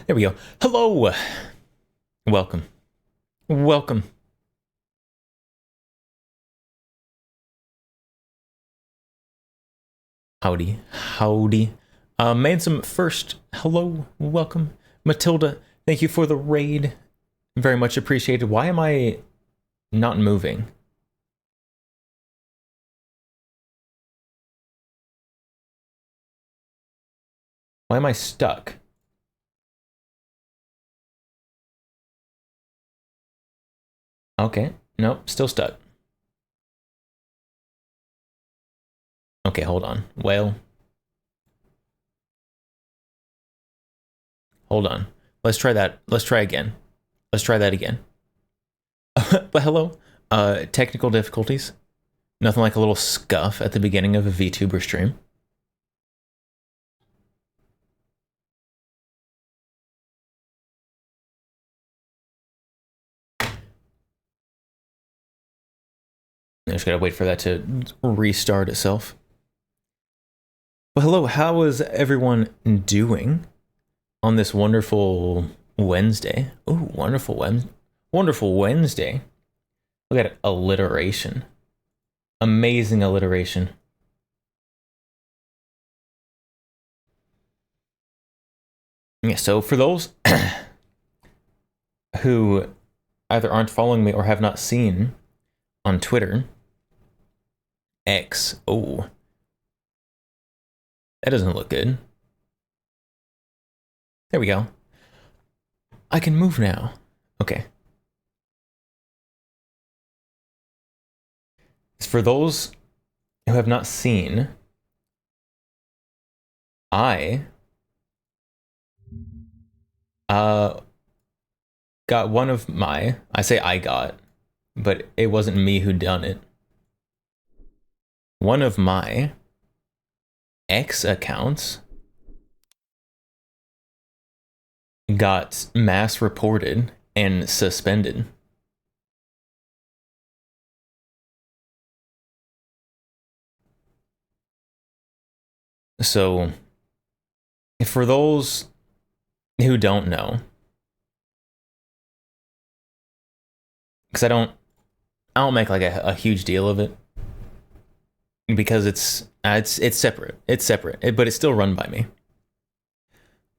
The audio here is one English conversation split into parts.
There we go. Hello. Welcome. Welcome. Howdy. Howdy. Mansum first. Hello. Welcome. Matilda, thank you for the raid. Very much appreciated. Why am I not moving? Why am I stuck? Okay. Nope. Still stuck. Okay, hold on. Well. Hold on. Let's try that. Let's try again. Let's try that again. But hello. Technical difficulties. Nothing like a little scuff at the beginning of a VTuber stream. I just gotta wait for that to restart itself. Well, hello, how is everyone doing on this wonderful Wednesday? Oh, wonderful Wednesday. Look at it, alliteration. Amazing alliteration. Yeah, so for those who either aren't following me or have not seen on Twitter, X, oh, that doesn't look good. There we go. I can move now. Okay. For those who have not seen, I got one of my, I say I got, but it wasn't me who done it. One of my X accounts got mass reported and suspended. So, for those who don't know, because I don't make like a huge deal of it, because it's separate. It's separate, but it's still run by me.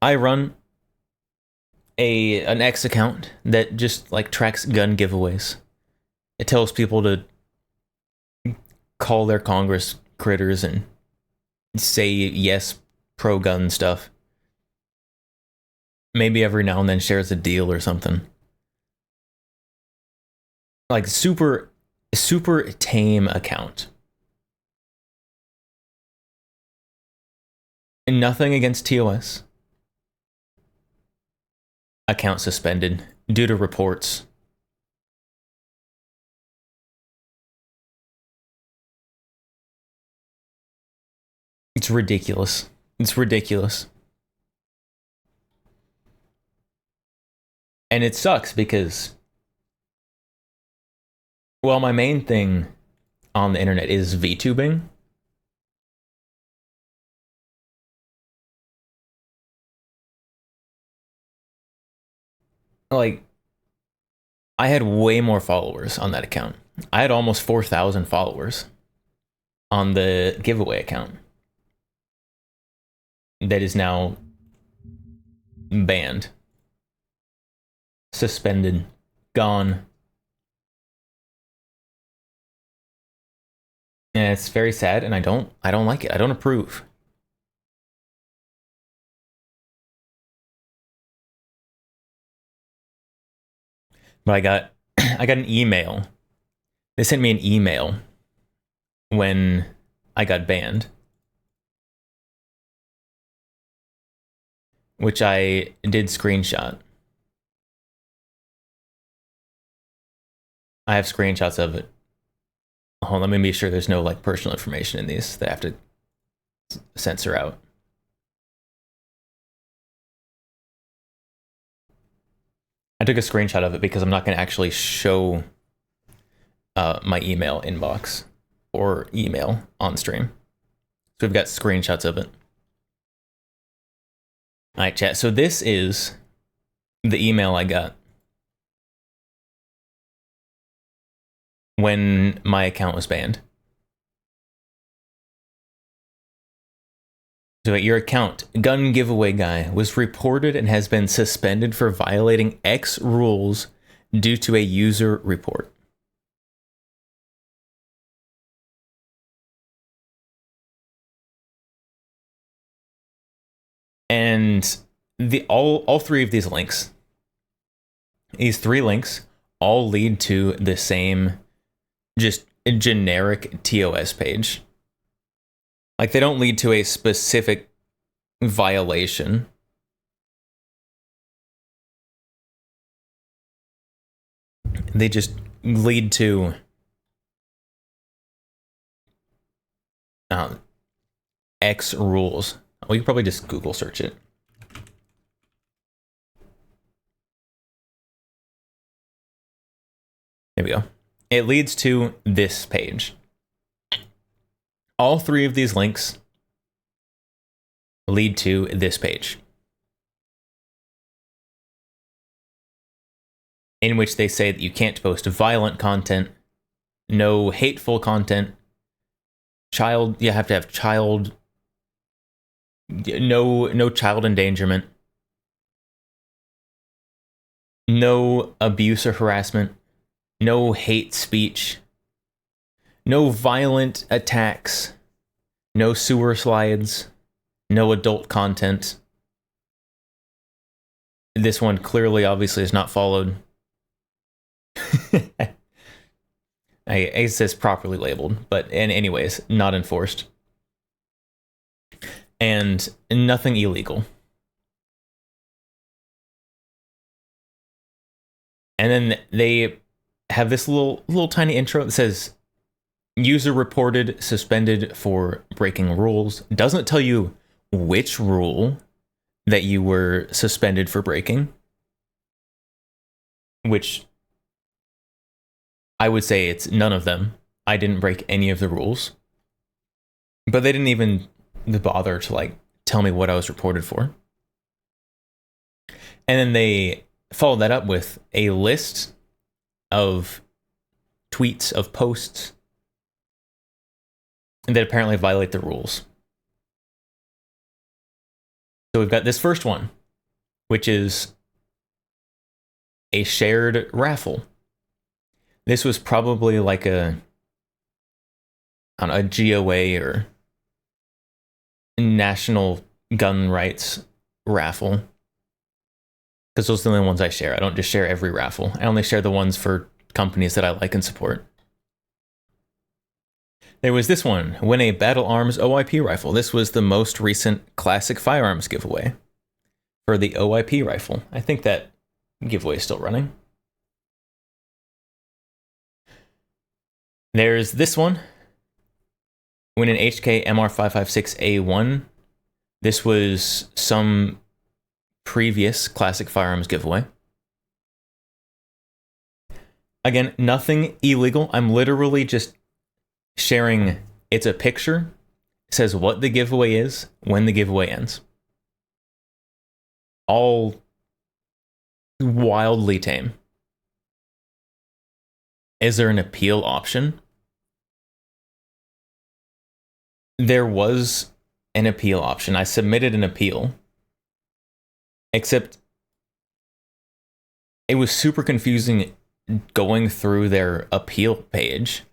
I run an X account that just like tracks gun giveaways. It tells people to call their Congress critters and say yes, pro gun stuff. Maybe every now and then shares a deal or something. Like super tame account. And nothing against TOS. Account suspended due to reports. It's ridiculous. It's ridiculous. And it sucks because, well, my main thing on the internet is VTubing. Like, I had way more followers on that account. I had almost 4,000 followers on the giveaway account that is now banned, suspended, gone. And it's very sad, and I don't like it. I don't approve. But I got an email. They sent me an email when I got banned, which I did screenshot. I have screenshots of it. Hold on, let me be sure there's no like personal information in these that I have to censor out. I took a screenshot of it because I'm not going to actually show my email inbox or email on stream. So we've got screenshots of it. All right, chat. So this is the email I got when my account was banned. So your account, Gun Giveaway Guy, was reported and has been suspended for violating X rules due to a user report. And all three of these links, these 3 links, all lead to the same just generic TOS page. Like, they don't lead to a specific violation. They just lead to X rules. Well, you can probably just Google search it. There we go. It leads to this page. All 3 of these links lead to this page, in which they say that you can't post violent content, no hateful content, you have to have no child endangerment, no abuse or harassment, no hate speech, no violent attacks, no sewer slides, no adult content. This one clearly, obviously, is not followed. It says properly labeled, but anyways, not enforced. And nothing illegal. And then they have this little tiny intro that says, user reported suspended for breaking rules. Doesn't tell you which rule that you were suspended for breaking, which I would say it's none of them. I didn't break any of the rules, but they didn't even bother to tell me what I was reported for. And then they followed that up with a list of tweets, of posts that apparently violate the rules. So we've got this first one, which is a shared raffle. This was probably like a GOA or National Gun Rights raffle. Because those are the only ones I share. I don't just share every raffle. I only share the ones for companies that I like and support. There was this one, win a Battle Arms OIP rifle. This was the most recent classic firearms giveaway for the OIP rifle. I think that giveaway is still running. There's this one, win an HK MR556A1. This was some previous classic firearms giveaway. Again, nothing illegal. I'm literally just sharing. It's a picture. It says what the giveaway is, when the giveaway ends. All wildly tame. Is there an appeal option? There was an appeal option. I submitted an appeal. Except it was super confusing going through their appeal page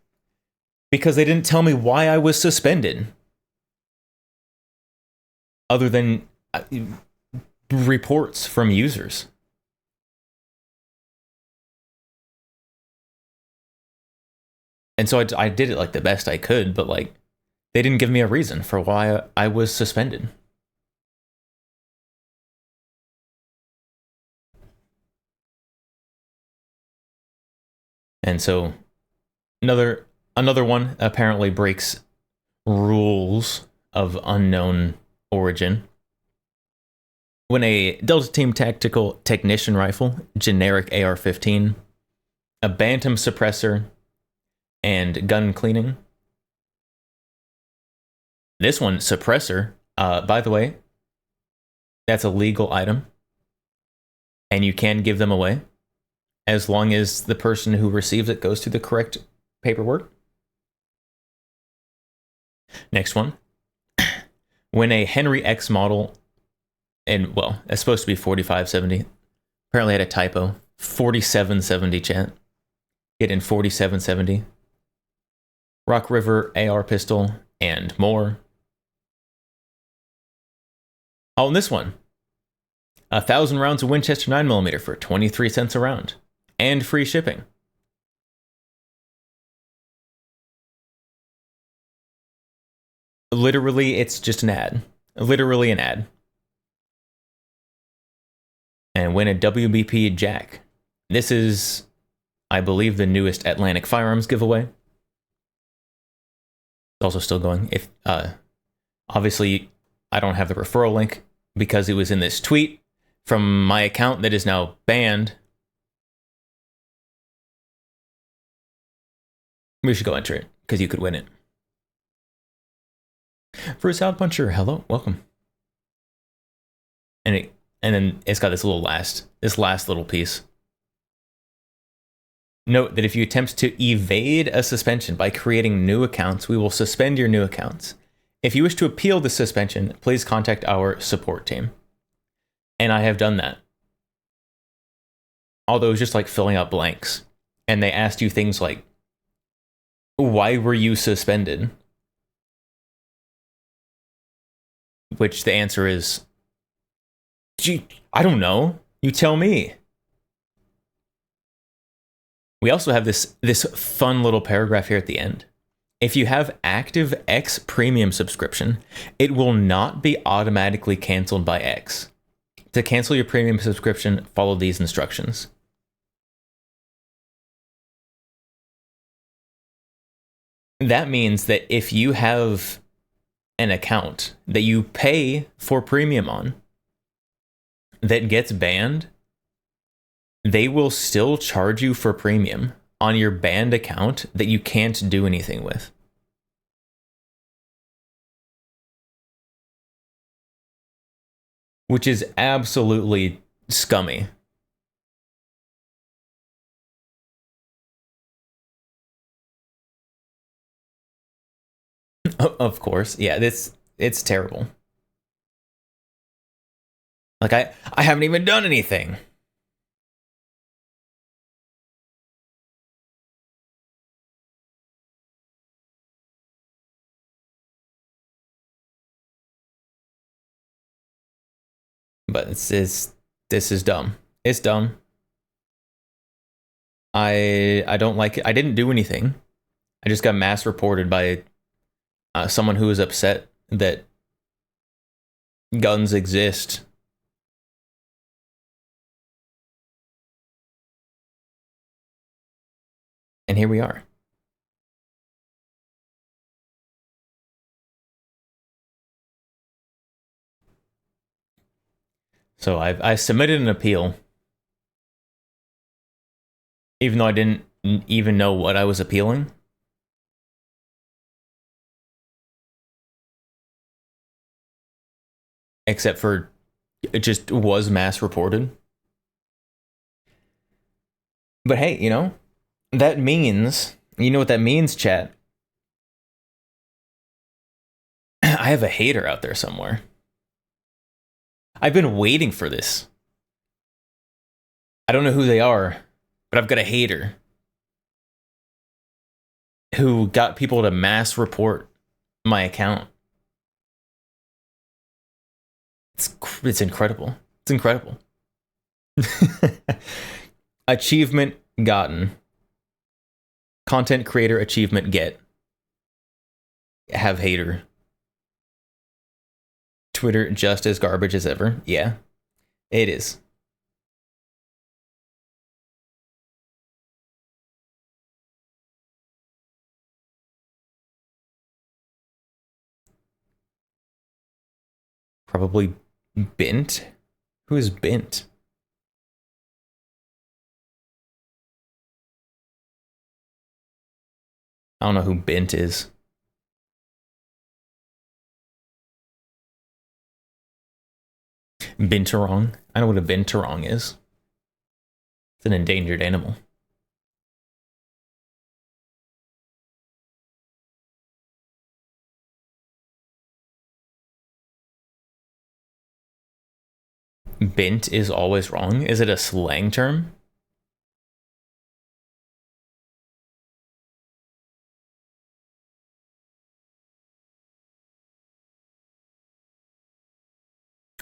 because they didn't tell me why I was suspended. Other than reports from users. And so I did it the best I could, but they didn't give me a reason for why I was suspended. And so another one apparently breaks rules of unknown origin. When a Delta Team Tactical Technician Rifle, generic AR-15, a Bantam suppressor, and gun cleaning. This one, suppressor, by the way, that's a legal item. and you can give them away as long as the person who receives it goes through the correct paperwork. Next one. When a Henry X model, and well, it's supposed to be 4570, apparently had a typo. 4770 chat. Get in 4770. Rock River AR pistol and more. Oh, and this one. 1,000 rounds of Winchester 9mm for 23 cents a round. And free shipping. Literally, it's just an ad. Literally an ad. And win a WBP Jack. This is, I believe, the newest Atlantic Firearms giveaway. It's also still going. If obviously, I don't have the referral link because it was in this tweet from my account that is now banned. We should go enter it because you could win it. For a Salad Puncher, hello, welcome. And then it's got this last little piece. Note that if you attempt to evade a suspension by creating new accounts, we will suspend your new accounts. If you wish to appeal the suspension, please contact our support team. And I have done that. Although it was just like filling out blanks. And they asked you things like, why were you suspended? Which the answer is, gee, I don't know. You tell me. We also have this fun little paragraph here at the end. If you have active X premium subscription, it will not be automatically canceled by X. To cancel your premium subscription, follow these instructions. That means that if you have an account that you pay for premium on that gets banned, they will still charge you for premium on your banned account that you can't do anything with. Which is absolutely scummy. Of course, yeah, it's terrible. Like I haven't even done anything. But this is dumb. It's dumb. I don't like it. I didn't do anything. I just got mass reported by someone who was upset that guns exist. And here we are. So I submitted an appeal, even though I didn't even know what I was appealing. Except for it just was mass reported. But hey, you know, that means, you know what that means, chat? I have a hater out there somewhere. I've been waiting for this. I don't know who they are, but I've got a hater who got people to mass report my account. It's incredible. It's incredible. Achievement gotten. Content creator achievement get. Have hater. Twitter just as garbage as ever. Yeah, it is. Probably Bint? Who is Bint? I don't know who Bint is. Binturong? I know what a binturong is. It's an endangered animal. Bint is always wrong. Is it a slang term?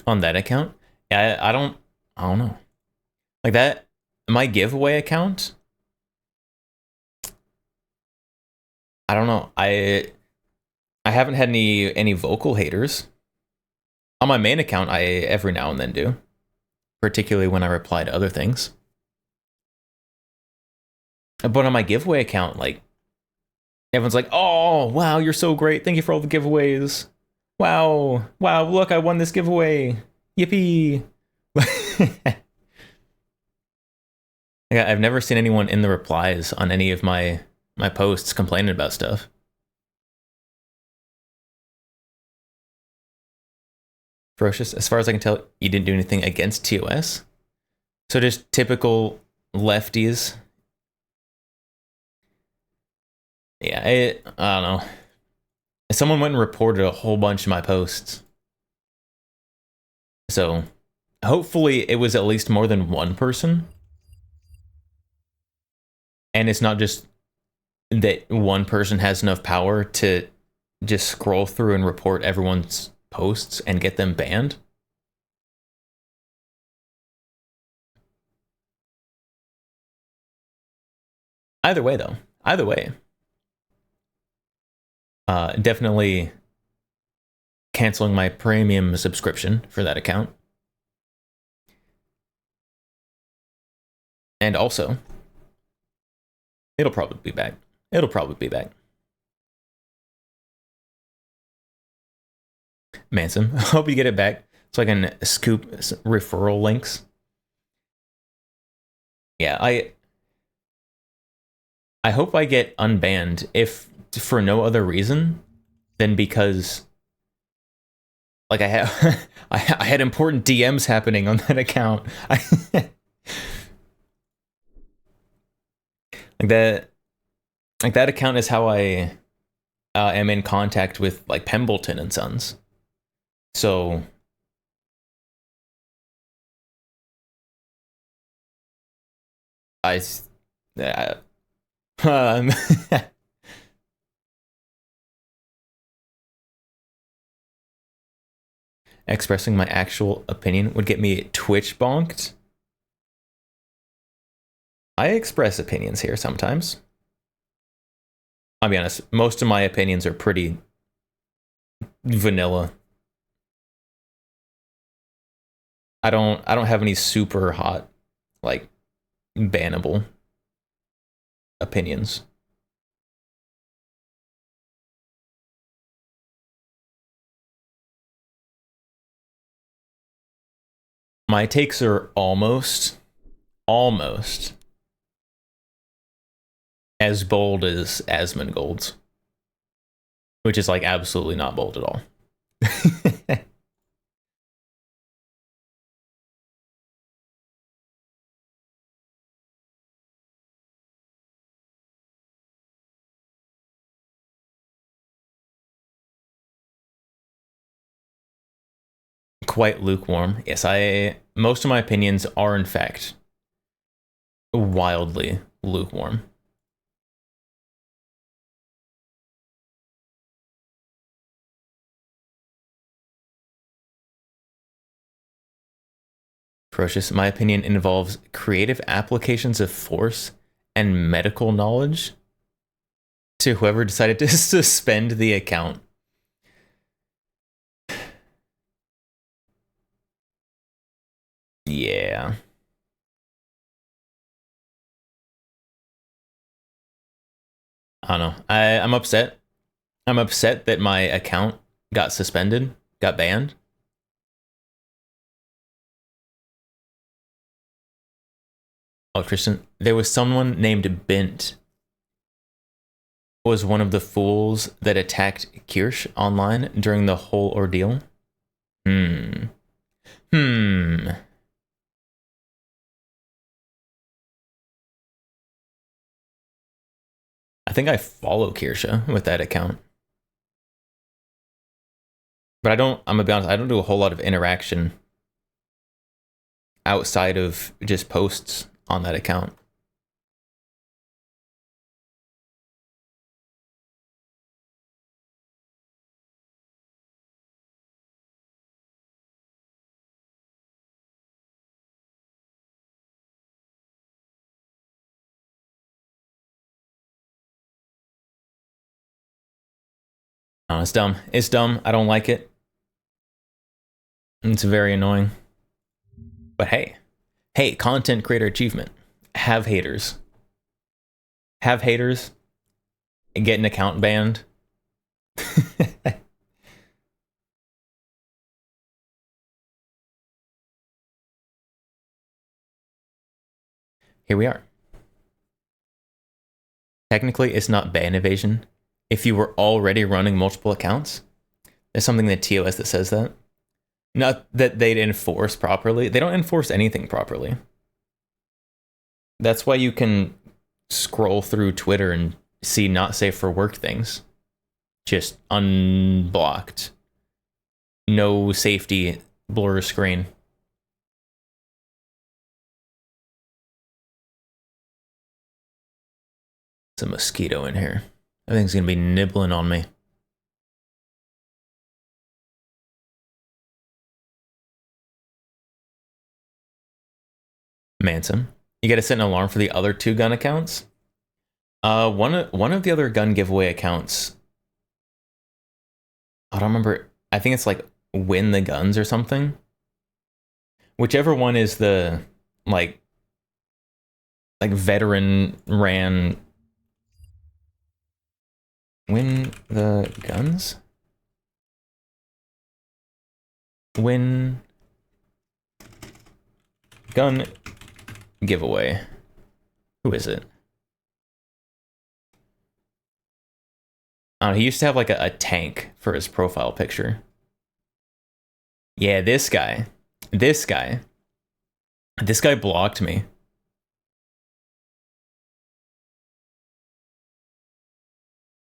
On that account? Yeah, I don't know. Like that, my giveaway account, I don't know. I haven't had any vocal haters. On my main account, I every now and then do, particularly when I reply to other things. But on my giveaway account, like, everyone's like, "Oh, wow, you're so great. Thank you for all the giveaways. Wow, wow, look, I won this giveaway. Yippee." Yeah, I've never seen anyone in the replies on any of my posts complaining about stuff. Ferocious, as far as I can tell, you didn't do anything against TOS. So just typical lefties. Yeah, I don't know. Someone went and reported a whole bunch of my posts. So hopefully it was at least more than one person. And it's not just that one person has enough power to just scroll through and report everyone's posts and get them banned. Either way, though. Either way. Definitely canceling my premium subscription for that account. And also, it'll probably be back. It'll probably be back. Manson, I hope you get it back so I can scoop referral links. Yeah, I hope I get unbanned, if for no other reason than because, like, I have I had important DMs happening on that account. Like that account is how I am in contact with, like, Pembleton and Sons. So I expressing my actual opinion would get me Twitch bonked. I express opinions here sometimes. I'll be honest, most of my opinions are pretty vanilla. I don't have any super hot, like, bannable opinions. My takes are almost as bold as Asmongold's, which is, like, absolutely not bold at all. Quite lukewarm. Yes, most of my opinions are, in fact, wildly lukewarm. Ferocious, my opinion involves creative applications of force and medical knowledge to whoever decided to suspend the account. Yeah. I don't know. I'm upset. I'm upset that my account got suspended, got banned. Oh, Tristan, there was someone named Bint, was one of the fools that attacked Kirsch online during the whole ordeal. Hmm. I think I follow Kirsha with that account. But I'm gonna be honest, I don't do a whole lot of interaction outside of just posts on that account. Oh, it's dumb. It's dumb. I don't like it. It's very annoying. But hey, content creator achievement. Have haters. Have haters and get an account banned. Here we are. Technically, it's not ban evasion. If you were already running multiple accounts, there's something in the TOS that says that. Not that they'd enforce properly. They don't enforce anything properly. That's why you can scroll through Twitter and see not safe for work things. Just unblocked. No safety, blur screen. There's a mosquito in here. I think it's gonna be nibbling on me. Manson. You gotta set an alarm for the other 2 gun accounts. One of the other gun giveaway accounts, I don't remember. I think it's like Win the Guns or something. Whichever one is the like veteran ran. Win the Guns? Win gun giveaway. Who is it? He used to have like a tank for his profile picture. Yeah, this guy. This guy blocked me.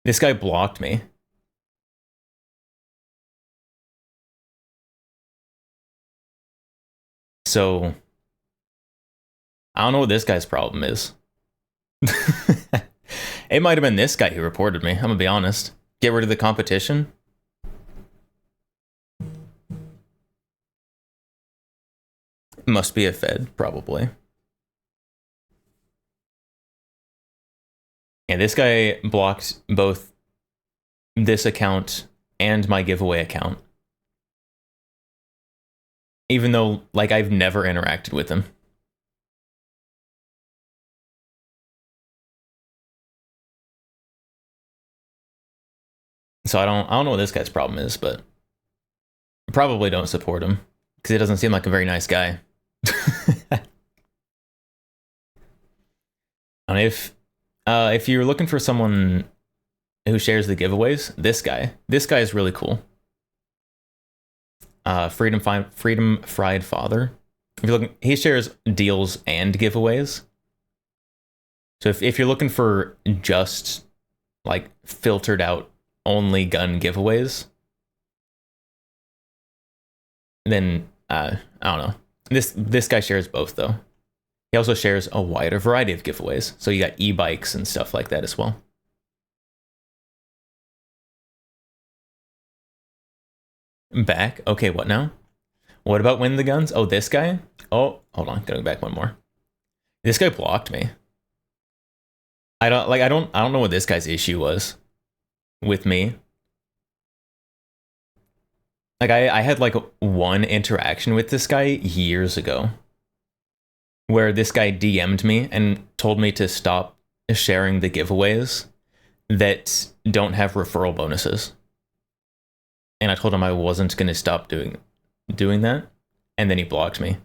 This guy blocked me. So, I don't know what this guy's problem is. It might have been this guy who reported me, I'm gonna be honest. Get rid of the competition? Must be a Fed, probably. Yeah, this guy blocked both this account and my giveaway account. Even though, like, I've never interacted with him. So I don't know what this guy's problem is, but I probably don't support him because he doesn't seem like a very nice guy. And if you're looking for someone who shares the giveaways, this guy is really cool. Freedom Fried Father. If you're looking, he shares deals and giveaways. So if you're looking for just like filtered out only gun giveaways, then I don't know. This guy shares both though. He also shares a wider variety of giveaways. So you got e-bikes and stuff like that as well. Back? Okay, what now? What about Win the Guns? Oh, this guy? Oh, hold on, going back one more. This guy blocked me. I don't know what this guy's issue was with me. Like I had like one interaction with this guy years ago where this guy DM'd me and told me to stop sharing the giveaways that don't have referral bonuses. And I told him I wasn't going to stop doing that, and then he blocked me.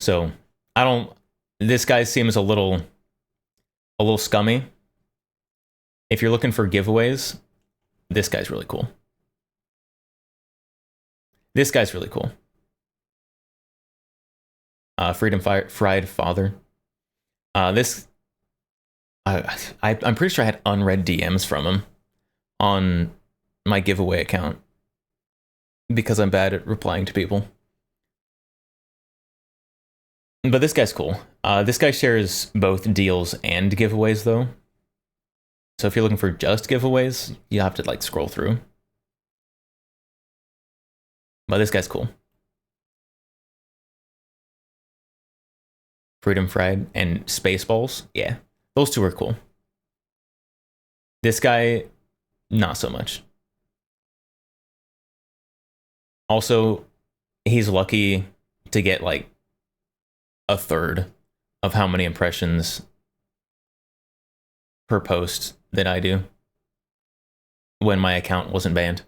So, this guy seems a little scummy. If you're looking for giveaways, this guy's really cool. This guy's really cool. Fried Father. This I'm pretty sure I had unread DMs from him on my giveaway account because I'm bad at replying to people. But this guy's cool. This guy shares both deals and giveaways though. So if you're looking for just giveaways, you have to like scroll through. But this guy's cool. Freedom Fried and Spaceballs. Yeah, those two are cool. This guy, not so much. Also, he's lucky to get like a third of how many impressions per post that I do when my account wasn't banned.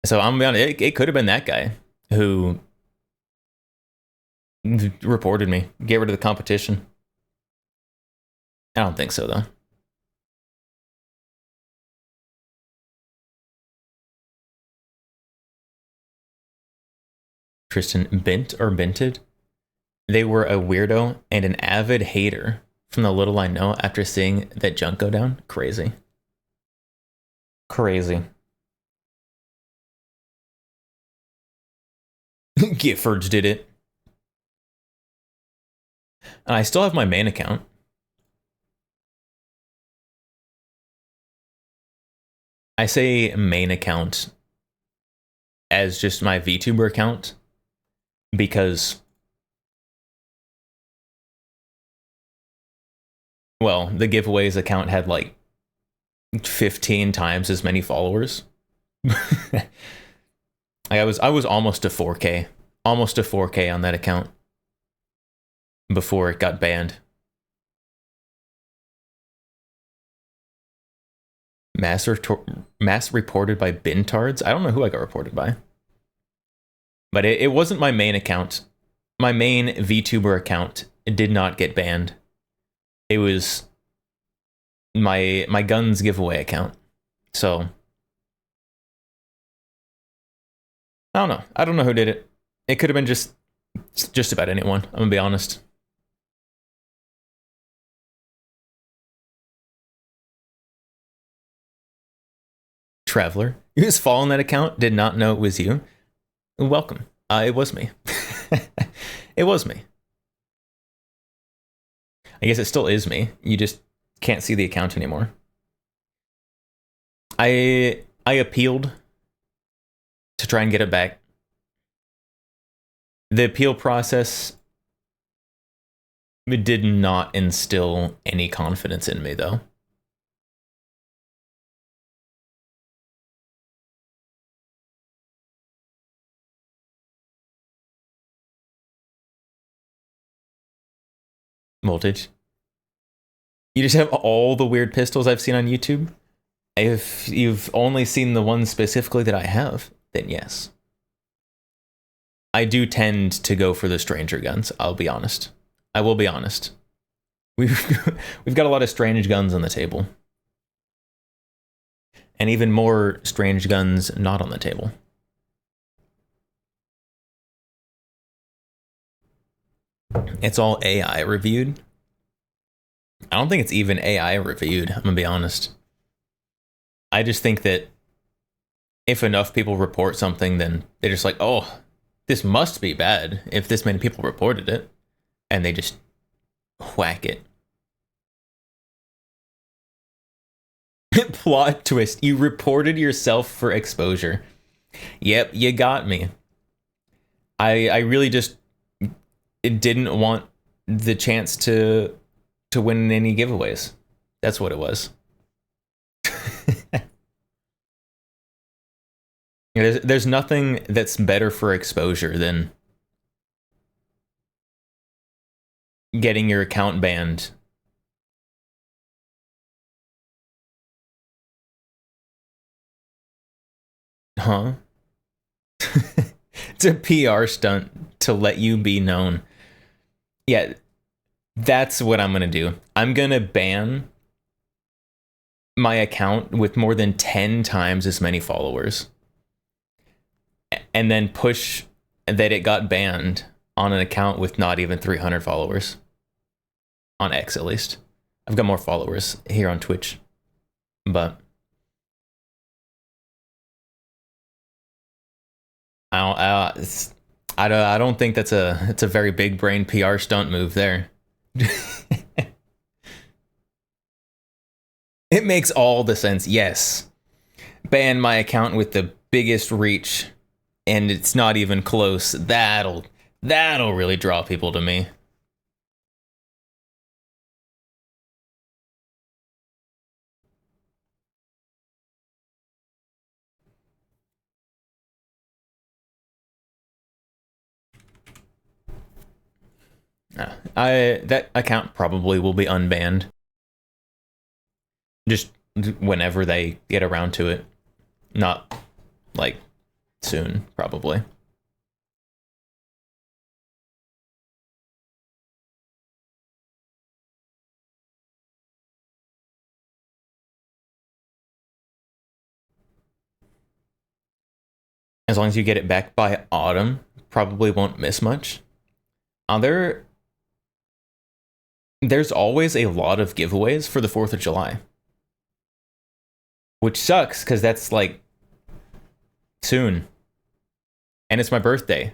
So I'm gonna be honest, it could have been that guy who reported me. Get rid of the competition. I don't think so though. Tristan Bent or Bented. They were a weirdo and an avid hater from the little I know after seeing that junk go down. Crazy. Crazy. Giffords did it. And I still have my main account. I say main account as just my VTuber account because, well, the giveaways account had like 15 times as many followers. I was almost to 4K. Almost to 4K on that account before it got banned. Mass reported by Bintards? I don't know who I got reported by. But it wasn't my main account. My main VTuber account did not get banned. It was my guns giveaway account. So I don't know. I don't know who did it. It could have been just about anyone. I'm gonna be honest. Traveler, you just following that account, did not know it was you. Welcome. It was me. It was me. I guess it still is me. You just can't see the account anymore. I appealed to try and get it back. The appeal process did not instill any confidence in me, though. Voltage. You just have all the weird pistols I've seen on YouTube? If you've only seen the ones specifically that I have, then yes. I do tend to go for the stranger guns, I'll be honest. I will be honest. We've got a lot of strange guns on the table. And even more strange guns not on the table. It's all AI reviewed. I don't think it's even AI reviewed, I'm gonna be honest. I just think that if enough people report something, then they're just like, oh, this must be bad if this many people reported it. And they just whack it. Plot twist. You reported yourself for exposure. Yep, you got me. I really just didn't want the chance to win any giveaways. That's what it was. There's nothing that's better for exposure than getting your account banned. Huh? It's a PR stunt to let you be known. Yeah, that's what I'm gonna do. I'm gonna ban my account with more than 10 times as many followers. And then push that it got banned on an account with not even 300 followers. On X, at least. I've got more followers here on Twitch. But I don't think it's a very big brain PR stunt move there. It makes all the sense. Yes. Ban my account with the biggest reach, and it's not even close. That'll really draw people to me. That account probably will be unbanned. Just whenever they get around to it. Not like soon, probably. As long as you get it back by autumn, probably won't miss much. There's always a lot of giveaways for the 4th of July. Which sucks, because that's like soon. And it's my birthday.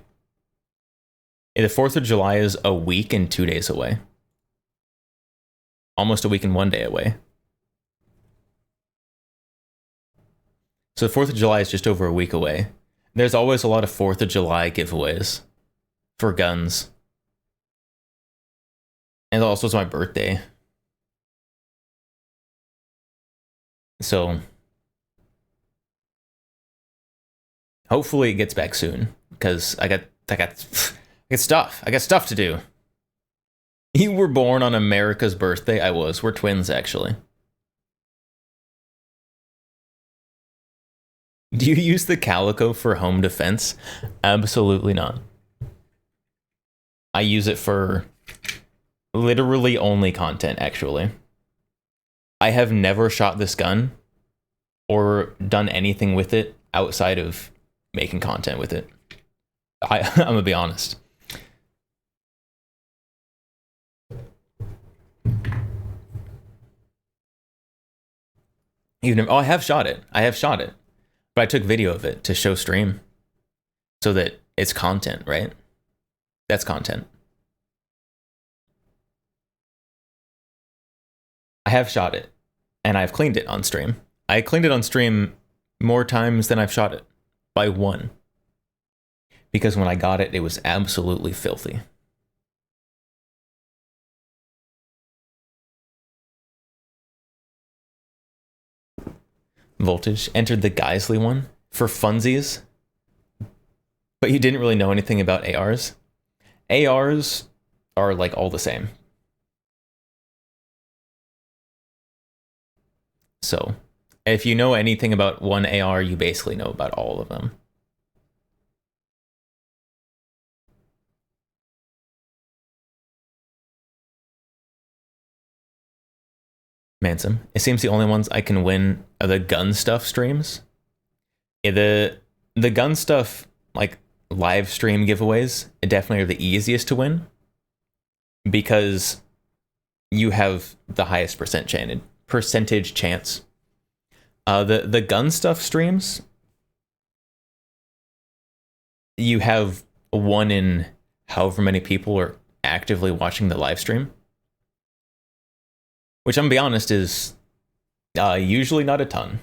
The 4th of July is a week and 2 days away. Almost a week and 1 day away. So the 4th of July is just over a week away. There's always a lot of 4th of July giveaways for guns. And also it's my birthday. So hopefully it gets back soon, because I got stuff. I got stuff to do. You were born on America's birthday. I was. We're twins, actually. Do you use the Calico for home defense? Absolutely not. I use it for literally only content, actually. I have never shot this gun or done anything with it outside of making content with it. I'm gonna be honest. I have shot it. But I took video of it to show stream. So that it's content, right? That's content. I have shot it. And I've cleaned it on stream. I cleaned it on stream more times than I've shot it. By 1. Because when I got it, it was absolutely filthy. Voltage entered the Geisley one for funsies. But you didn't really know anything about ARs. ARs are like all the same. So, if you know anything about one AR, you basically know about all of them. Mansom. It seems the only ones I can win are the gun stuff streams. The gun stuff, like live stream giveaways, definitely are the easiest to win. Because you have the highest percentage chance. The gun stuff streams, you have 1 in however many people are actively watching the live stream, which I'm gonna be honest is usually not a ton.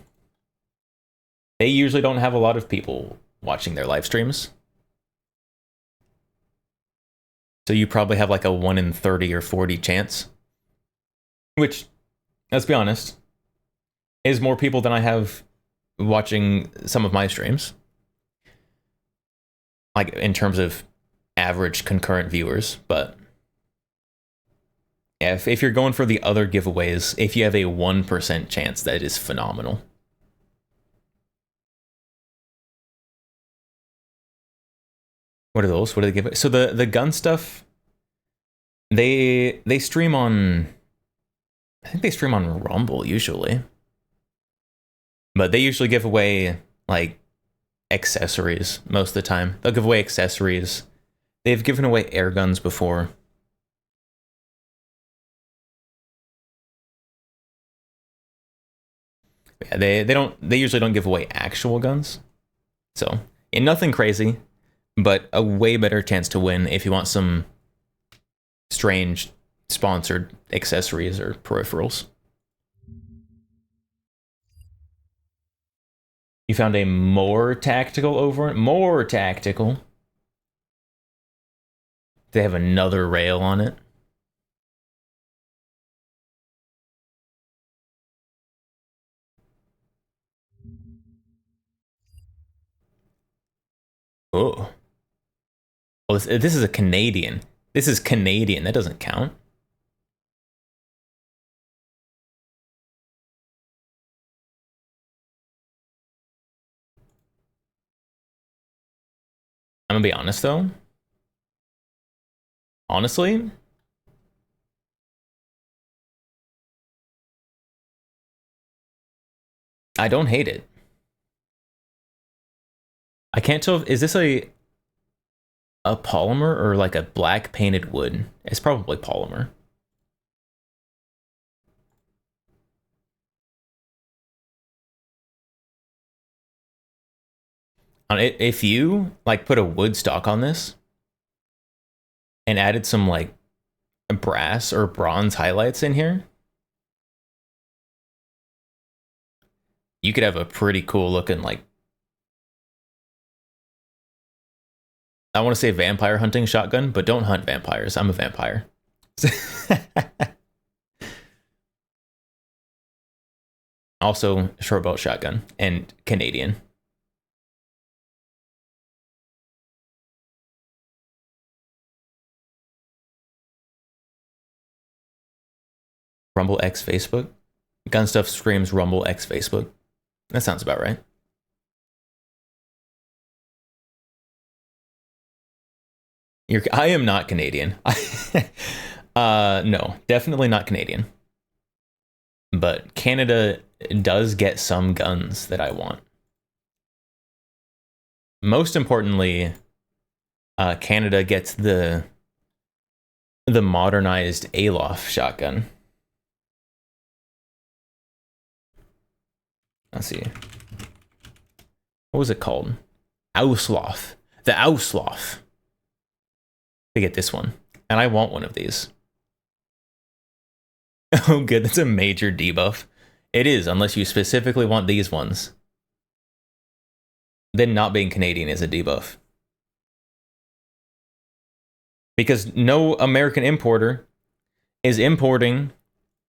They usually don't have a lot of people watching their live streams. So you probably have like a 1 in 30 or 40 chance, which, let's be honest, is more people than I have watching some of my streams. Like in terms of average concurrent viewers, but yeah, if you're going for the other giveaways, if you have a 1% chance, that is phenomenal. What are those? What do they give? So the gun stuff, they stream on, I think they stream on Rumble usually. But they usually give away like accessories most of the time. They'll give away accessories. They've given away air guns before. Yeah, they usually don't give away actual guns. So, and nothing crazy, but a way better chance to win if you want some strange sponsored accessories or peripherals. You found a more tactical over more tactical. They have another rail on it. Oh. Well, this is a Canadian. This is Canadian. That doesn't count. I'm gonna be honest though. Honestly, I don't hate it. I can't tell if, is this a polymer or like a black painted wood? It's probably polymer. If you like put a wood stock on this and added some like brass or bronze highlights in here, you could have a pretty cool looking, like, I want to say vampire hunting shotgun, but don't hunt vampires. I'm a vampire. Also, short bolt shotgun and Canadian. Rumble X Facebook. Gun stuff screams Rumble X Facebook. That sounds about right. I am not Canadian. No, definitely not Canadian. But Canada does get some guns that I want. Most importantly, Canada gets the modernized Alof shotgun. Let's see. What was it called? Auslof. The Auslof. To get this one. And I want one of these. Oh, good. That's a major debuff. It is, unless you specifically want these ones. Then not being Canadian is a debuff. Because no American importer is importing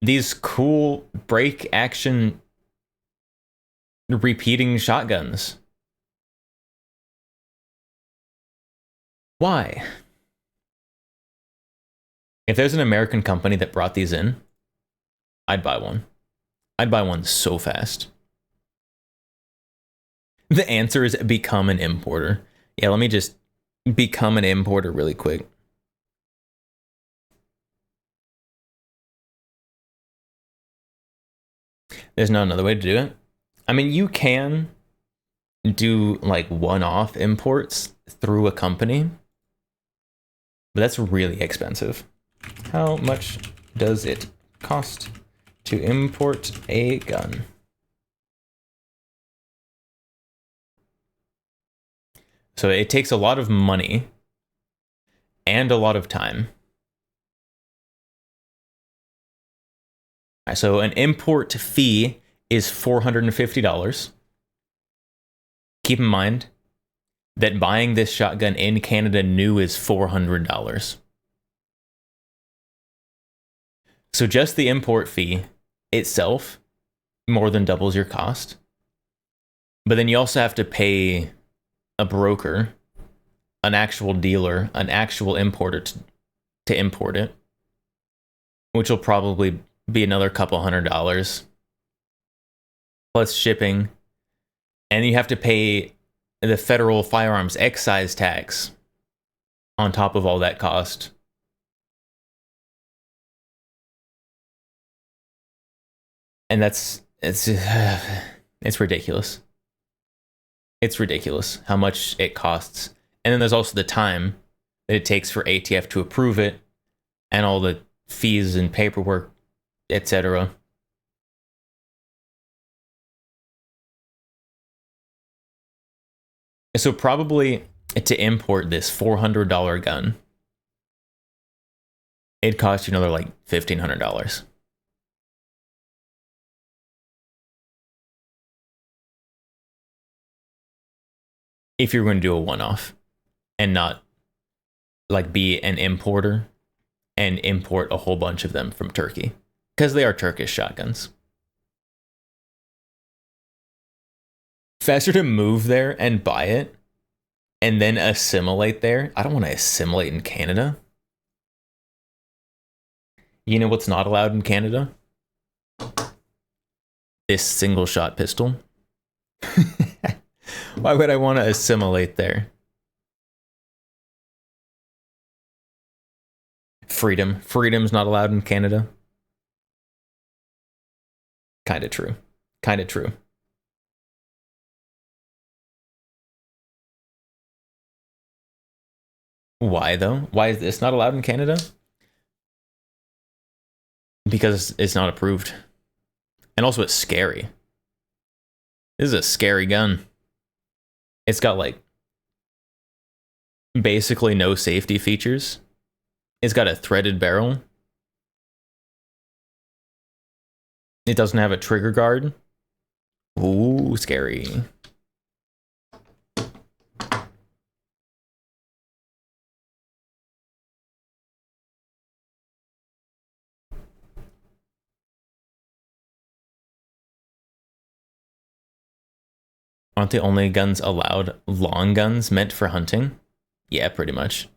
these cool break action repeating shotguns. Why? If there's an American company that brought these in, I'd buy one. I'd buy one so fast. The answer is become an importer. Yeah, let me just become an importer really quick. There's not another way to do it. I mean, you can do like one-off imports through a company, but that's really expensive. How much does it cost to import a gun? So it takes a lot of money and a lot of time. All right, so an import fee is $450. Keep in mind that buying this shotgun in Canada new is $400. So just the import fee itself more than doubles your cost. But then you also have to pay a broker, an actual dealer, an actual importer to import it, which will probably be another couple $100 plus shipping. And you have to pay the federal firearms excise tax on top of all that cost. And it's ridiculous. It's ridiculous how much it costs. And then there's also the time that it takes for ATF to approve it and all the fees and paperwork, etc. So probably to import this $400 gun, it'd cost you another like $1,500. If you're going to do a one-off and not like be an importer and import a whole bunch of them from Turkey, because they are Turkish shotguns. Faster to move there and buy it and then assimilate there. I don't want to assimilate in Canada. You know what's not allowed in Canada? This single shot pistol. Why would I want to assimilate there? Freedom. Freedom's not allowed in Canada. Kind of true. Kind of true. Why though? Why is this not allowed in Canada? Because it's not approved. And also it's scary. This is a scary gun. It's got like basically no safety features. It's got a threaded barrel. It doesn't have a trigger guard. Ooh, scary. Aren't the only guns allowed long guns meant for hunting? Yeah, pretty much.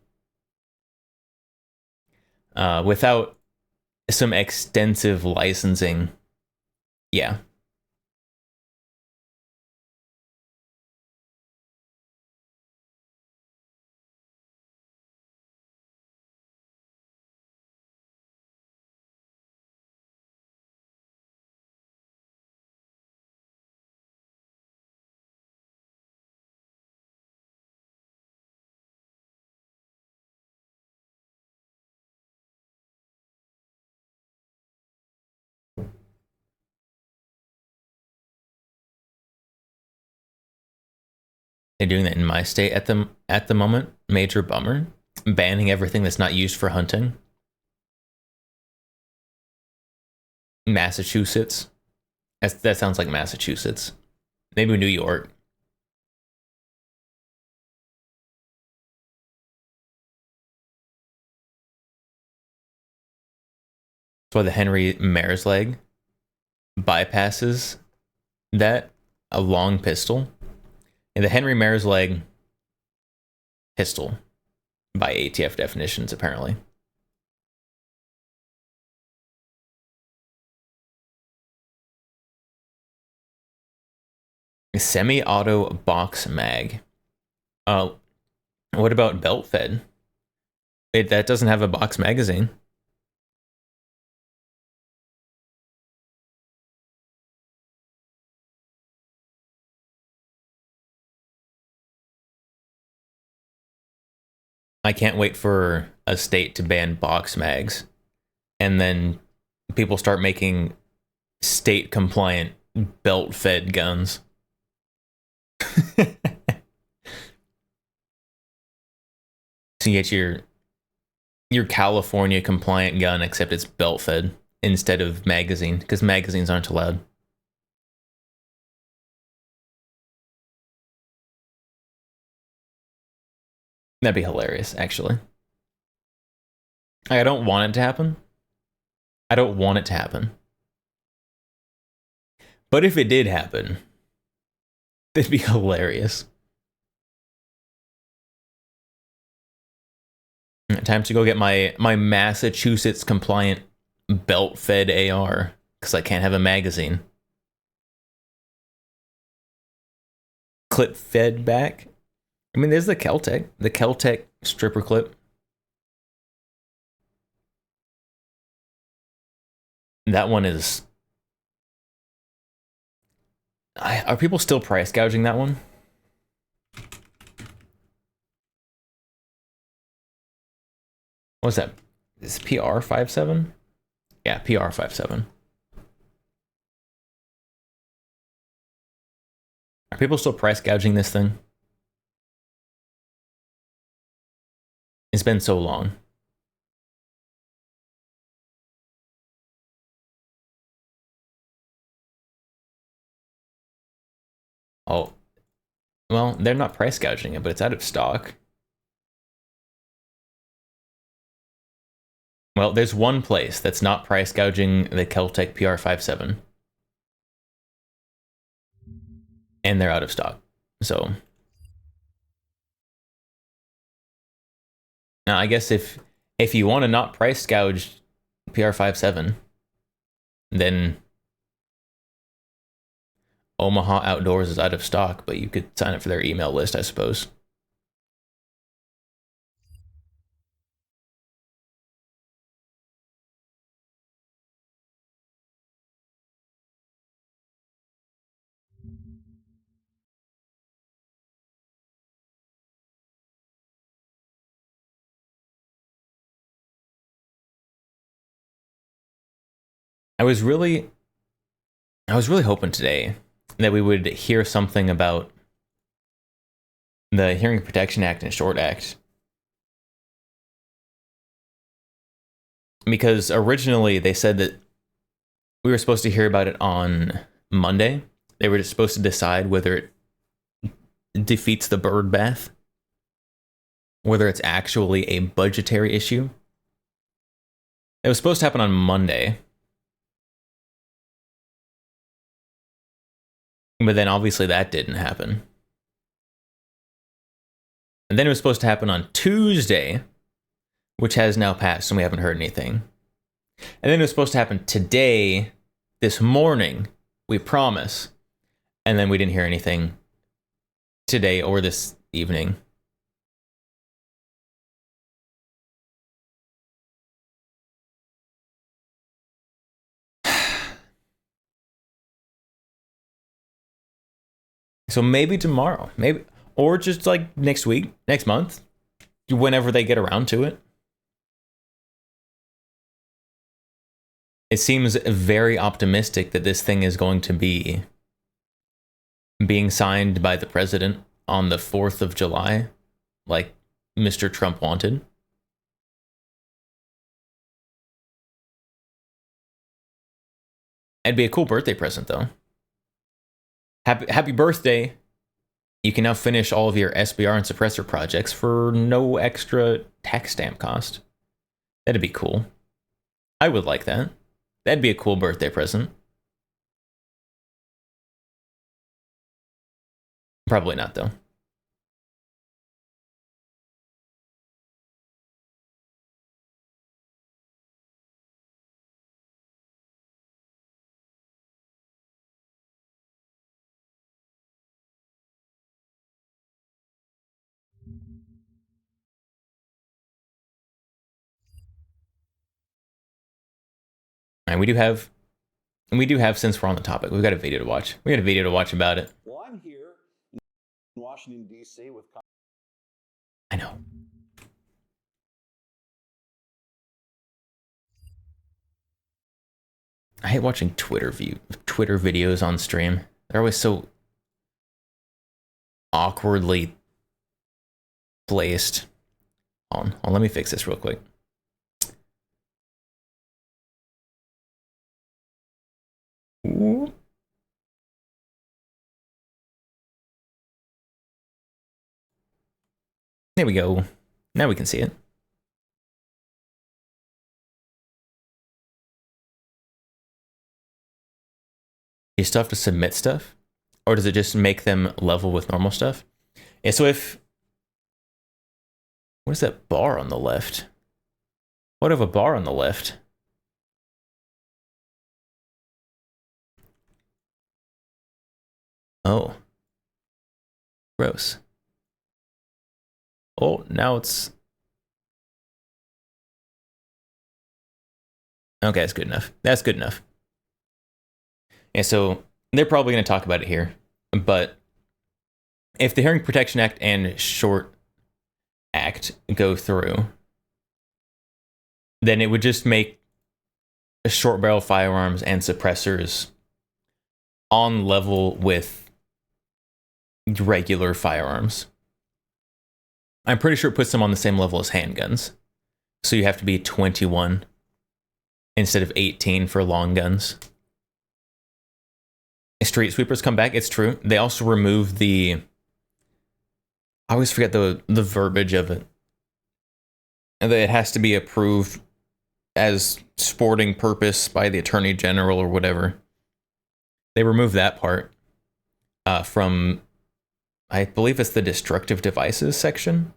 Without some extensive licensing, yeah. They're doing that in my state at the moment. Major bummer. Banning everything that's not used for hunting. Massachusetts. That sounds like Massachusetts. Maybe New York. That's why the Henry Mare's leg bypasses that, a long pistol. And the Henry Mare's leg pistol, by ATF definitions, apparently. Semi-auto box mag. What about belt fed? That doesn't have a box magazine. I can't wait for a state to ban box mags, and then people start making state compliant belt fed guns. So you get your California compliant gun, except it's belt fed instead of magazine, because magazines aren't allowed. That'd be hilarious, actually. I don't want it to happen. I don't want it to happen. But if it did happen, it'd be hilarious. Time to go get my Massachusetts compliant belt fed AR, because I can't have a magazine. Clip fed back. I mean, there's the Keltec stripper clip. That one is... Are people still price gouging that one? What's that? Is PR57? Yeah, PR57. Are people still price gouging this thing? It's been so long. Oh, well, they're not price gouging it, but it's out of stock. Well, there's one place that's not price gouging the Keltec PR57. And they're out of stock. So now I guess if you want to not price gouge PR57, then Omaha Outdoors is out of stock, but you could sign up for their email list, I suppose. I was really hoping today that we would hear something about the Hearing Protection Act and Short Act. Because originally they said that we were supposed to hear about it on Monday. They were just supposed to decide whether it defeats the bird bath, whether it's actually a budgetary issue. It was supposed to happen on Monday. But then obviously that didn't happen. And then it was supposed to happen on Tuesday, which has now passed and we haven't heard anything. And then it was supposed to happen today, this morning, we promise. And then we didn't hear anything today or this evening. So maybe tomorrow, maybe, or just like next week, next month, whenever they get around to it. It seems very optimistic that this thing is going to be being signed by the president on the 4th of July, like Mr. Trump wanted. It'd be a cool birthday present, though. Happy birthday. You can now finish all of your SBR and suppressor projects for no extra tax stamp cost. That'd be cool. I would like that. That'd be a cool birthday present. Probably not, though. And we do have, since we're on the topic, we've got a video to watch. We got a video to watch about it. Well, I'm here in Washington, D.C. with... I know. I hate watching Twitter videos on stream. They're always so awkwardly placed. Hold on, let me fix this real quick. Ooh. There we go. Now we can see it. You still have to submit stuff? Or does it just make them level with normal stuff? Yeah, so if... What is that bar on the left? What of a bar on the left? Oh. Gross. Oh, now it's... Okay, that's good enough. That's good enough. Yeah, so they're probably going to talk about it here. But if the Hearing Protection Act and Short Act go through, then it would just make short barrel firearms and suppressors on level with regular firearms. I'm pretty sure it puts them on the same level as handguns. So you have to be 21 instead of 18 for long guns. Street sweepers come back, it's true. They also remove the... I always forget the verbiage of it. And that it has to be approved as sporting purpose by the Attorney General or whatever. They remove that part from, I believe it's the destructive devices section,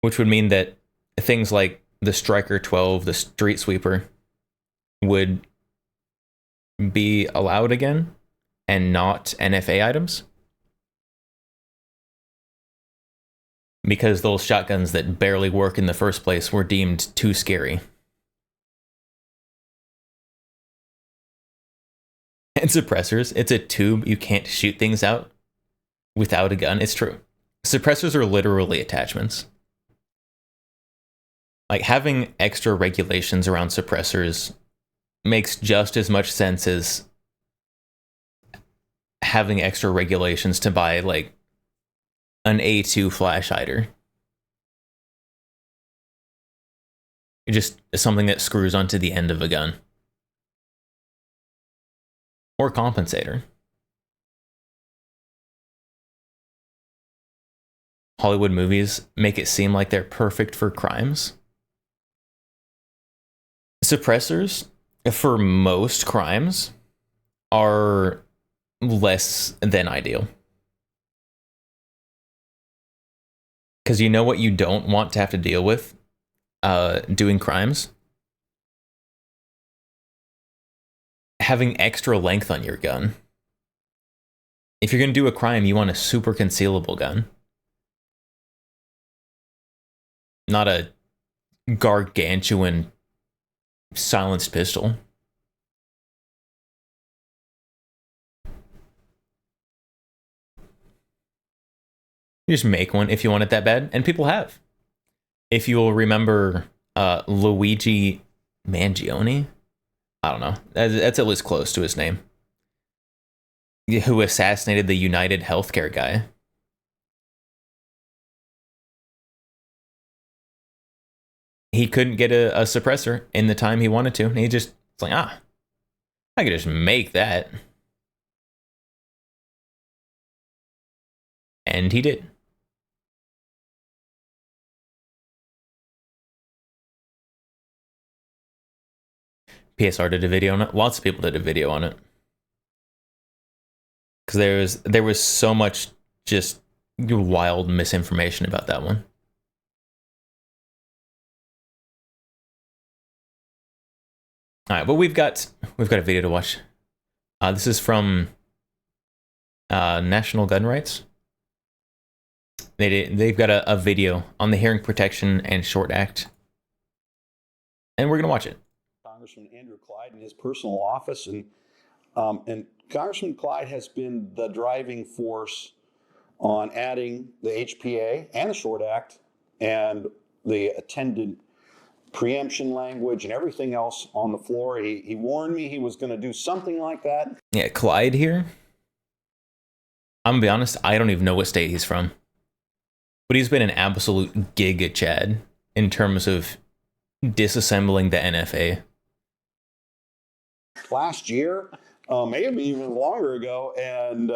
which would mean that things like the Striker 12, the Street Sweeper, would be allowed again and not NFA items. Because those shotguns that barely work in the first place were deemed too scary. And suppressors, it's a tube, you can't shoot things out without a gun. It's true. Suppressors are literally attachments. Like, having extra regulations around suppressors makes just as much sense as having extra regulations to buy, like, an A2 flash hider. It's just something that screws onto the end of a gun. Or compensator. Hollywood movies make it seem like they're perfect for crimes. Suppressors, for most crimes, are less than ideal. Because you know what you don't want to have to deal with doing crimes? Having extra length on your gun. If you're going to do a crime, you want a super concealable gun. Not a gargantuan silenced pistol. You just make one if you want it that bad, and people have. If you'll remember Luigi Mangione, I don't know, that's at least close to his name, who assassinated the United Healthcare guy. He couldn't get a suppressor in the time he wanted to, and he just, it's like, I could just make that. And he did. PSR did a video on it. Lots of people did a video on it. Because there was so much just wild misinformation about that one. All right, but we've got a video to watch. This is from National Gun Rights. They've got a video on the Hearing Protection and Short Act, and we're gonna watch it. Congressman Andrew Clyde in his personal office, and Congressman Clyde has been the driving force on adding the HPA and the Short Act and the attendant preemption language and everything else on the floor. He warned me he was going to do something like that. Yeah, Clyde here. I'm gonna be honest, I don't even know what state he's from, but he's been an absolute giga Chad in terms of disassembling the NFA. Last year, maybe even longer ago, and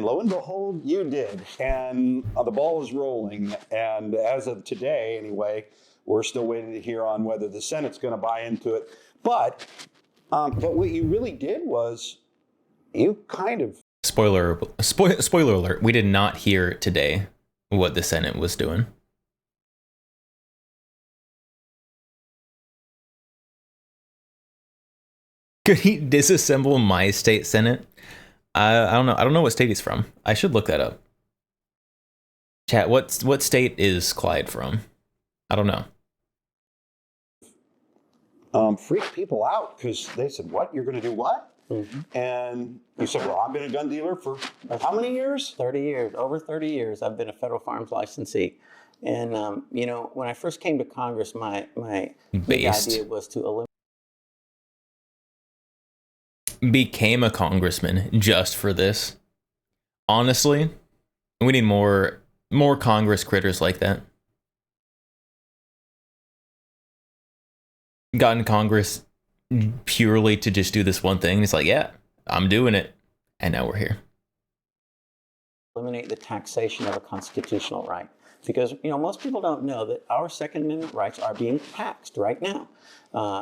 lo and behold, you did, and the ball is rolling. And as of today, anyway, we're still waiting to hear on whether the Senate's going to buy into it. But what you really did was you kind of Spoiler alert, we did not hear today what the Senate was doing. Could he disassemble my state Senate? I don't know. I don't know what state he's from. I should look that up. Chat, what state is Clyde from? I don't know. freaked people out because they said, what, you're going to do what? Mm-hmm. And you said, well, I've been a gun dealer for how many years? 30 years, over 30 years, I've been a federal firearms licensee. And when I first came to Congress, my big Based. idea was to eliminate. Became a congressman just for this. Honestly, we need more Congress critters like that. Got in Congress purely to just do this one thing. It's like, yeah, I'm doing it. And now we're here. Eliminate the taxation of a constitutional right, because most people don't know that our Second Amendment rights are being taxed right now,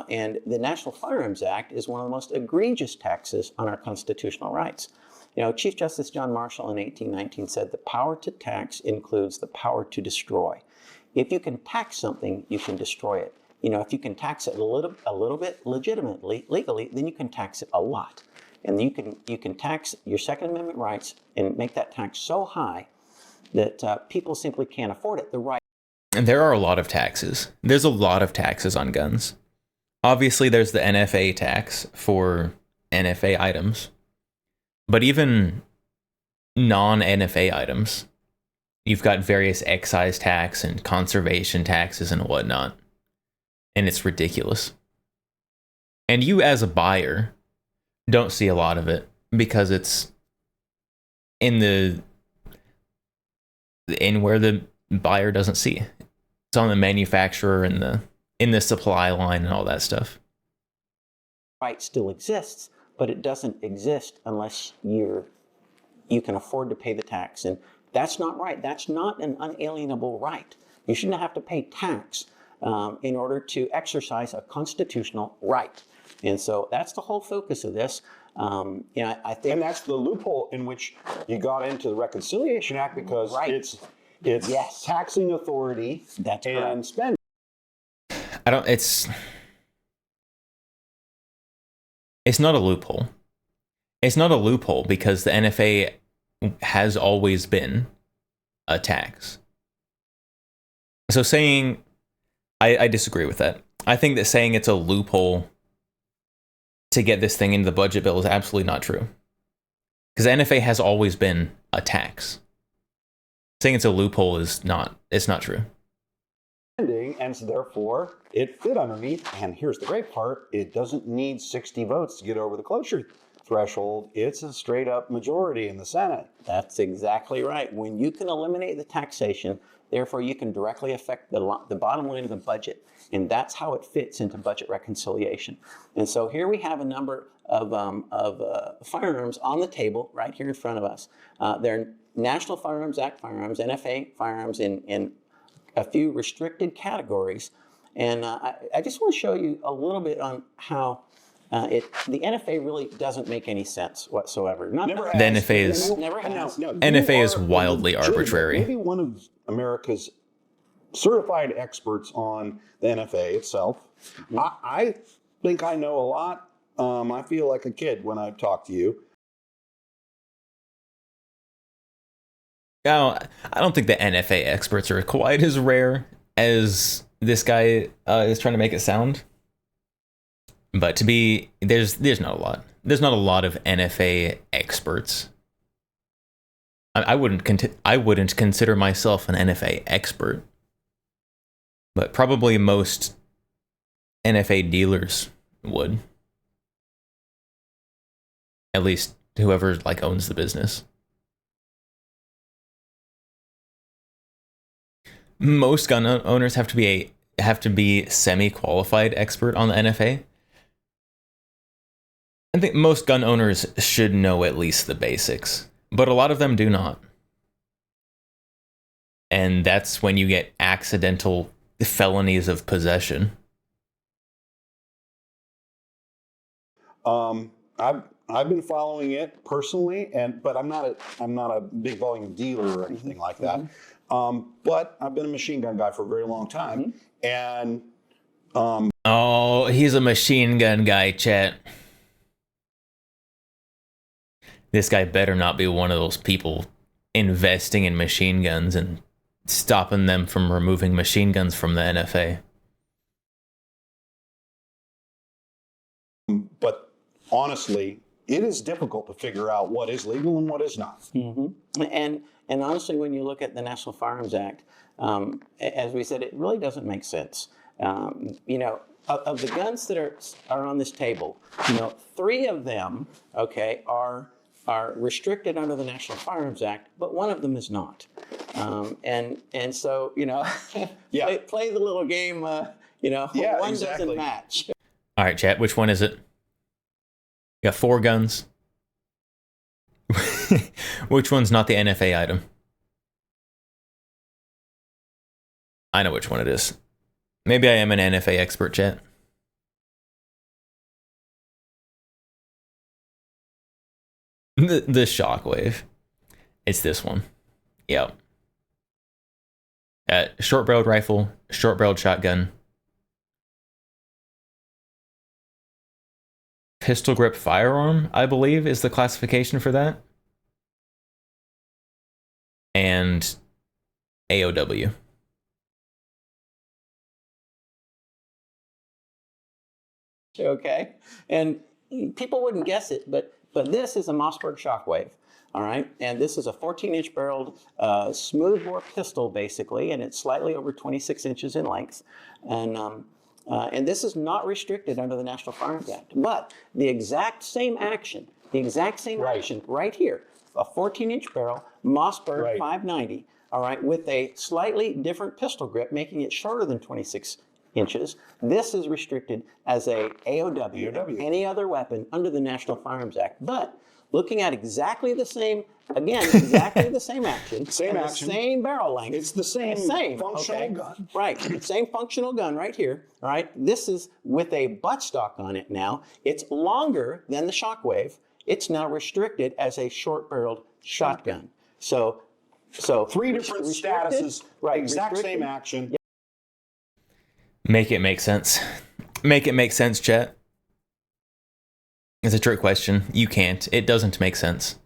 and the National Firearms Act is one of the most egregious taxes on our constitutional rights. Chief Justice John Marshall in 1819 said the power to tax includes the power to destroy. If you can tax something, you can destroy it. If you can tax it a little bit legitimately, legally, then you can tax it a lot. And you can tax your Second Amendment rights and make that tax so high that people simply can't afford it. And there are a lot of taxes. There's a lot of taxes on guns. Obviously, there's the NFA tax for NFA items. But even non-NFA items, you've got various excise tax and conservation taxes and whatnot. And it's ridiculous. And you as a buyer don't see a lot of it because it's in where the buyer doesn't see. It's on the manufacturer and in the supply line and all that stuff. Right still exists, but it doesn't exist unless you can afford to pay the tax. And that's not right. That's not an unalienable right. You shouldn't have to pay tax in order to exercise a constitutional right. And so that's the whole focus of this. I think, and that's the loophole in which you got into the Reconciliation Act, because it's yes. taxing authority That's and correct. spending. It's not a loophole. It's not a loophole because the NFA has always been a tax. So saying, I disagree with that. I think that saying it's a loophole to get this thing into the budget bill is absolutely not true. Because NFA has always been a tax. Saying it's a loophole it's not true. And so therefore, it fit underneath. And here's the great part. It doesn't need 60 votes to get over the closure threshold. It's a straight up majority in the Senate. That's exactly right. When you can eliminate the taxation, therefore you can directly affect the bottom line of the budget. And that's how it fits into budget reconciliation. And so here we have a number of firearms on the table right here in front of us. They're National Firearms Act firearms, NFA firearms in a few restricted categories. And I just want to show you a little bit on how the NFA really doesn't make any sense whatsoever. The NFA is wildly arbitrary. Maybe one of America's certified experts on the NFA itself. I think I know a lot. I feel like a kid when I talk to you. I don't think the NFA experts are quite as rare as this guy is trying to make it sound. But there's not a lot. There's not a lot of NFA experts. I wouldn't consider myself an NFA expert. But probably most NFA dealers would. At least whoever owns the business. Most gun owners have to be semi-qualified expert on the NFA. I think most gun owners should know at least the basics, but a lot of them do not. And that's when you get accidental felonies of possession. I've been following it personally, but I'm not a big volume dealer or anything like that. But I've been a machine gun guy for a very long time, and oh, he's a machine gun guy, chat. This guy better not be one of those people investing in machine guns and stopping them from removing machine guns from the NFA. But honestly, it is difficult to figure out what is legal and what is not. Mm-hmm. And honestly, when you look at the National Firearms Act, as we said, it really doesn't make sense. You know, of the guns that are on this table, you know, 3 of them, okay, are restricted under the National Firearms Act, but 1 of them is not. And so, you know, Yeah. play the little game. You know, Yeah, one exactly. doesn't match. All right, chat. Which one is it? You got 4 guns. Which one's not the NFA item? I know which one it is. Maybe I am an NFA expert, chat. The Shockwave. It's this one. Yep. Short-barreled rifle, short-barreled shotgun. Pistol grip firearm, I believe, is the classification for that. And AOW. Okay, and people wouldn't guess it, but this is a Mossberg Shockwave, all right, and this is a 14-inch barreled smoothbore pistol basically, and it's slightly over 26 inches in length, and this is not restricted under the National Firearms Act, but the exact same action right here, a 14-inch barrel Mossberg Right. 590, all right, with a slightly different pistol grip, making it shorter than 26 inches. This is restricted as a AOW, AOW. any other weapon under the National Firearms Act. But looking at exactly the same, again, exactly the same action, Same and action. the same barrel length. It's the same functional okay? gun. Right, same functional gun right here. All right, this is with a buttstock on it now. It's longer than the Shockwave. It's now restricted as a short-barreled shotgun. So 3 different restricted, statuses, right? exact same restricted, action. Make it make sense. Make it make sense, chat. It's a trick question. You can't. It doesn't make sense.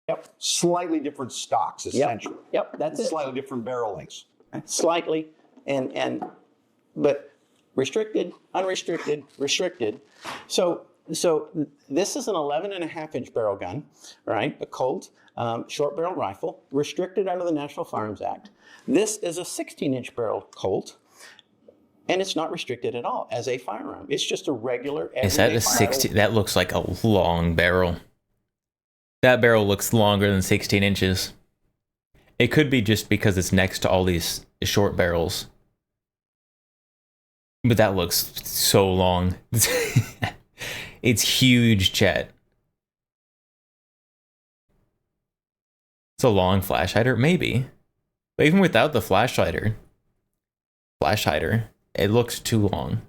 Yep. Slightly different stocks, essentially. Yep. That's it. Slightly different barrel lengths. Slightly, but restricted, unrestricted, restricted. So this is an 11.5-inch barrel gun, right? A Colt short barrel rifle, restricted under the National Firearms Act. This is a 16-inch barrel Colt, and it's not restricted at all as a firearm. It's just a regular. Is that a 60? That looks like a long barrel. That barrel looks longer than 16 inches. It could be just because it's next to all these short barrels. But that looks so long. It's huge, chat. It's a long flash hider, maybe. But even without the flash hider, it looks too long.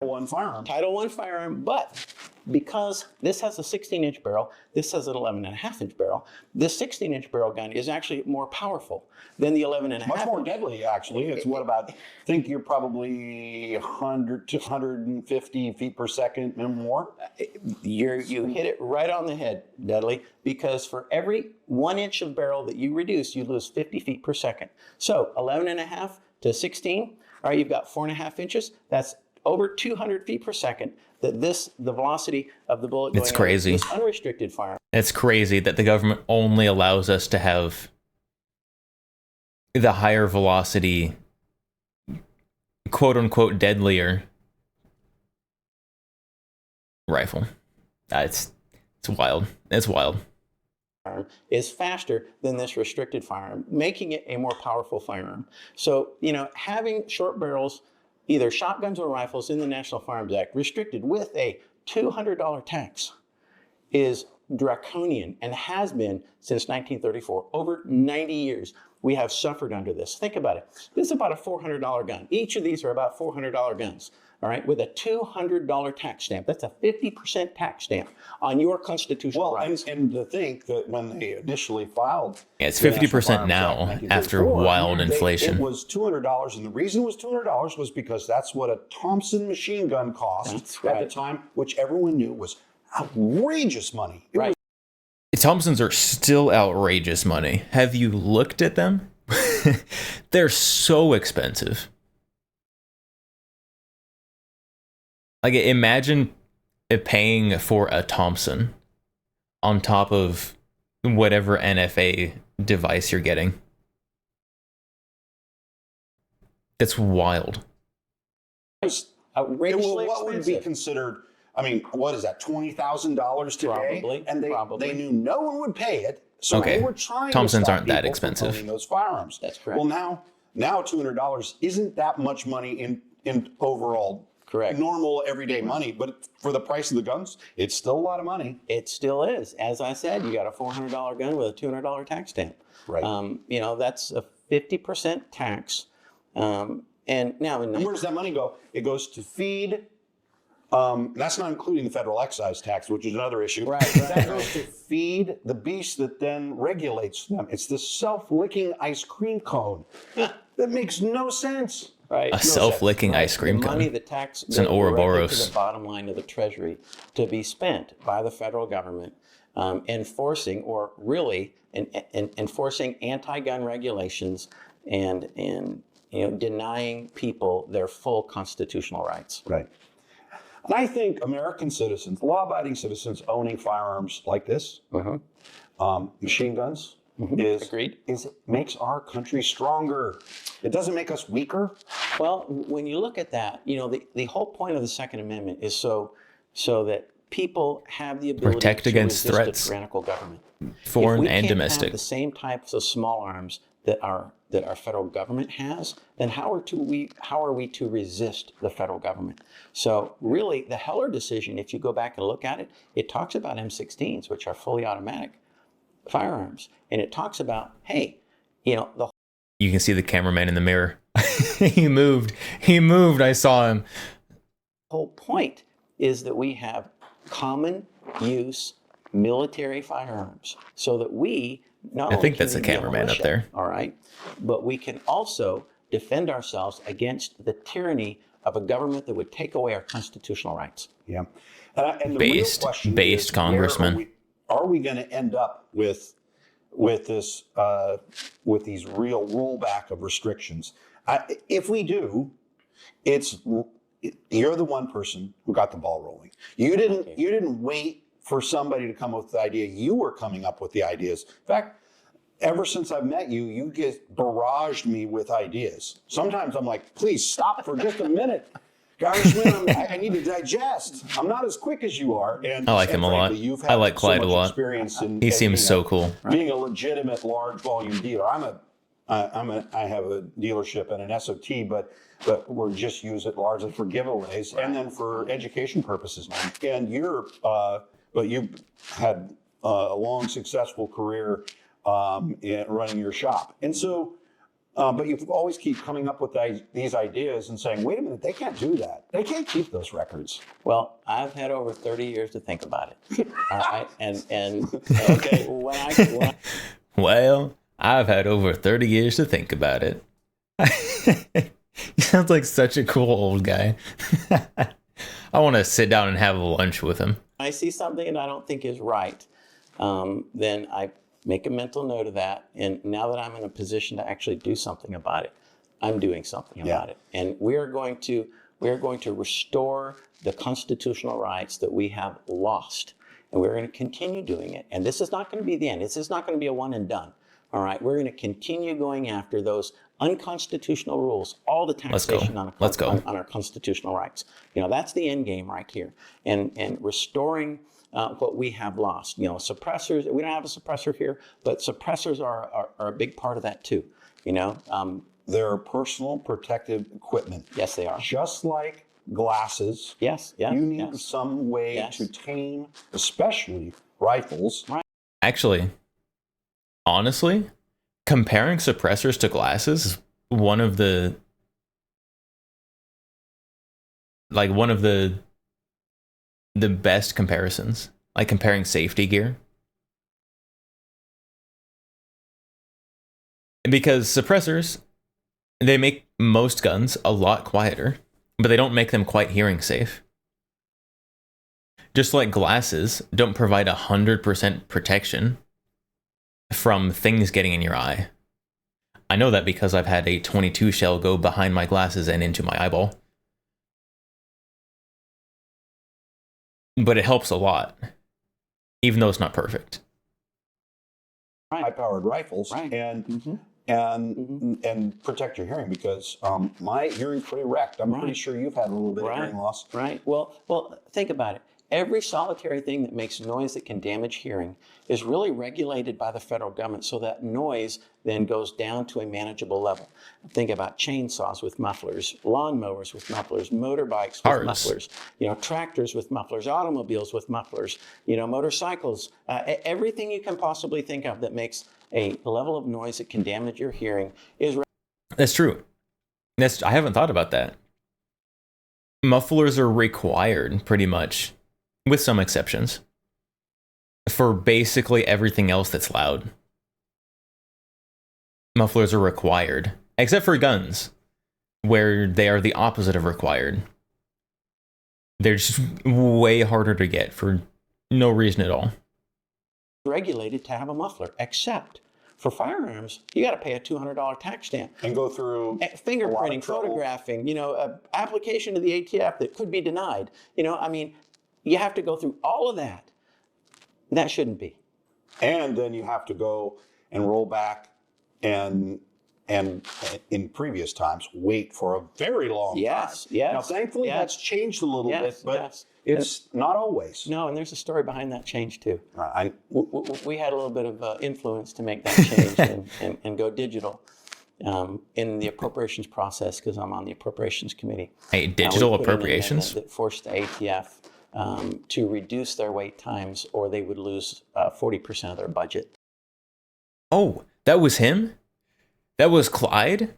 One firearm. Title I firearm, but because this has a 16-inch barrel, this has an 11.5-inch barrel, this 16-inch barrel gun is actually more powerful than the 11.5. Much more deadly, actually. It's what about, I think you're probably 100 to 150 feet per second and more. You hit it right on the head, Dudley, because for every 1 inch of barrel that you reduce, you lose 50 feet per second. So 11.5 to 16, all right, you've got 4.5 inches. That's over 200 feet per second. The velocity of the bullet going It's crazy. This unrestricted firearm. It's crazy that the government only allows us to have the higher velocity, quote unquote, deadlier rifle. It's wild. It's wild. Is faster than this restricted firearm, making it a more powerful firearm. So, having short barrels, either shotguns or rifles in the National Firearms Act restricted with a $200 tax is draconian and has been since 1934. Over 90 years, we have suffered under this. Think about it. This is about a $400 gun. Each of these are about $400 guns, all right, with a $200 tax stamp. That's a 50% tax stamp on your constitutional rights. And to think that when they initially filed, Yeah, it's the National 50% Firearms now Act in after 1934, wild inflation. It was $200, and the reason it was $200 was because that's what a Thompson machine gun cost That's at right. the time, which everyone knew was outrageous money. It Right. Thompsons are still outrageous money. Have you looked at them? They're so expensive. Like, imagine paying for a Thompson on top of whatever NFA device you're getting. It's wild. It's Yeah, outrageously well, what would be expensive. considered? I mean, what is that? $20,000 today, Probably, and probably. they knew no one would pay it, so Okay. they were trying. Thompsons to stop aren't that people from expensive. owning those firearms. That's correct. Well, now $200 isn't that much money in overall Correct. normal everyday money, but for the price of the guns, it's still a lot of money. It still is. As I said, you got a $400 gun with a $200 tax stamp. Right. You know, that's a 50% tax. And now, And where does that money go? It goes to feed. That's not including the federal excise tax, which is another issue. Right, That goes to feed the beast that then regulates them. It's this self-licking ice cream cone. That makes no sense. right, A self-licking ice cream the money, cone. the tax, It's an goes directly Ouroboros. to the bottom line of the Treasury to be spent by the federal government, enforcing, or really enforcing anti-gun regulations and you know, denying people their full constitutional rights. Right. And I think American citizens, law-abiding citizens owning firearms like this, machine guns, Agreed. makes our country stronger. It doesn't make us weaker. Well, when you look at that, you know, the whole point of the Second Amendment is so that people have the ability Protect to against resist threats. a tyrannical government. Foreign If we and can't domestic. have the same types of small arms that our federal government has, then how are we to resist the federal government? So really, the Heller decision, if you go back and look at it, it talks about M16s, which are fully automatic firearms, and it talks about, hey, you know, the You can see the cameraman in the mirror. He moved. I saw him. whole point is that we have common use military firearms, so that we not I only think can that's the we be a cameraman up militia, there. all right, but we can also defend ourselves against the tyranny of a government that would take away our constitutional rights. Yeah. And the Based- real question based is, congressman. are we going to end up with this with these real rollback of restrictions? If we do, you're the one person who got the ball rolling. You didn't wait for somebody to come up with the idea. You were coming up with the ideas. In fact, ever since I've met you, you get barraged me with ideas. Sometimes I'm like, please stop for just a minute. Congressman, I need to digest. I'm not as quick as you are. And I like him a lot. frankly, you've I had like Clyde so a much lot. experience in He seems being so cool. being a legitimate large volume dealer. I have a dealership and an SOT, but we're just use it largely for giveaways and then for education purposes. And but you've had a long, successful career in running your shop. And so, but you always keep coming up with these ideas and saying, wait a minute, they can't do that. They can't keep those records. Well, I've had over 30 years to think about it. All right, and okay, when I Well, I've had over 30 years to think about it. He sounds like such a cool old guy. I want to sit down and have lunch with him. I see something that I don't think is right, then I make a mental note of that. And now that I'm in a position to actually do something about it, I'm doing something about it. And we are going to restore the constitutional rights that we have lost. And we're going to continue doing it. And this is not going to be the end. This is not going to be a one and done. All right, we're going to continue going after those unconstitutional rules, all the taxation on our constitutional rights. You know, that's the end game right here. And restoring what we have lost. You know, suppressors, we don't have a suppressor here, but suppressors are a big part of that too. You know, They're personal protective equipment. yes, they are. Just like glasses. Yes, yes, You need yes. some way Yes. to tame, especially rifles. Actually, honestly, comparing suppressors to glasses is one of the best comparisons. Like comparing safety gear. Because suppressors, they make most guns a lot quieter, but they don't make them quite hearing safe. Just like glasses don't provide 100% protection from things getting in your eye. I know that because I've had a .22 shell go behind my glasses and into my eyeball. but it helps a lot, even though it's not perfect. High-powered rifles, Right. and Mm-hmm. and protect your hearing, because my hearing's pretty wrecked. I'm pretty Right. sure you've had a little bit of Right. hearing loss. Right. Well, think about it. Every solitary thing that makes noise that can damage hearing is really regulated by the federal government, so that noise then goes down to a manageable level. Think about chainsaws with mufflers, lawnmowers with mufflers, motorbikes with Cars. mufflers, tractors with mufflers, automobiles with mufflers, motorcycles, everything you can possibly think of that makes a level of noise that can damage your hearing is That's true. I haven't thought about that. Mufflers are required, pretty much, with some exceptions, for basically everything else that's loud. Mufflers are required, except for guns, where they are the opposite of required. They're just way harder to get for no reason at all. regulated to have a muffler, except for firearms, you got to pay a $200 tax stamp. And go through Fingerprinting, trouble. photographing, application to the ATF that could be denied. You have to go through all of that. That shouldn't be. and then you have to go and roll back and in previous times wait for a very long Yes, time. yes, Now, thankfully, yes. that's changed a little Yes, bit, but yes. it's not always. No, and there's a story behind that change too. I, We had a little bit of influence to make that change and go digital in the appropriations process, because I'm on the appropriations committee. Hey, We digital put in an appropriations? amendment that forced the ATF to reduce their wait times, or they would lose 40% of their budget. Oh, that was him? That was Clyde?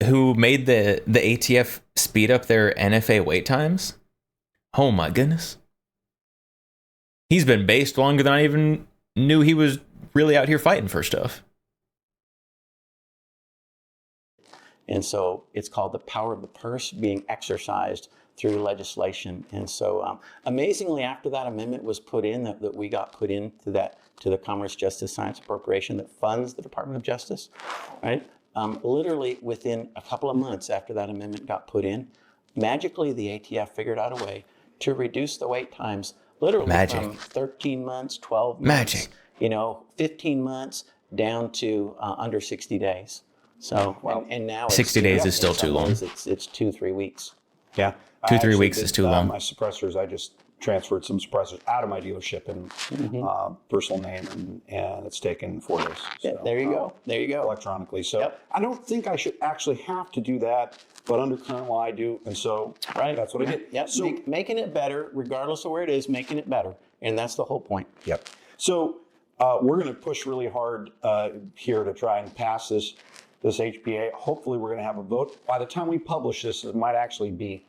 Who made the ATF speed up their NFA wait times? Oh my goodness. He's been based longer than I even knew he was really out here fighting for stuff. And so it's called the power of the purse being exercised through legislation. And so amazingly, after that amendment was put in, that we got put into to the Commerce, Justice, Science Appropriation that funds the Department of Justice, right? Literally within a couple of months after that amendment got put in, magically the ATF figured out a way to reduce the wait times literally Magic. from 13 months, 12 months, Magic. 15 months down to under 60 days. So, and now it's, 60 days is still in some too long. ways It's 2-3 weeks. yeah. 2-3 weeks is too long. My suppressors, I just transferred some suppressors out of my dealership in personal name, and it's taken 4 days. Yeah, So, there you go. There you go. electronically. So Yep. I don't think I should actually have to do that, but under current law I do, and so Right. that's what I did. Yep. So Making it better, regardless of where it is, making it better. And that's the whole point. yep. So we're going to push really hard here to try and pass this HPA. Hopefully, we're going to have a vote. By the time we publish this, it might actually be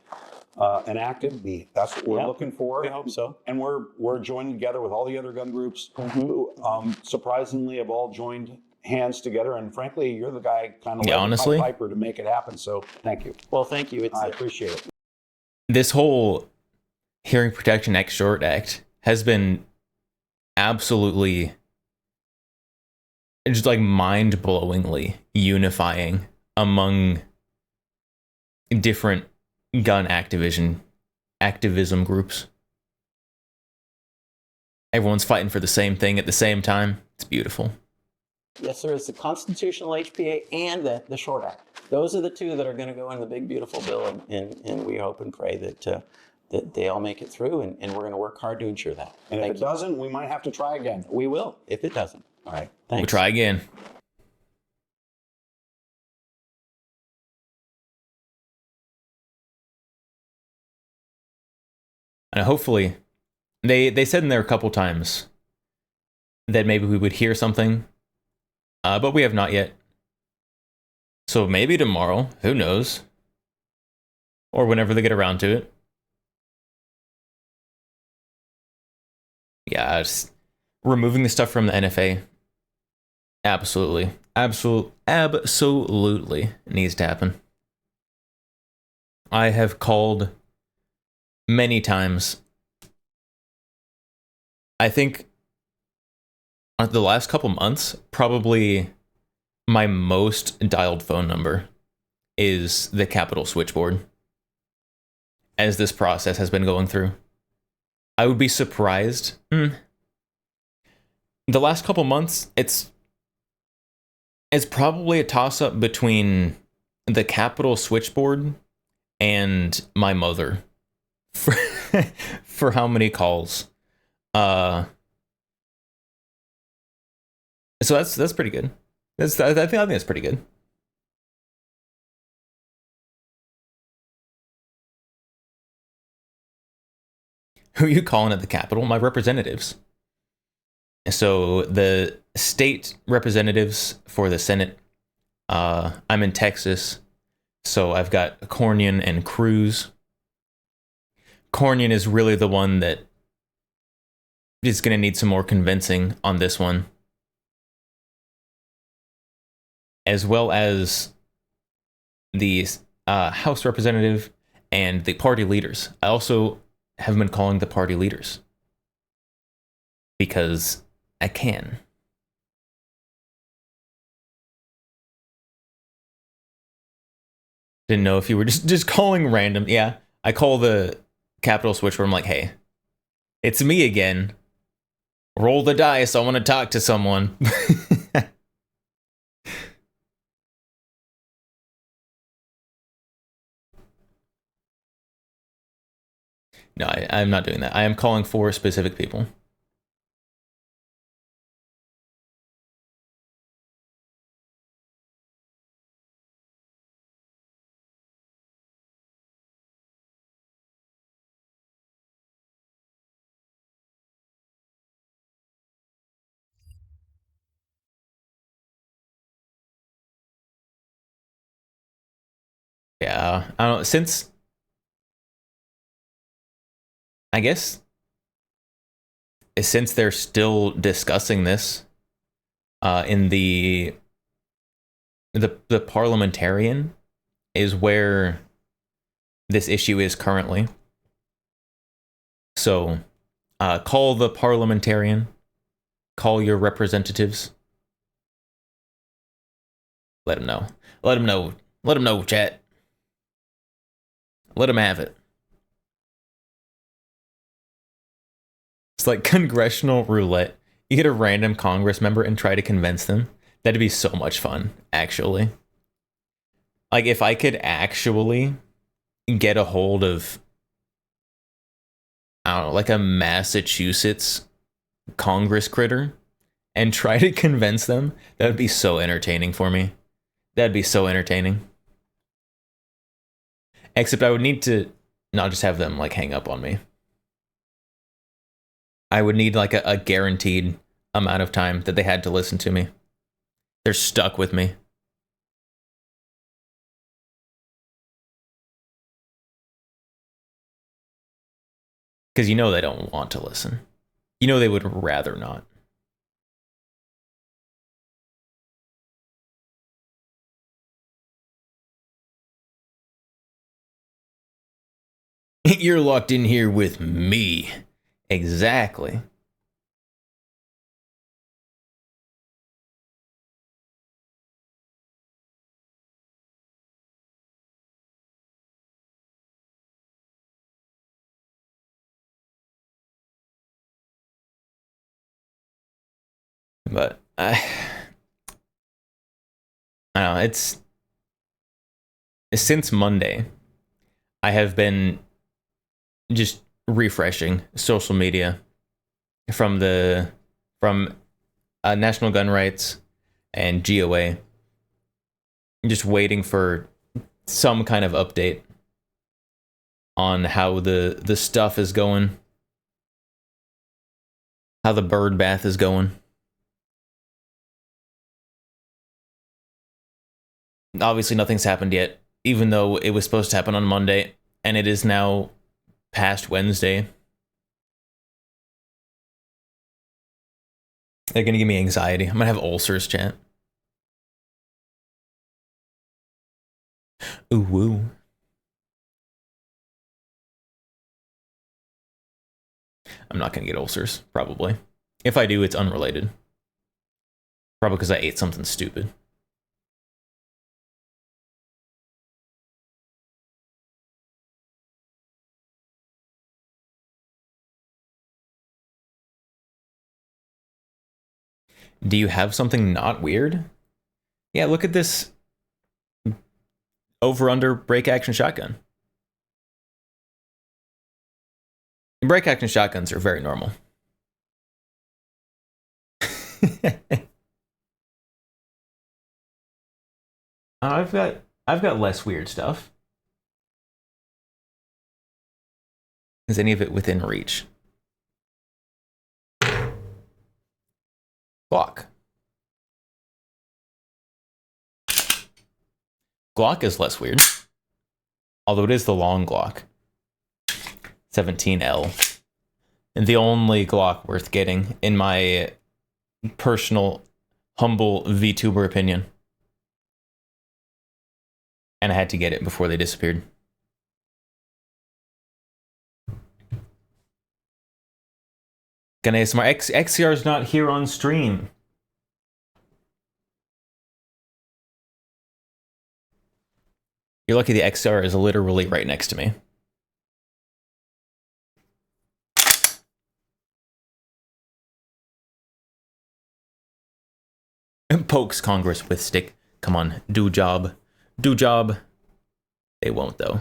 enacted. That's what we're Yep. looking for. We hope so. And we're joining together with all the other gun groups who surprisingly have all joined hands together. And frankly, you're the guy kind of Yeah, like honestly. the Piper to make it happen. So thank you. Well, thank you. I appreciate it. This whole Hearing Protection Act Short Act has been absolutely just like mind-blowingly unifying among different gun activism groups. Everyone's fighting for the same thing at the same time. It's beautiful. Yes, sir. It's the constitutional HPA and the Short Act. Those are the two that are going to go in the big, beautiful bill. And we hope and pray that they all make it through. And we're going to work hard to ensure that. And if Thank it you. doesn't, we might have to try again. We will, if it doesn't. All right. Thanks. We'll try again. And hopefully, they said in there a couple times that maybe we would hear something, but we have not yet. So maybe tomorrow, who knows? Or whenever they get around to it. Yeah, just removing the stuff from the NFA. Absolutely needs to happen. I have called many times. I think the last couple months, probably my most dialed phone number is the Capitol switchboard as this process has been going through. I would be surprised. The last couple months, it's probably a toss up between the Capitol switchboard and my mother for for how many calls. So that's pretty good. I think that's pretty good. Who are you calling at the Capitol? My representatives. So the state representatives for the Senate. I'm in Texas, so I've got Cornyn and Cruz. Cornyn is really the one that is going to need some more convincing on this one, as well as the House representative and the party leaders. I also have been calling the party leaders because I can. Didn't know if you were just calling random. Yeah, I call the Capitol switch where I'm like, hey, it's me again. Roll the dice. I want to talk to someone. No, I'm not doing that. I am calling for specific people. Yeah, I don't know. I guess since they're still discussing this in the parliamentarian is where this issue is currently. So call the parliamentarian, call your representatives, let them know. Let them know. Let them know, chat. Let them have it. It's like congressional roulette. You get a random Congress member and try to convince them. That'd be so much fun, actually. Like, if I could actually get a hold of, I don't know, like a Massachusetts Congress critter and try to convince them, that would be so entertaining for me. That'd be so entertaining. Except I would need to not just have them, like, hang up on me. I would need, like, a guaranteed amount of time that they had to listen to me. They're stuck with me. Because you know they don't want to listen. You know they would rather not. You're locked in here with me. Exactly. But I don't know, it's since Monday, I have been just refreshing social media from National Gun Rights and GOA, just waiting for some kind of update on how the stuff is going, how the bird bath is going. Obviously, nothing's happened yet, even though it was supposed to happen on Monday, and it is now past Wednesday. They're gonna give me anxiety. I'm gonna have ulcers, chat. Ooh, woo. I'm not gonna get ulcers, probably. If I do, it's unrelated. Probably because I ate something stupid. Do you have something not weird? Yeah, look at this over-under break action shotgun. Break action shotguns are very normal. I've got less weird stuff. Is any of it within reach? Glock. Glock is less weird. Although it is the long Glock. 17L. And the only Glock worth getting, in my personal, humble VTuber opinion. And I had to get it before they disappeared. Gun ASMR. XCR's not here on stream. You're lucky the XR is literally right next to me. Pokes Congress with stick. Come on, do job. Do job. They won't, though.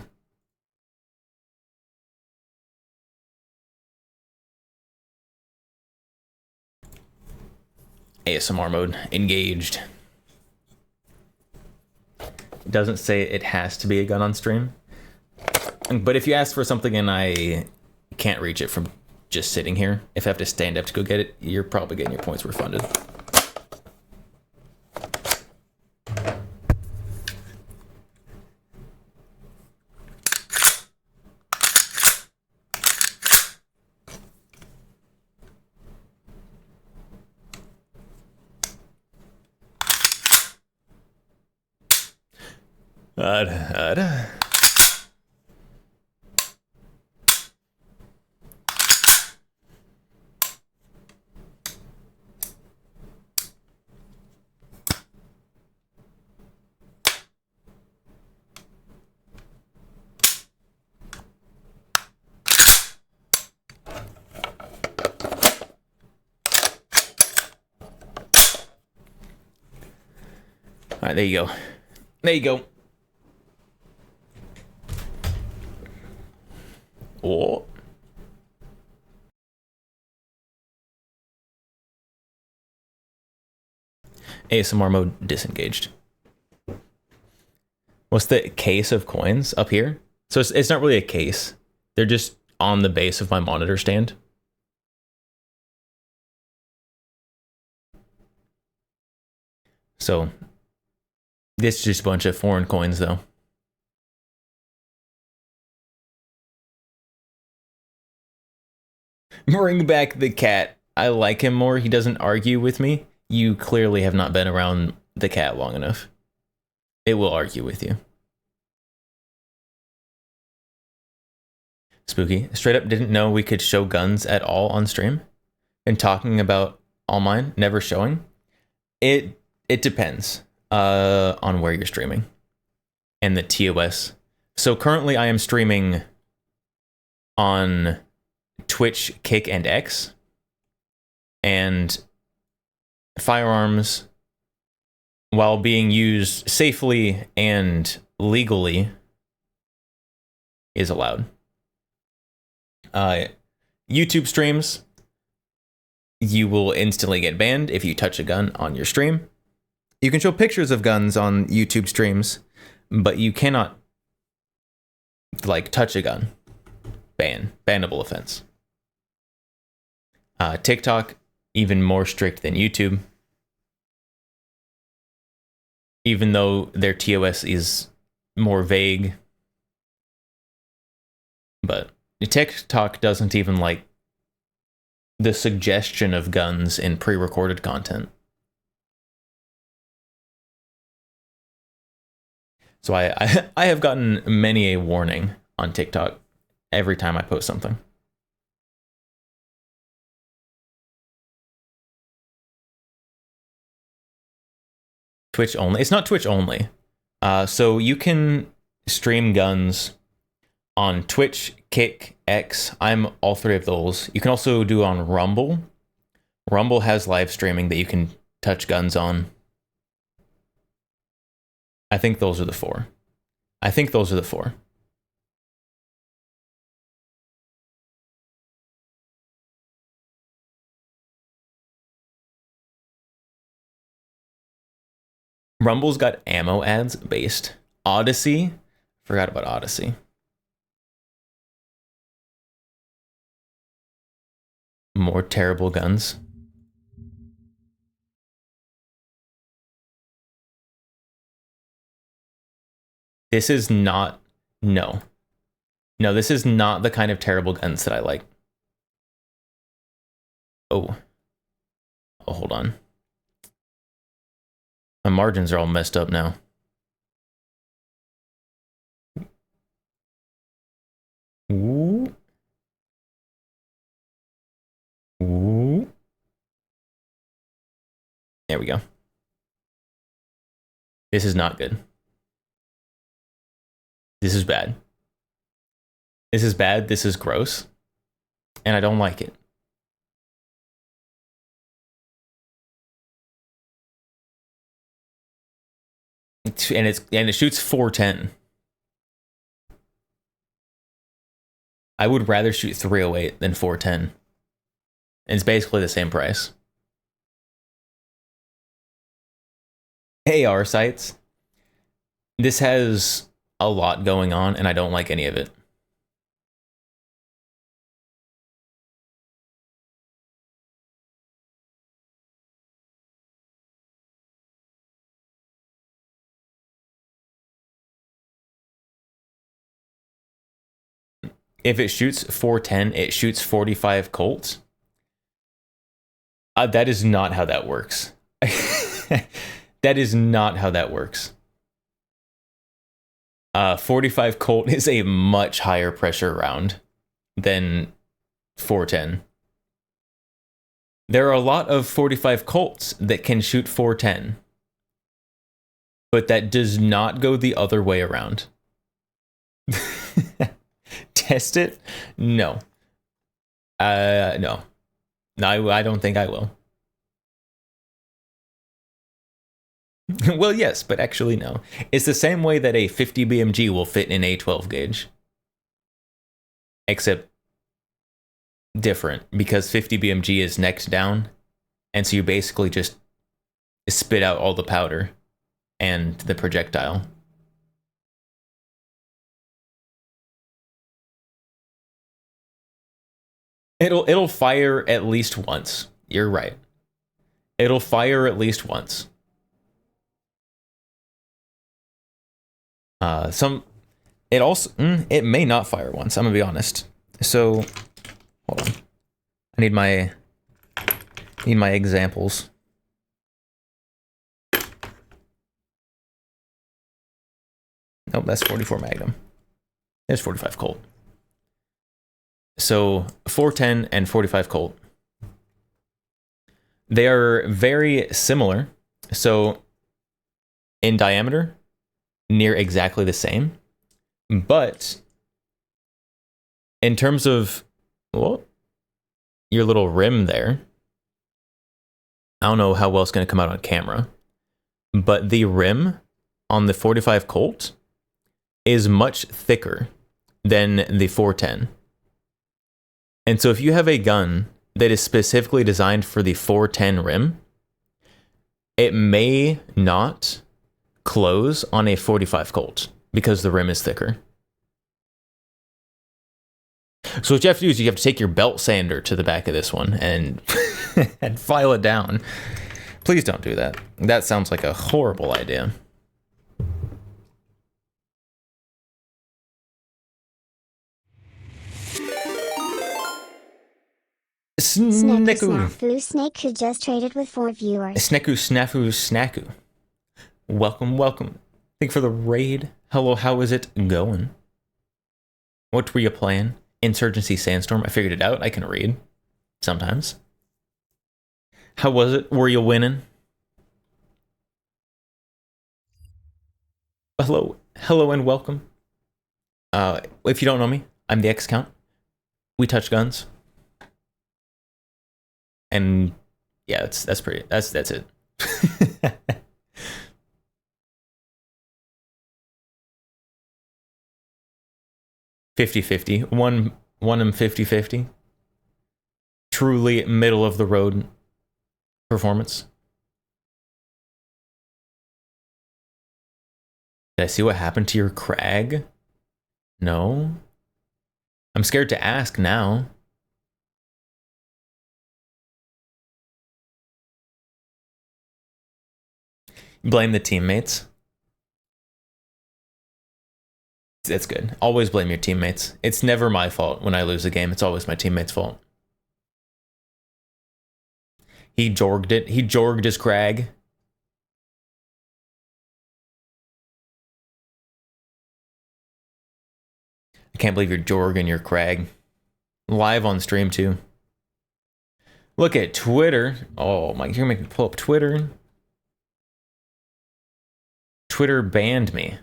ASMR mode engaged. It doesn't say it has to be a gun on stream. But if you ask for something and I can't reach it from just sitting here, if I have to stand up to go get it, you're probably getting your points refunded. All right, there you go. There you go. Oh. ASMR mode disengaged. What's the case of coins up here? So it's not really a case. They're just on the base of my monitor stand. So this is just a bunch of foreign coins, though. Bring back the cat. I like him more. He doesn't argue with me. You clearly have not been around the cat long enough. It will argue with you. Spooky. Straight up didn't know we could show guns at all on stream. And talking about all mine, never showing. It depends on where you're streaming. And the TOS. So currently I am streaming on Twitch, Kick, and X. And firearms, while being used safely and legally, is allowed. YouTube streams, you will instantly get banned if you touch a gun on your stream. You can show pictures of guns on YouTube streams, but you cannot, like, touch a gun. Bannable offense. TikTok, even more strict than YouTube. Even though their TOS is more vague. But TikTok doesn't even like the suggestion of guns in pre-recorded content. So I have gotten many a warning on TikTok every time I post something. Twitch only. It's not Twitch only. So you can stream guns on Twitch, Kick, X. I'm all three of those. You can also do on Rumble. Rumble has live streaming that you can touch guns on. I think those are the four. I think those are the four. Rumble's got ammo ads based. Odyssey? Forgot about Odyssey. More terrible guns. This is not... No. No, this is not the kind of terrible guns that I like. Oh. Oh, hold on. My margins are all messed up now. Ooh. Ooh. There we go. This is not good. This is bad. This is bad. This is gross. And I don't like it. And it shoots 410. I would rather shoot 308 than 410. And it's basically the same price. AR sights. This has a lot going on, and I don't like any of it. If it shoots 410, it shoots 45 Colts. That is not how that works. That is not how that works. 45 Colt is a much higher pressure round than 410. There are a lot of 45 Colts that can shoot 410, but that does not go the other way around. Test it? No. No. I don't think I will. Well, yes, but actually no. It's the same way that a 50 BMG will fit in a 12 gauge. Except different, because 50 BMG is necked down, and so you basically just spit out all the powder and the projectile. It'll fire at least once. You're right. It'll fire at least once. It may not fire once. I'm gonna be honest. So, hold on. I need my examples. Nope, that's 44 Magnum. There's 45 Colt. So 410 and 45 Colt. They are very similar. So in diameter, near exactly the same. But in terms of, well, your little rim there, I don't know how well it's going to come out on camera, but the rim on the 45 Colt is much thicker than the 410. And so if you have a gun that is specifically designed for the 410 rim, it may not close on a 45 Colt because the rim is thicker. So what you have to do is you have to take your belt sander to the back of this one and, and file it down. Please don't do that. That sounds like a horrible idea. Snaku just traded with 4 viewers. Snaku Snafu Snaku. Welcome. Thank you for the raid. Hello, how is it going? What were you playing? Insurgency Sandstorm. I figured it out. I can read. Sometimes. How was it? Were you winning? Hello and welcome. If you don't know me, I'm the X-Count. We touch guns. And yeah, that's it. (50-50). One 50-50. Truly middle of the road performance. Did I see what happened to your crag? No. I'm scared to ask now. Blame the teammates. That's good. Always blame your teammates. It's never my fault when I lose a game. It's always my teammates' fault. He jorged it. He jorged his crag. I can't believe you're jorging your crag. Live on stream too. Look at Twitter. Oh my, you're gonna make me pull up Twitter. Twitter banned me.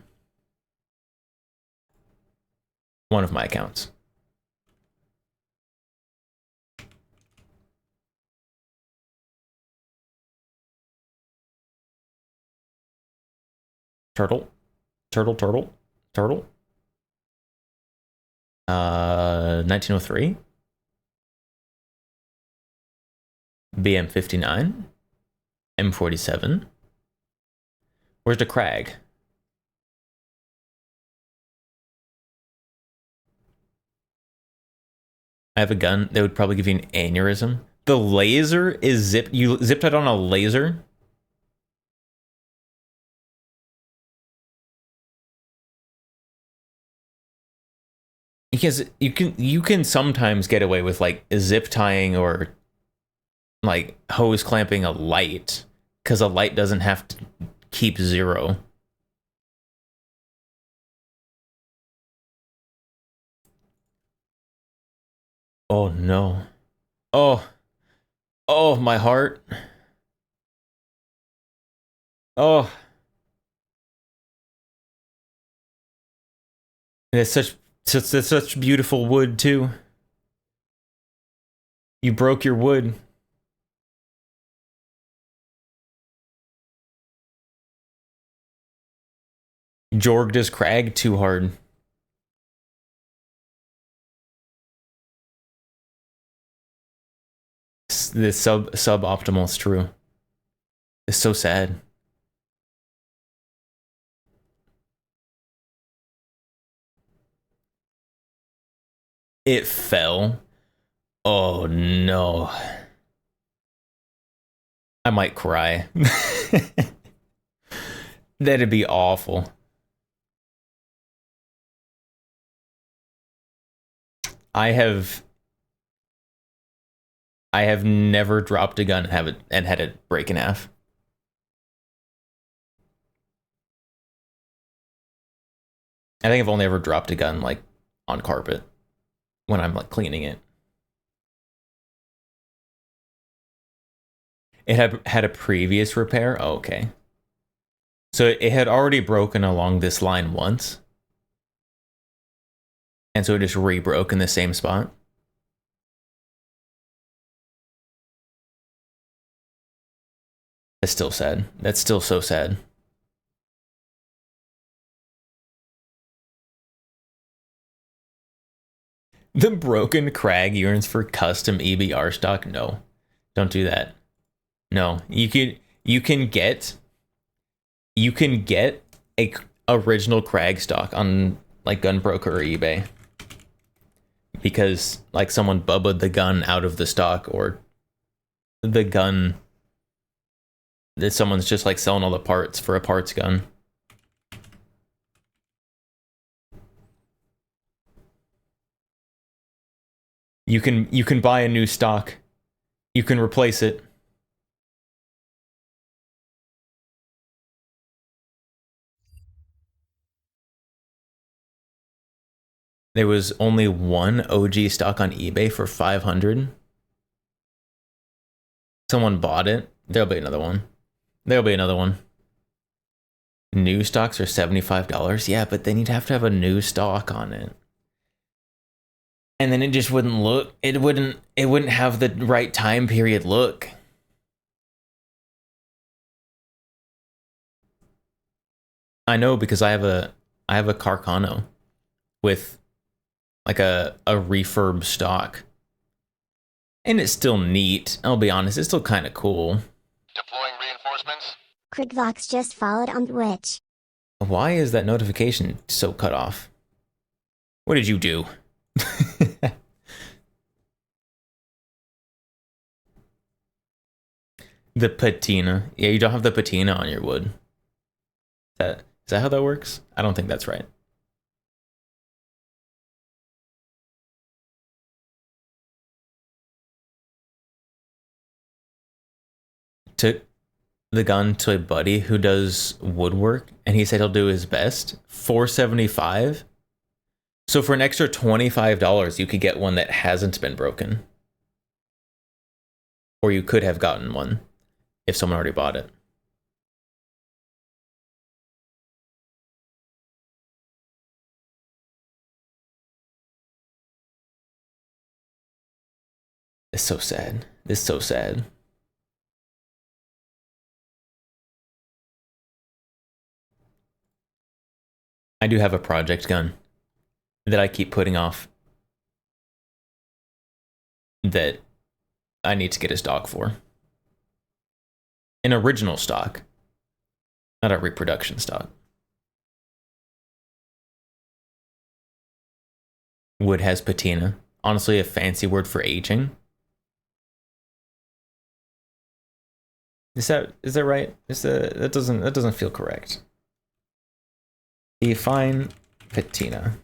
One of my accounts. Turtle. 1903. BM59. M47. Where's the crag? I have a gun that would probably give you an aneurysm. The laser is zip. You zip tied on a laser? Because you can sometimes get away with like zip tying or like hose clamping a light, because a light doesn't have to keep 0. Oh no. Oh, my heart. Oh. And it's such beautiful wood too. You broke your wood. Jorged his crag too hard. The suboptimal is true. It's so sad. It fell. Oh no. I might cry. That'd be awful. I have never dropped a gun and had it break in half. I think I've only ever dropped a gun like on carpet when I'm like cleaning it. It had a previous repair. Oh, okay. So it had already broken along this line once. And so it just re-broke in the same spot. That's still sad. That's still so sad. The broken crag yearns for custom EBR stock. No, don't do that. No, you can get a original crag stock on like Gunbroker or eBay, because like someone bubbaed the gun out of the stock, or the gun that someone's just like selling all the parts for a parts gun. You can buy a new stock. You can replace it. There was only one OG stock on eBay for 500. Someone bought it. There'll be another one. There'll be another one. New stocks are $75. Yeah, but then you'd have to have a new stock on it. And then it just wouldn't look, it wouldn't have the right time period look. I know because I have a Carcano with like a refurb stock. And it's still neat. I'll be honest, it's still kind of cool. Deploying reinforcements. Krigvox just followed on Twitch. Why is that notification so cut off? What did you do? The patina. Yeah, you don't have the patina on your wood. Is that how that works? I don't think that's right. Took the gun to a buddy who does woodwork, and he said he'll do his best. $475. So for an extra $25, you could get one that hasn't been broken. Or you could have gotten one if someone already bought it. It's so sad. It's so sad. I do have a project gun that I keep putting off that I need to get a stock for. An original stock, not a reproduction stock. Wood has patina. Honestly, a fancy word for aging. Is that right? That doesn't feel correct. Define patina.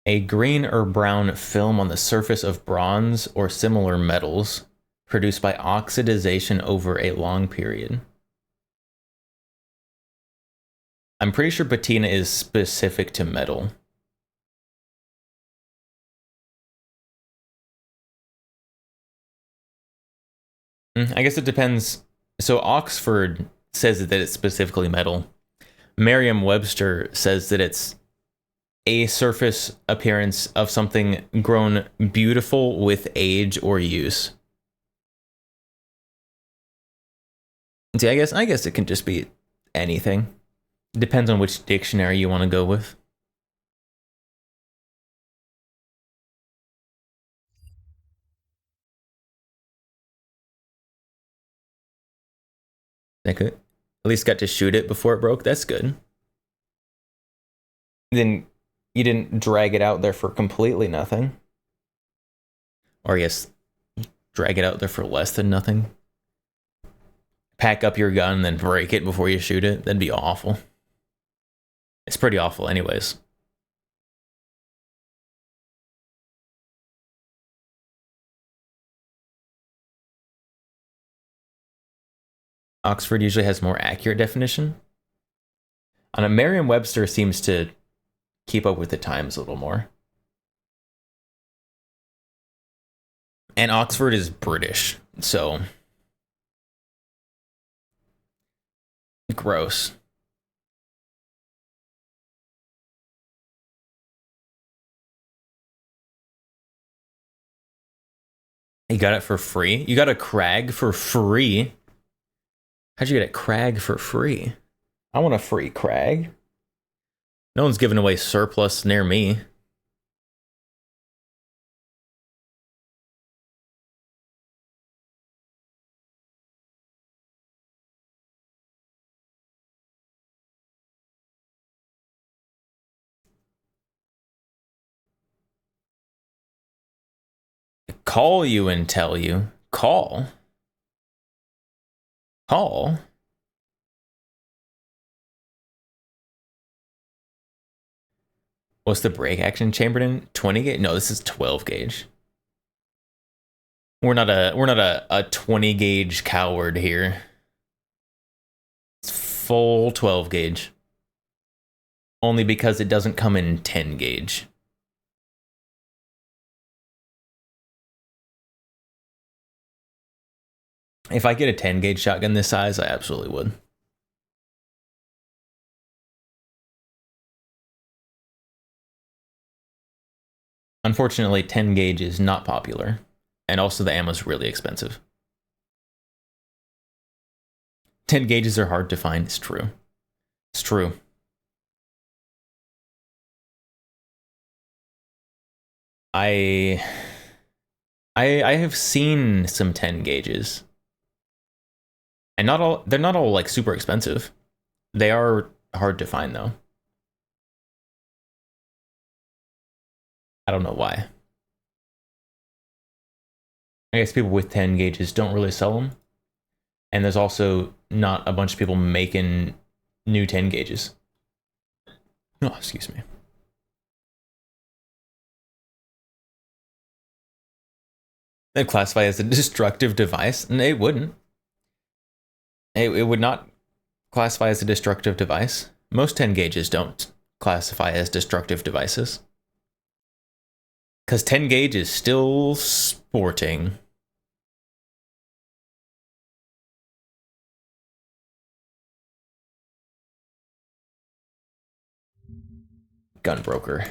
A green or brown film on the surface of bronze or similar metals produced by oxidization over a long period. I'm pretty sure patina is specific to metal. I guess it depends. So Oxford says that it's specifically metal. Merriam-Webster says that it's a surface appearance of something grown beautiful with age or use. See, I guess it can just be anything. Depends on which dictionary you want to go with. I could at least got to shoot it before it broke. That's good. Then you didn't drag it out there for completely nothing. Or yes, drag it out there for less than nothing. Pack up your gun and then break it before you shoot it. That'd be awful. It's pretty awful anyways. Oxford usually has more accurate definition. On a Merriam-Webster seems to keep up with the times a little more. And Oxford is British, so gross. You got it for free? You got a Krag for free? How'd you get a Krag for free? I want a free Krag. No one's giving away surplus near me. Call you and tell you. Call. What's the break action chambered in? 20 gauge? No, this is 12 gauge. We're not a 20 gauge coward here. It's full 12 gauge. Only because it doesn't come in 10 gauge. If I get a 10 gauge shotgun this size, I absolutely would. Unfortunately, 10 gauge is not popular, and also the ammo is really expensive. 10 gauges are hard to find. It's true. It's true. I have seen some 10 gauges. And they're not all like super expensive. They are hard to find though. I don't know why. I guess people with 10 gauges don't really sell them. And there's also not a bunch of people making new 10 gauges. Oh, excuse me. They'd classify as a destructive device? And it wouldn't. It would not classify as a destructive device. Most 10 gauges don't classify as destructive devices. Because 10 gauge is still sporting. Gunbroker.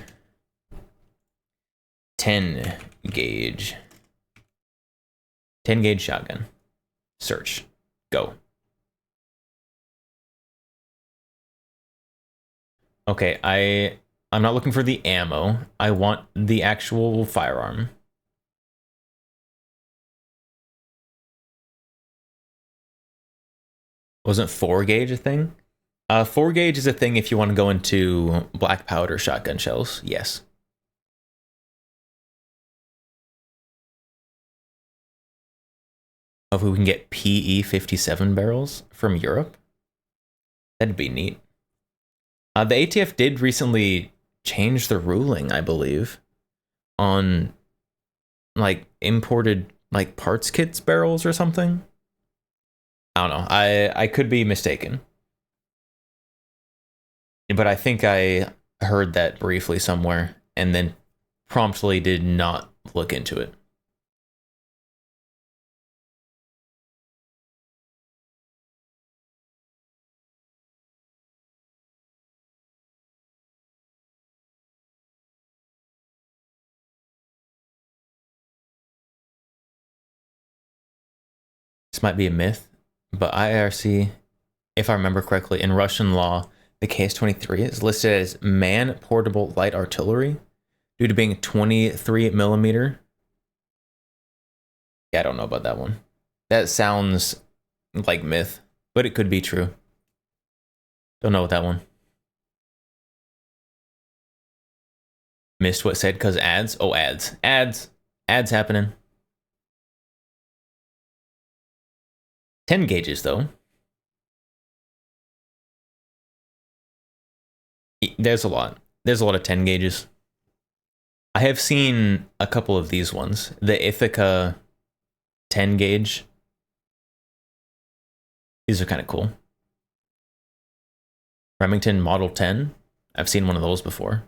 10 gauge. 10 gauge shotgun. Search. Go. Okay, I'm not looking for the ammo. I want the actual firearm. Wasn't 4 gauge a thing? 4 gauge is a thing if you want to go into black powder shotgun shells. Yes. If we can get PE 57 barrels from Europe, that'd be neat. The ATF did recently change the ruling, I believe, on like imported like parts kits barrels or something. I don't know. I could be mistaken. But I think I heard that briefly somewhere and then promptly did not look into it. This might be a myth, but IRC, if I remember correctly, in Russian law, the KS-23 is listed as man-portable light artillery due to being 23 millimeter. Yeah, I don't know about that one. That sounds like myth, but it could be true. Don't know what that one. Missed what said because ads? Oh, ads. Ads. Ads happening. 10 gauges, though. There's a lot. There's a lot of 10 gauges. I have seen a couple of these ones. The Ithaca 10 gauge. These are kind of cool. Remington Model 10. I've seen one of those before.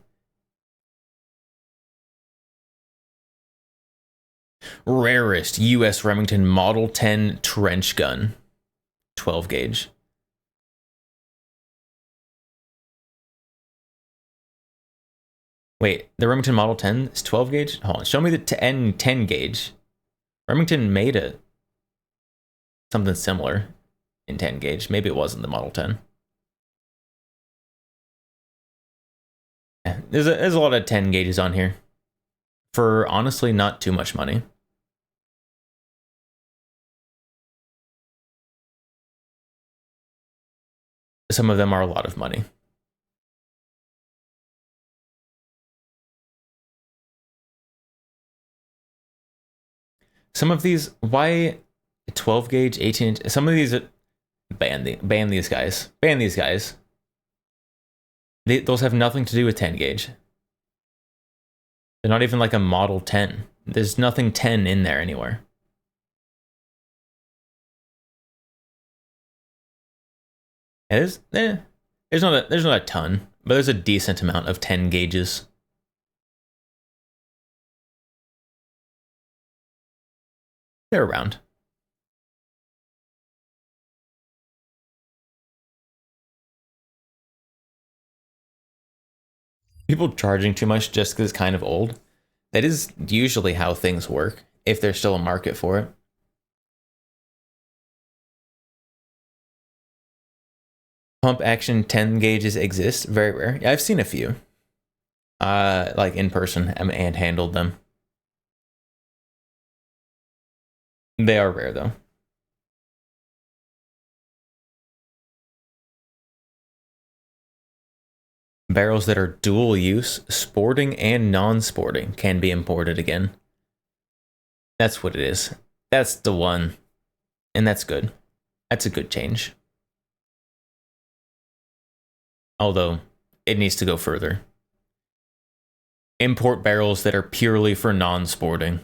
Rarest US Remington Model 10 trench gun. 12 gauge. Wait, the Remington Model 10 is 12 gauge? Hold on, show me the 10 gauge. Remington made it something similar in 10 gauge. Maybe it wasn't the Model 10. There's a lot of 10 gauges on here for honestly not too much money. Some of them are a lot of money. Some of these, why 12 gauge, 18 inch? Some of these, ban these guys. Ban these guys. Those have nothing to do with 10 gauge. They're not even like a Model 10. There's nothing 10 in there anywhere. There's not a ton, but there's a decent amount of 10 gauges. They're around. People charging too much just because it's kind of old. That is usually how things work, if there's still a market for it. Pump action 10 gauges exist. Very rare. Yeah, I've seen a few. Like in person and handled them. They are rare though. Barrels that are dual use, sporting and non-sporting, can be imported again. That's what it is. That's the one. And that's good. That's a good change. Although, it needs to go further. Import barrels that are purely for non-sporting.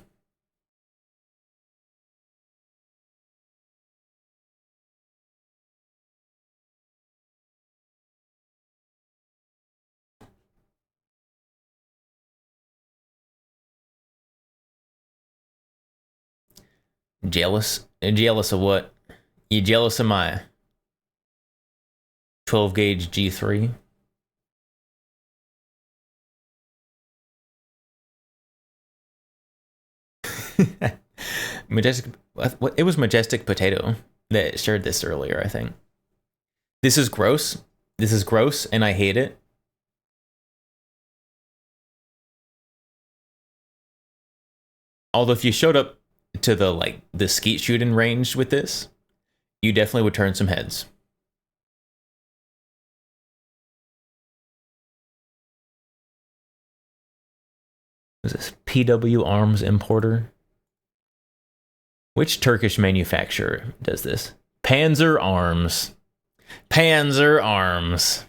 Jealous? Jealous of what? You jealous of my 12 gauge G3? Majestic. What? It was Majestic Potato that shared this earlier, I think. This is gross. This is gross, and I hate it. Although if you showed up to the skeet shooting range with this, you definitely would turn some heads. What is this? PW Arms Importer? Which Turkish manufacturer does this? Panzer Arms. Panzer Arms.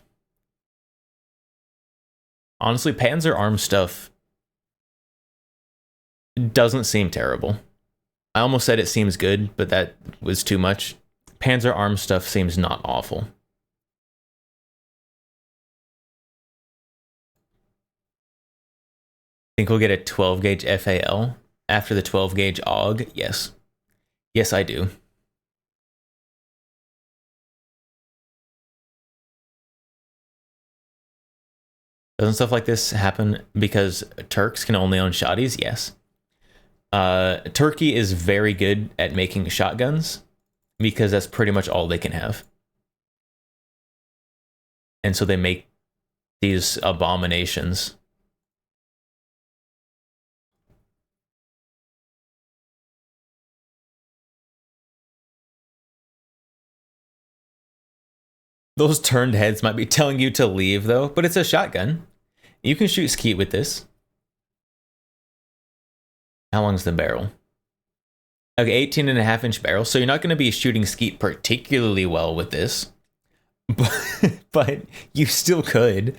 Honestly, Panzer Arms stuff doesn't seem terrible. I almost said it seems good, but that was too much. Panzer Arms stuff seems not awful. Think we'll get a 12 gauge FAL after the 12 gauge AUG? Yes. Yes, I do. Doesn't stuff like this happen because Turks can only own shotties? Yes. Turkey is very good at making shotguns because that's pretty much all they can have. And so they make these abominations. Those turned heads might be telling you to leave though, but it's a shotgun. You can shoot skeet with this. How long's the barrel? Okay, 18.5-inch barrel. So you're not going to be shooting skeet particularly well with this. But you still could.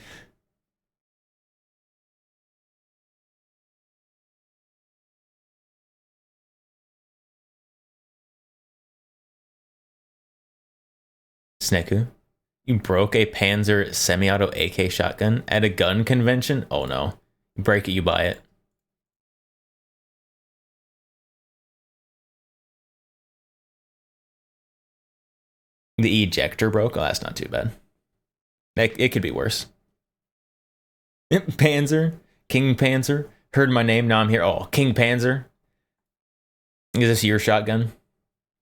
Sneku, you broke a Panzer semi-auto AK shotgun at a gun convention? Oh no. You break it, you buy it. The ejector broke? Oh, that's not too bad. It could be worse. Panzer? King Panzer? Heard my name, now I'm here. Oh, King Panzer? Is this your shotgun?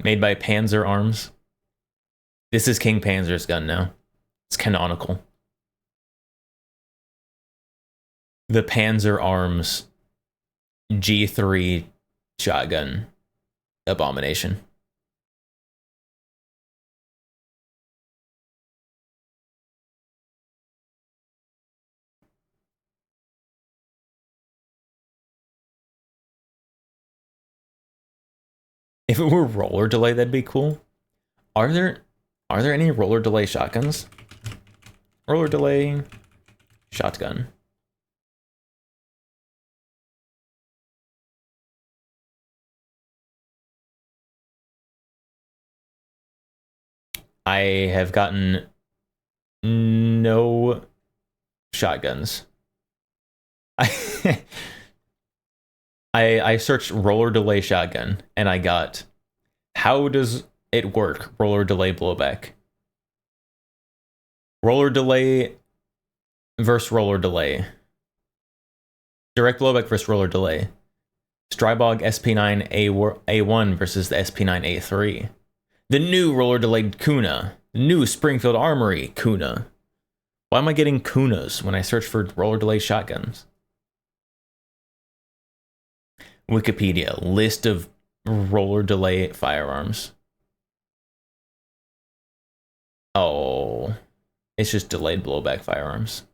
Made by Panzer Arms? This is King Panzer's gun now. It's canonical. The Panzer Arms G3 shotgun abomination. If it were roller delay, that'd be cool. Are there any roller delay shotguns? Roller delay shotgun. I have gotten no shotguns. I searched roller delay shotgun and I got how does it work? Roller delay blowback. Roller delay versus roller delay. Direct blowback versus roller delay. Strybog SP9A1 versus the SP9A3. The new roller delayed Kuna. New Springfield Armory Kuna. Why am I getting Kunas when I search for roller delay shotguns? Wikipedia. List of roller delay firearms. Oh. It's just delayed blowback firearms.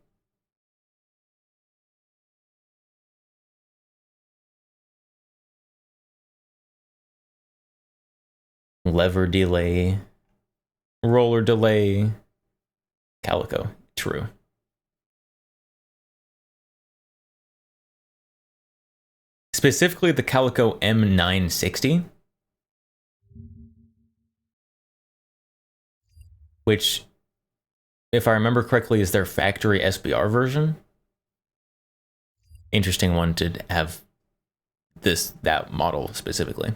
Lever delay. Roller delay. Calico. True. Specifically the Calico M960. Which, if I remember correctly, is their factory SBR version. Interesting one to have that model specifically.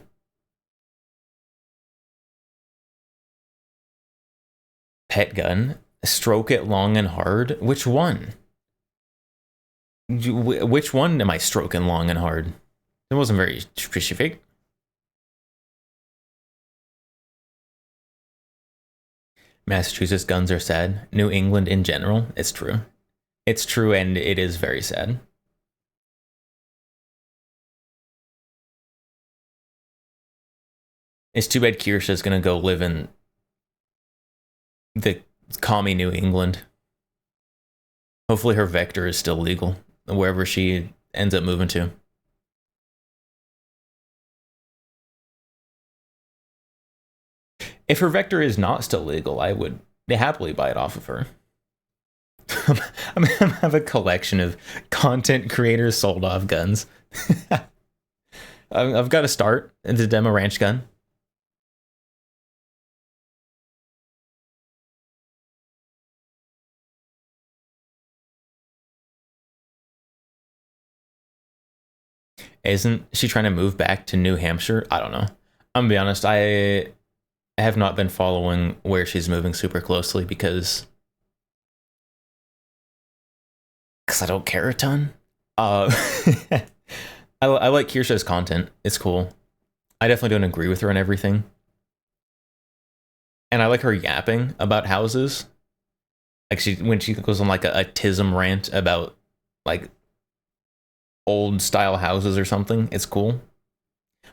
Pet gun. Stroke it long and hard. Which one? Which one am I stroking long and hard? It wasn't very specific. Massachusetts guns are sad. New England in general. It's true. It's true, and it is very sad. It's too bad Kirsha's gonna go live in the commie New England. Hopefully her Vector is still legal wherever she ends up moving to. If her Vector is not still legal, I would happily buy it off of her. I'm gonna have a collection of content creators sold off guns. I've got to start the demo ranch gun. Isn't she trying to move back to New Hampshire? I don't know. I'm gonna be honest, I have not been following where she's moving super closely because I don't care a ton. I like Kirsha's content. It's cool. I definitely don't agree with her on everything. And I like her yapping about houses. Like when she goes on like a TISM rant about like old style houses or something. It's cool.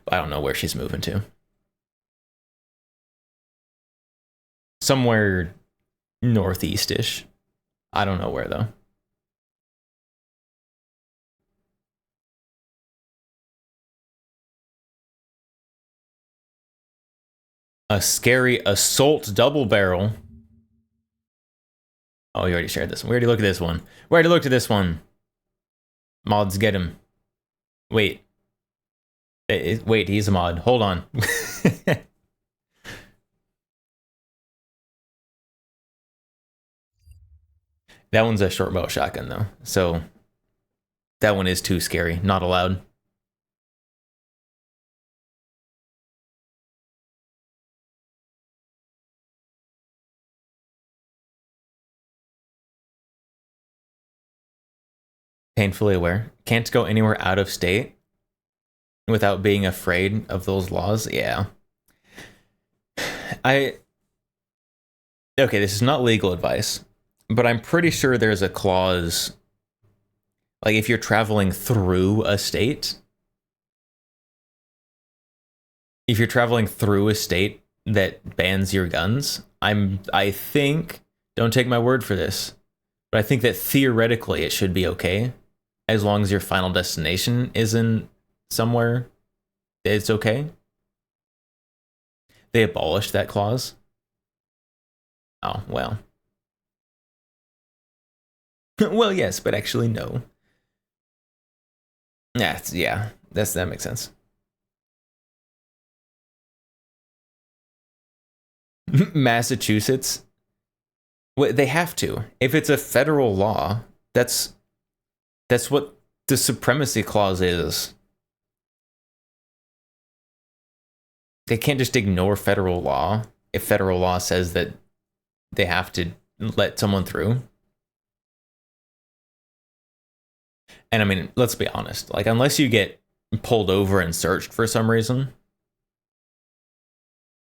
But I don't know where she's moving to. Somewhere northeast-ish. I don't know where though. A scary assault double barrel. Oh, you already shared this one. We already looked at this one. We already looked at this one. Mods, get him. Wait. Wait, he's a mod. Hold on. That one's a short barrel shotgun, though. So that one is too scary. Not allowed. Painfully aware. Can't go anywhere out of state without being afraid of those laws. Yeah. Okay, this is not legal advice, but I'm pretty sure there's a clause, like if you're traveling through a state, that bans your guns, I think, don't take my word for this, but I think that theoretically it should be okay. As long as your final destination isn't somewhere, it's okay. They abolished that clause. Oh, well. Well, yes, but actually no. Yeah, that makes sense. Massachusetts, well, they have to. If it's a federal law, that's what the supremacy clause is. They can't just ignore federal law if federal law says that they have to let someone through. And I mean, let's be honest. Like, unless you get pulled over and searched for some reason,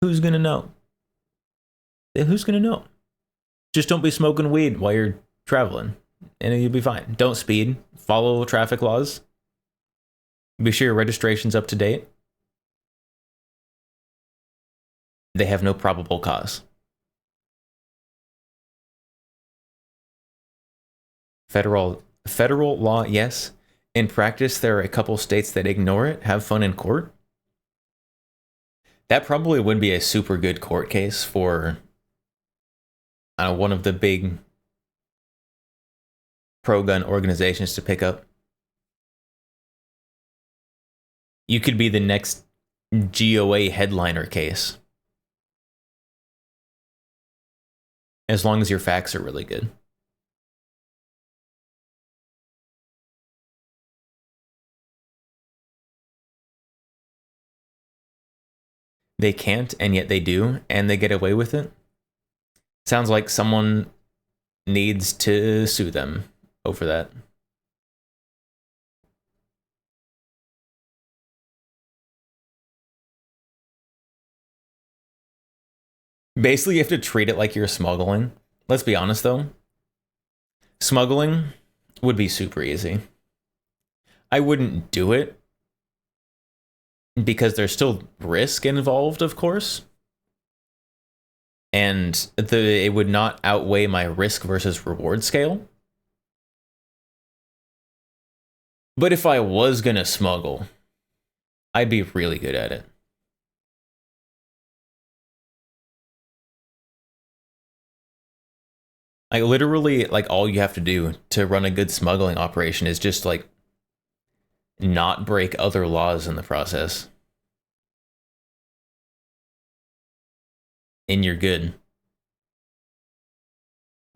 who's gonna know? Who's gonna know? Just don't be smoking weed while you're traveling, and you'll be fine. Don't speed. Follow traffic laws. Be sure your registration's up to date. They have no probable cause. Federal law, yes. In practice, there are a couple states that ignore it. Have fun in court. That probably would be a super good court case for one of the big pro-gun organizations to pick up. You could be the next GOA headliner case. As long as your facts are really good. They can't, and yet they do, and they get away with it. Sounds like someone needs to sue them over that. Basically, you have to treat it like you're smuggling. Let's be honest, though. Smuggling would be super easy. I wouldn't do it because there's still risk involved, of course. And it would not outweigh my risk versus reward scale. But if I was going to smuggle, I'd be really good at it. Like, literally, like, all you have to do to run a good smuggling operation is just, like, not break other laws in the process. And you're good.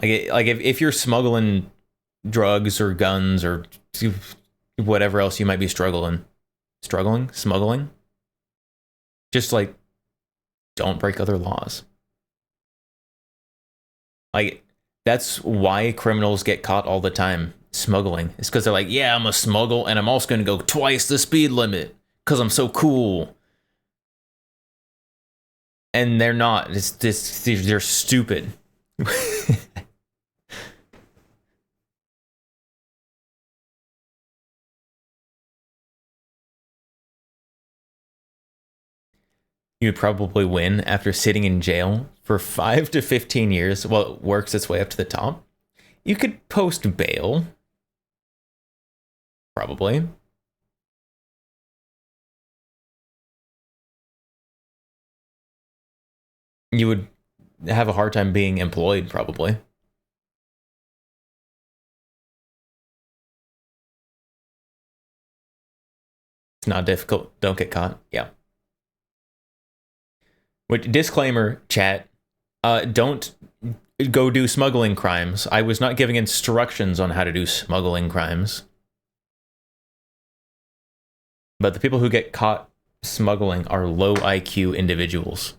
Like if you're smuggling drugs or guns or whatever else you might be smuggling, just, like, don't break other laws. Like, that's why criminals get caught all the time smuggling. It's because they're like, yeah, I'm a smuggle, and I'm also going to go twice the speed limit because I'm so cool. And they're not. They're stupid. You'd probably win after sitting in jail for 5 to 15 years while it works its way up to the top. You could post bail. Probably. You would have a hard time being employed, probably. It's not difficult. Don't get caught. Yeah. Which, disclaimer, chat, don't go do smuggling crimes. I was not giving instructions on how to do smuggling crimes. But the people who get caught smuggling are low IQ individuals.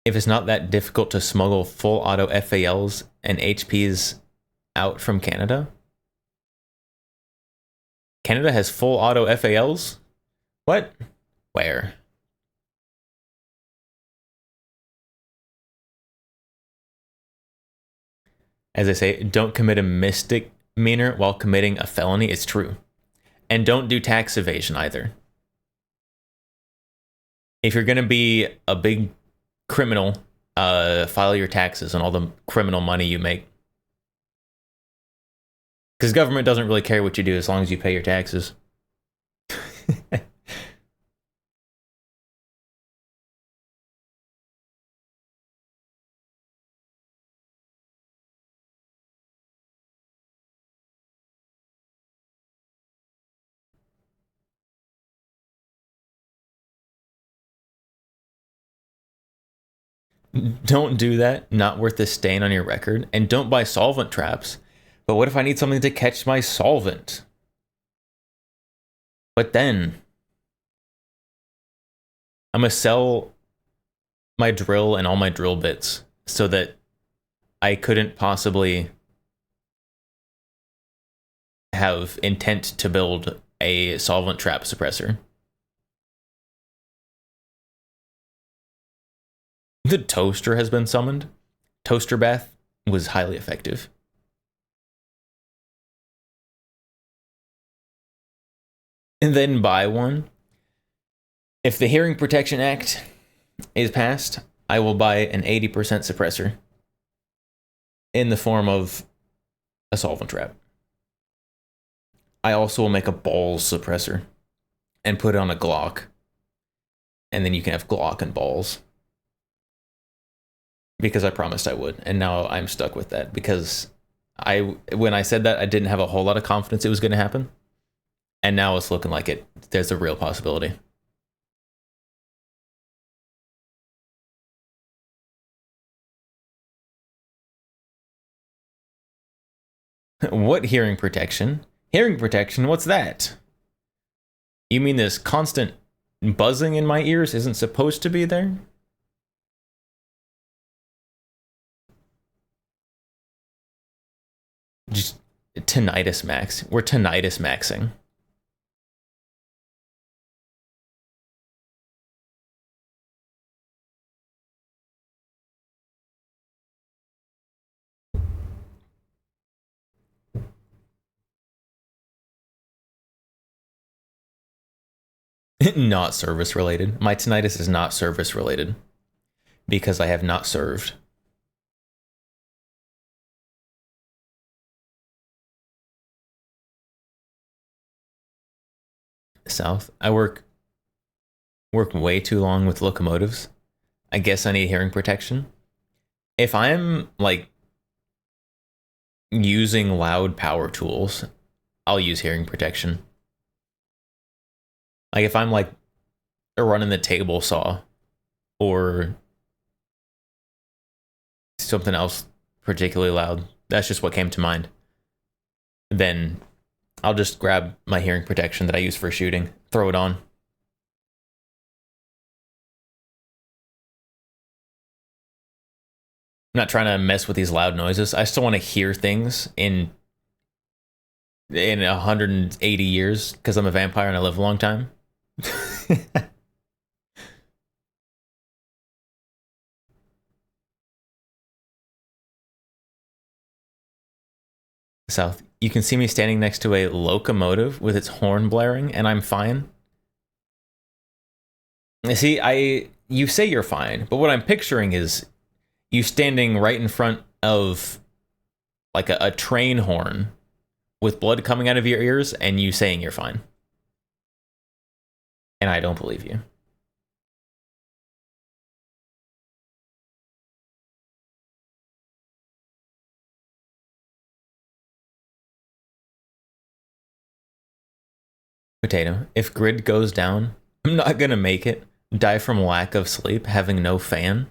If it's not that difficult to smuggle full auto FALs and HPs out from Canada. Canada has full auto FALs? What? Where? As I say, don't commit a misdemeanor while committing a felony. It's true. And don't do tax evasion either. If you're going to be a big criminal, file your taxes on all the criminal money you make. Because government doesn't really care what you do as long as you pay your taxes. Don't do that. Not worth the stain on your record. And don't buy solvent traps. But what if I need something to catch my solvent? But then I'm going to sell my drill and all my drill bits so that I couldn't possibly have intent to build a solvent trap suppressor. The toaster has been summoned. Toaster bath was highly effective. And then buy one. If the Hearing Protection Act is passed, I will buy an 80% suppressor in the form of a solvent trap. I also will make a balls suppressor and put it on a Glock. And then you can have Glock and balls. Because I promised I would, and now I'm stuck with that because when I said that, I didn't have a whole lot of confidence it was going to happen. And now it's looking like there's a real possibility. What hearing protection? Hearing protection, what's that? You mean this constant buzzing in my ears isn't supposed to be there? Just tinnitus max. We're tinnitus maxing. Not service related. My tinnitus is not service related because I have not served. South. I work way too long with locomotives. I guess I need hearing protection. If I'm like using loud power tools, I'll use hearing protection. Like if I'm like running the table saw or something else particularly loud, that's just what came to mind. Then I'll just grab my hearing protection that I use for shooting, throw it on. I'm not trying to mess with these loud noises. I still want to hear things in 180 years because I'm a vampire and I live a long time. South. You can see me standing next to a locomotive with its horn blaring, and I'm fine. See, you say you're fine, but what I'm picturing is you standing right in front of like a train horn with blood coming out of your ears, and you saying you're fine. And I don't believe you. Potato. If grid goes down, I'm not gonna make it. Die from lack of sleep, having no fan.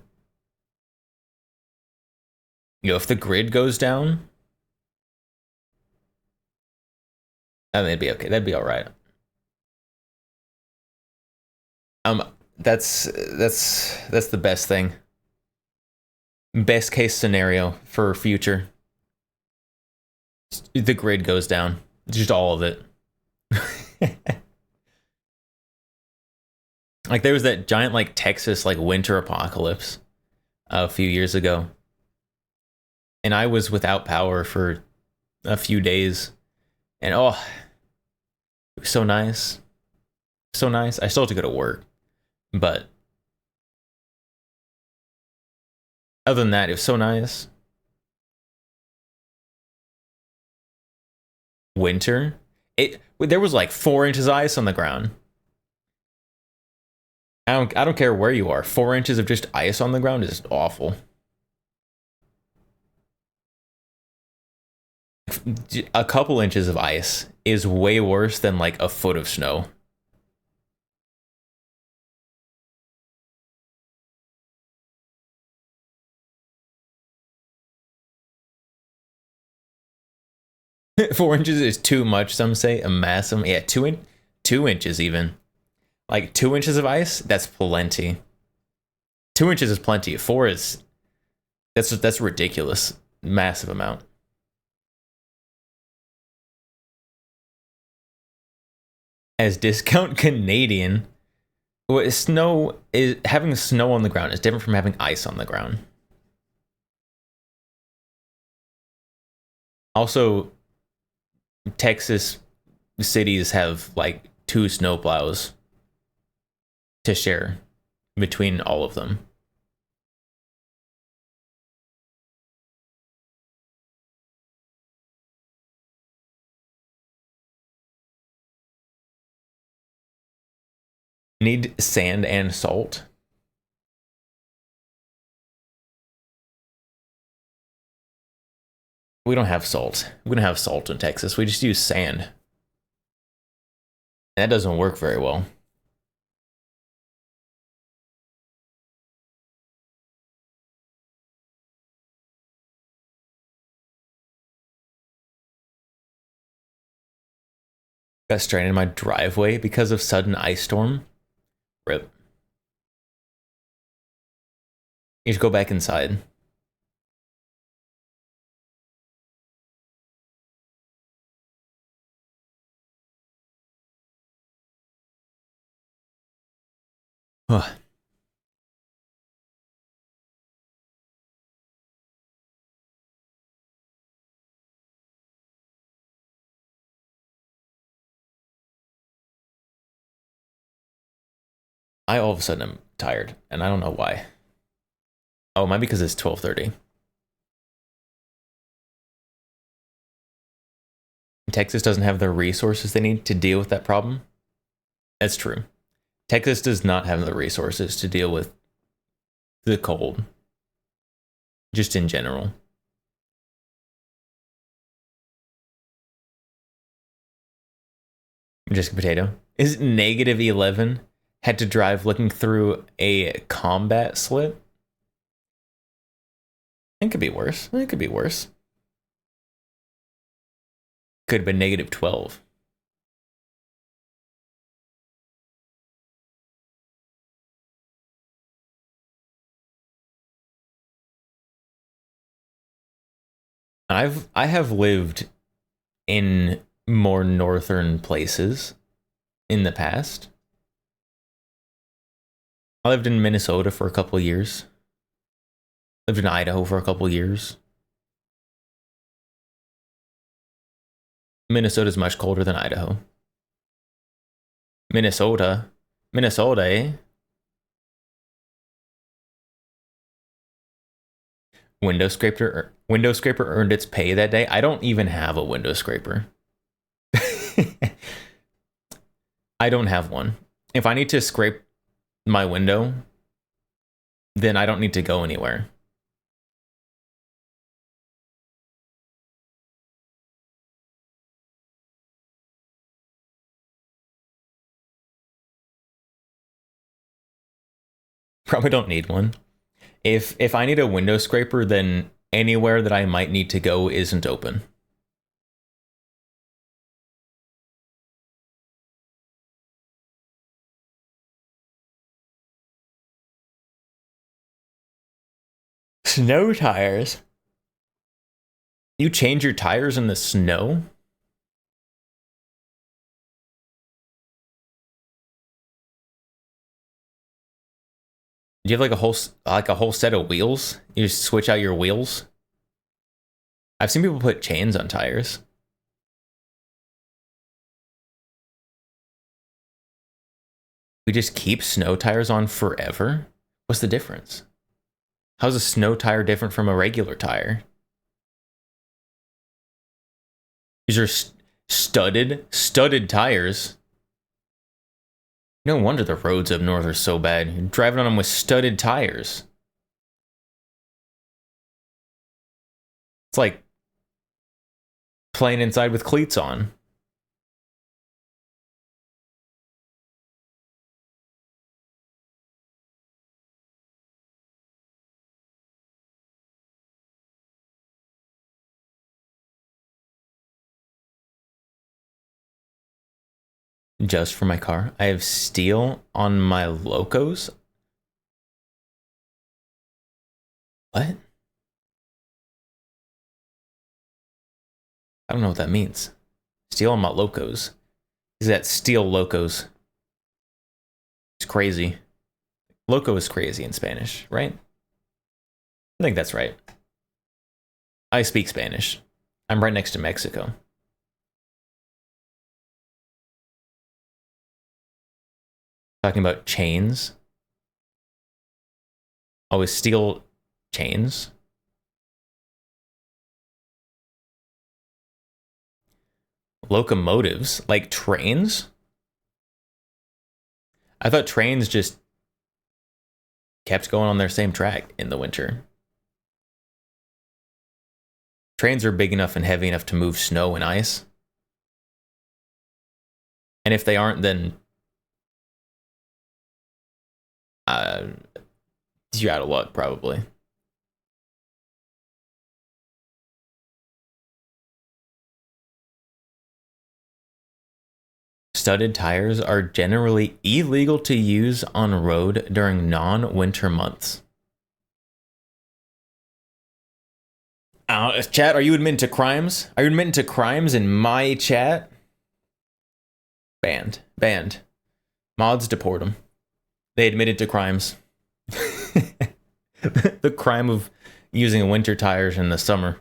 If the grid goes down, I mean, it'd be okay. That'd be all right. That's the best thing. Best case scenario for future. The grid goes down. Just all of it. Like there was that giant like Texas like winter apocalypse a few years ago. And I was without power for a few days. And oh, it was so nice. So nice. I still have to go to work. But other than that, it was so nice. Winter. There was like 4 inches of ice on the ground. I don't care where you are. 4 inches of just ice on the ground is awful. A couple inches of ice is way worse than like a foot of snow. Four inches is too much, some say. A massive, yeah, 2 inches even. Like 2 inches of ice, that's plenty. 2 inches is plenty. 4 is that's ridiculous, massive amount. As discount Canadian, snow is having snow on the ground is different from having ice on the ground. Also, Texas cities have like 2 snowplows to share between all of them. Need sand and salt. We don't have salt. We don't have salt in Texas. We just use sand. That doesn't work very well. Got stranded in my driveway because of sudden ice storm. Rip. You should go back inside. Ugh. I all of a sudden am tired, and I don't know why. Oh, it might be because it's 12:30. Texas doesn't have the resources they need to deal with that problem. That's true. Texas does not have the resources to deal with the cold, just in general. Just a potato. Is it -11? Had to drive looking through a combat slip? It could be worse. It could be worse. Could have been -12. I have lived in more northern places in the past. I lived in Minnesota for a couple of years. Lived in Idaho for a couple of years. Minnesota is much colder than Idaho. Minnesota, eh? Window scraper earned its pay that day. I don't even have a window scraper. I don't have one. If I need to scrape my window, then I don't need to go anywhere. Probably don't need one. If I need a window scraper, then anywhere that I might need to go isn't open. Snow tires? You change your tires in the snow? Do you have like a whole set of wheels? You just switch out your wheels? I've seen people put chains on tires. We just keep snow tires on forever? What's the difference? How's a snow tire different from a regular tire? These are studded tires. No wonder the roads up north are so bad. You're driving on them with studded tires. It's like playing inside with cleats on. Just for my car. I have steel on my Locos. What? I don't know what that means. Steel on my locos. Is that steel locos? It's crazy. Loco is crazy in Spanish, right? I think that's right. I speak Spanish. I'm right next to Mexico. Talking about chains. Always steel chains. Locomotives, like trains? I thought trains just kept going on their same track in the winter. Trains are big enough and heavy enough to move snow and ice. And if they aren't, then you're out of luck, probably. Studded tires are generally illegal to use on road during non-winter months. Chat, are you admitting to crimes? Are you admitting to crimes in my chat? Banned. Banned. Mods, deport them. They admitted to crimes. The crime of using winter tires in the summer.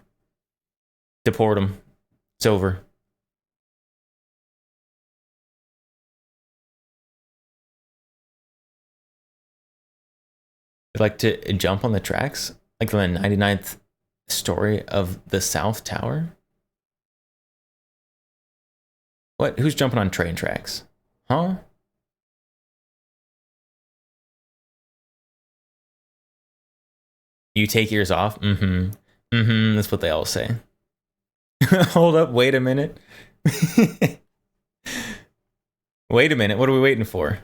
Deport them. It's over. I'd like to jump on the tracks, like the 99th story of the South Tower. What? Who's jumping on train tracks? Huh? You take yours off? Mm-hmm. Mm-hmm. That's what they all say. Hold up. Wait a minute. Wait a minute. What are we waiting for?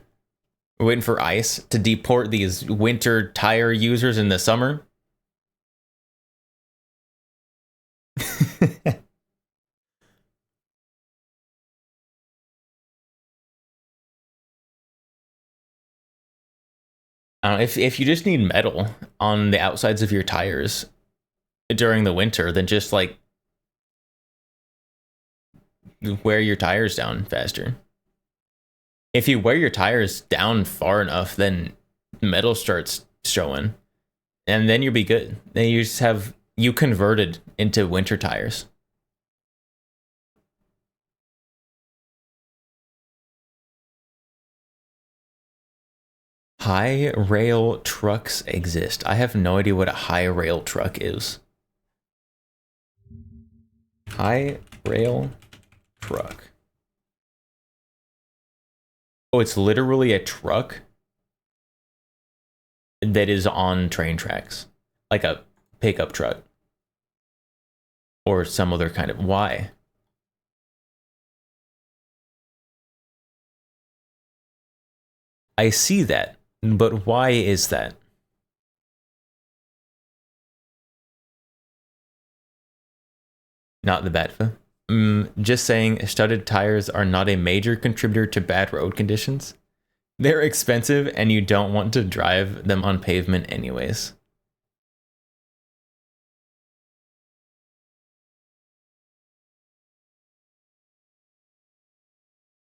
We're waiting for ICE to deport these winter tire users in the summer? If you just need metal on the outsides of your tires during the winter, then just like wear your tires down faster. If you wear your tires down far enough, then metal starts showing, and then you'll be good. Then you just have you converted into winter tires. High rail trucks exist. I have no idea what a high rail truck is. High rail truck. Oh, it's literally a truck that is on train tracks, like a pickup truck or some other kind of. Why? I see that, but why is that? Not the BATFA. Just saying, studded tires are not a major contributor to bad road conditions. They're expensive and you don't want to drive them on pavement anyways.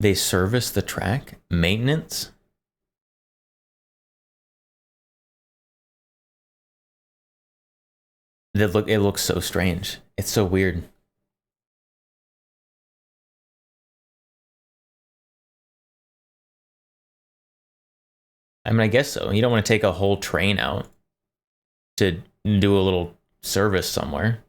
They service the track? Maintenance? It looks so strange. It's so weird. I mean, I guess so. You don't want to take a whole train out to do a little service somewhere.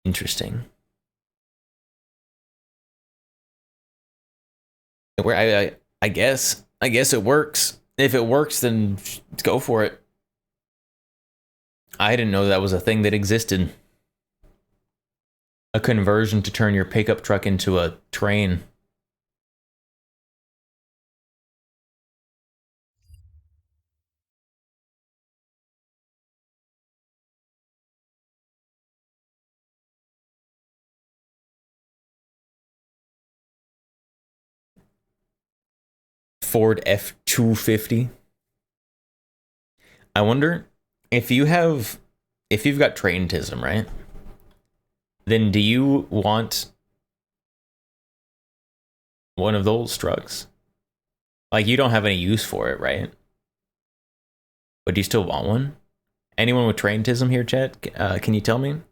Interesting. Where I guess it works. If it works, then go for it. I didn't know that was a thing that existed. A conversion to turn your pickup truck into a train. Ford F-250. I wonder if you've got traintism, right? Then do you want one of those trucks? Like, you don't have any use for it, right? But do you still want one? Anyone with traintism here, chat? Can you tell me?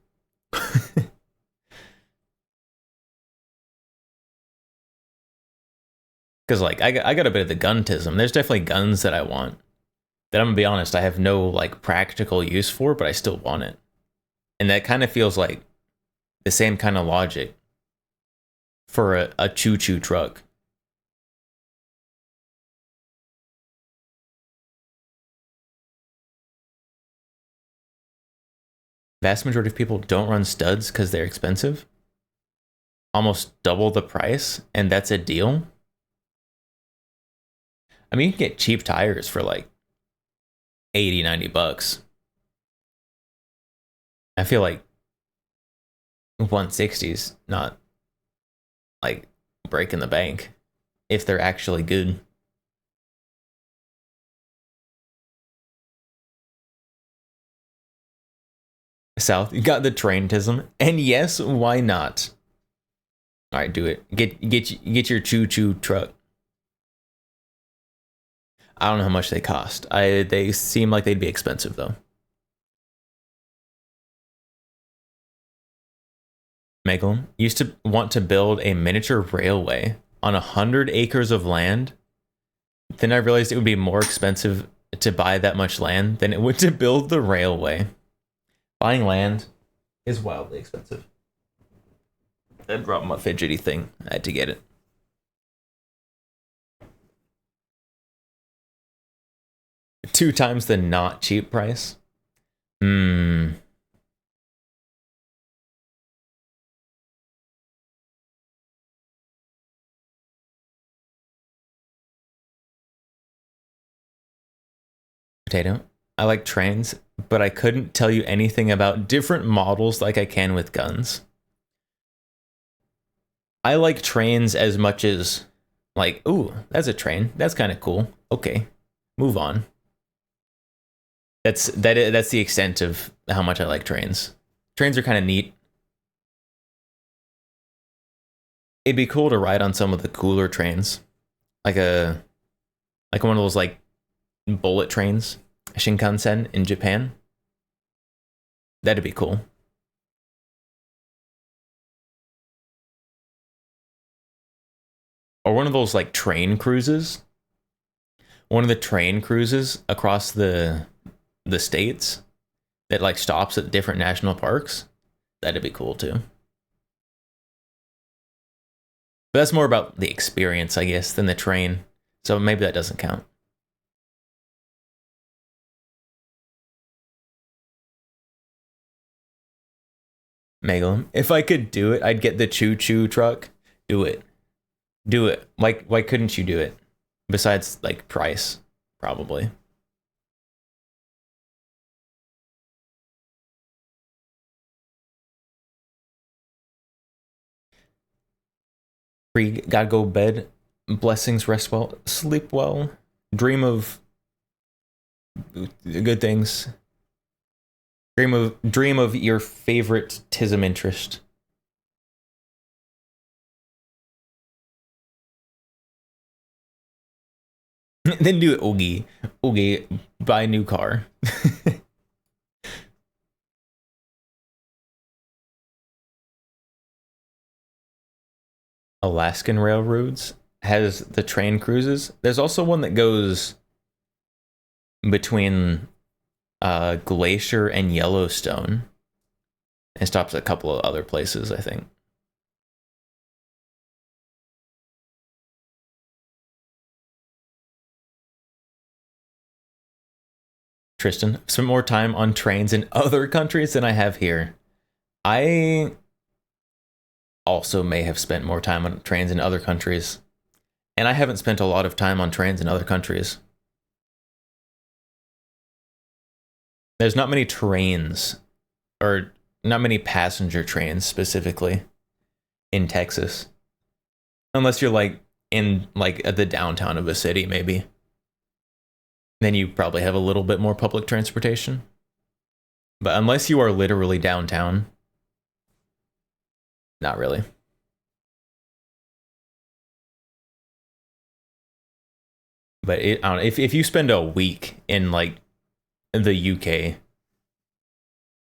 Because, like, I got a bit of the guntism. There's definitely guns that I want that, I'm gonna be honest, I have no, like, practical use for, but I still want it. And that kind of feels like the same kind of logic for a choo-choo truck. Vast majority of people don't run studs because they're expensive. Almost double the price, and that's a deal. I mean, you can get cheap tires for like 80, 90 bucks. I feel like 160s not like breaking the bank if they're actually good. South, you got the traintism, and yes, why not? All right, do it. Get your choo-choo truck. I don't know how much they cost. They seem like they'd be expensive though. Megalum used to want to build a miniature railway on 100 acres of land. Then I realized it would be more expensive to buy that much land than it would to build the railway. Buying land is wildly expensive. I dropped my fidgety thing. I had to get it. Two times the not cheap price. Potato. I like trains, but I couldn't tell you anything about different models like I can with guns. I like trains as much as, like, ooh, that's a train. That's kind of cool. Okay, move on. That's the extent of how much I like trains. Trains are kind of neat. It'd be cool to ride on some of the cooler trains, like one of those like bullet trains, Shinkansen in Japan. That'd be cool. Or one of those like train cruises. One of the train cruises across the states that like stops at different national parks. That'd be cool too. But that's more about the experience, I guess, than the train. So maybe that doesn't count. Megalum. If I could do it, I'd get the choo-choo truck. Do it. Do it. Why couldn't you do it? Besides, like, price, probably. Free, gotta go bed. Blessings, rest well, sleep well. Dream of good things. Dream of your favorite tism interest. Then do it, Oogie. Oogie, buy a new car. Alaskan Railroads has the train cruises. There's also one that goes between Glacier and Yellowstone and stops at a couple of other places, I think. Tristan, spend more time on trains in other countries than I have here. I also may have spent more time on trains in other countries, and I haven't spent a lot of time on trains in other countries. There's not many trains, or not many passenger trains specifically, in Texas. Unless you're like in like the downtown of a city, maybe. Then you probably have a little bit more public transportation. But unless you are literally downtown, not really. But I don't know, if you spend a week in like the UK,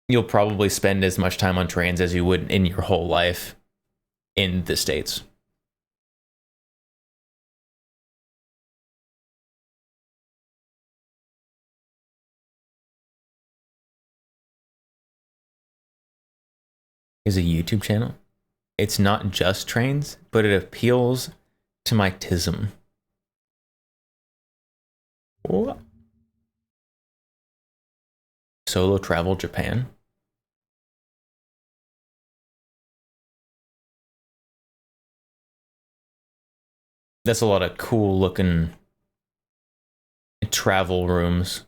you'll probably spend as much time on trains as you would in your whole life in the States. Is a YouTube channel. It's not just trains, but it appeals to my tism. What? Solo travel Japan. That's a lot of cool looking travel rooms.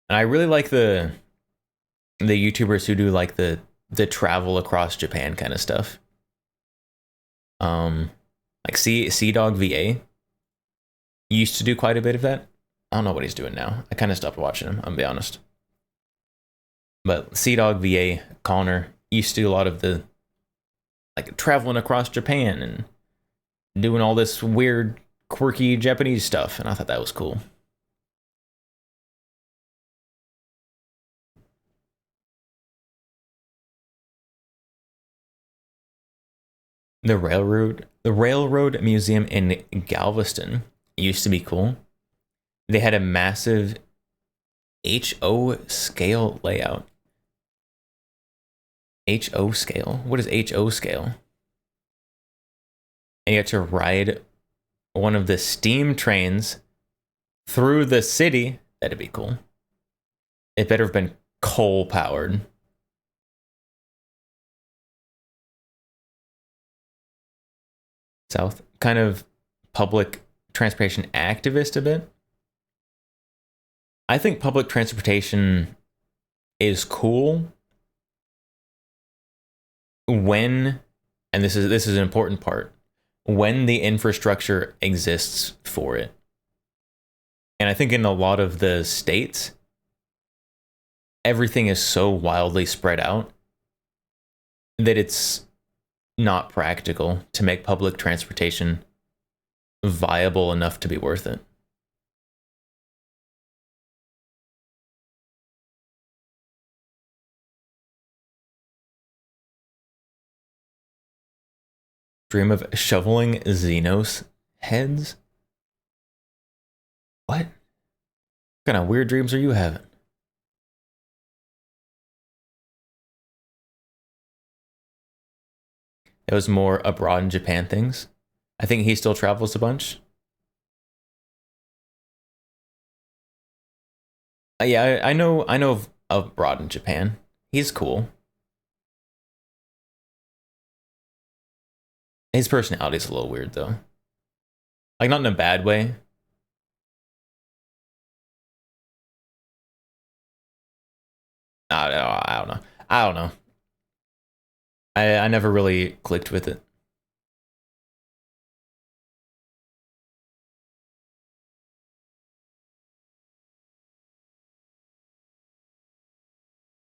And I really like the YouTubers who do like the travel across Japan kind of stuff. Like Sea Dog VA used to do quite a bit of that. I don't know what he's doing now. I kind of stopped watching him, I'll be honest. But Sea Dog VA Connor used to do a lot of the like traveling across Japan and doing all this weird, quirky Japanese stuff, and I thought that was cool. The railroad museum in Galveston used to be cool. They had a massive HO scale layout. HO scale? What is HO scale? And you had to ride one of the steam trains through the city. That'd be cool. It better have been coal powered. South, kind of public transportation activist a bit. I think public transportation is cool when, and this is an important part, when the infrastructure exists for it. And I think in a lot of the states, everything is so wildly spread out that it's not practical to make public transportation viable enough to be worth it. Dream of shoveling Xenos heads? What? What kind of weird dreams are you having? It was more abroad in Japan things. I think he still travels a bunch. Yeah, I know of abroad in Japan. He's cool. His personality's a little weird though. Like not in a bad way. I don't know. I don't know. I never really clicked with it.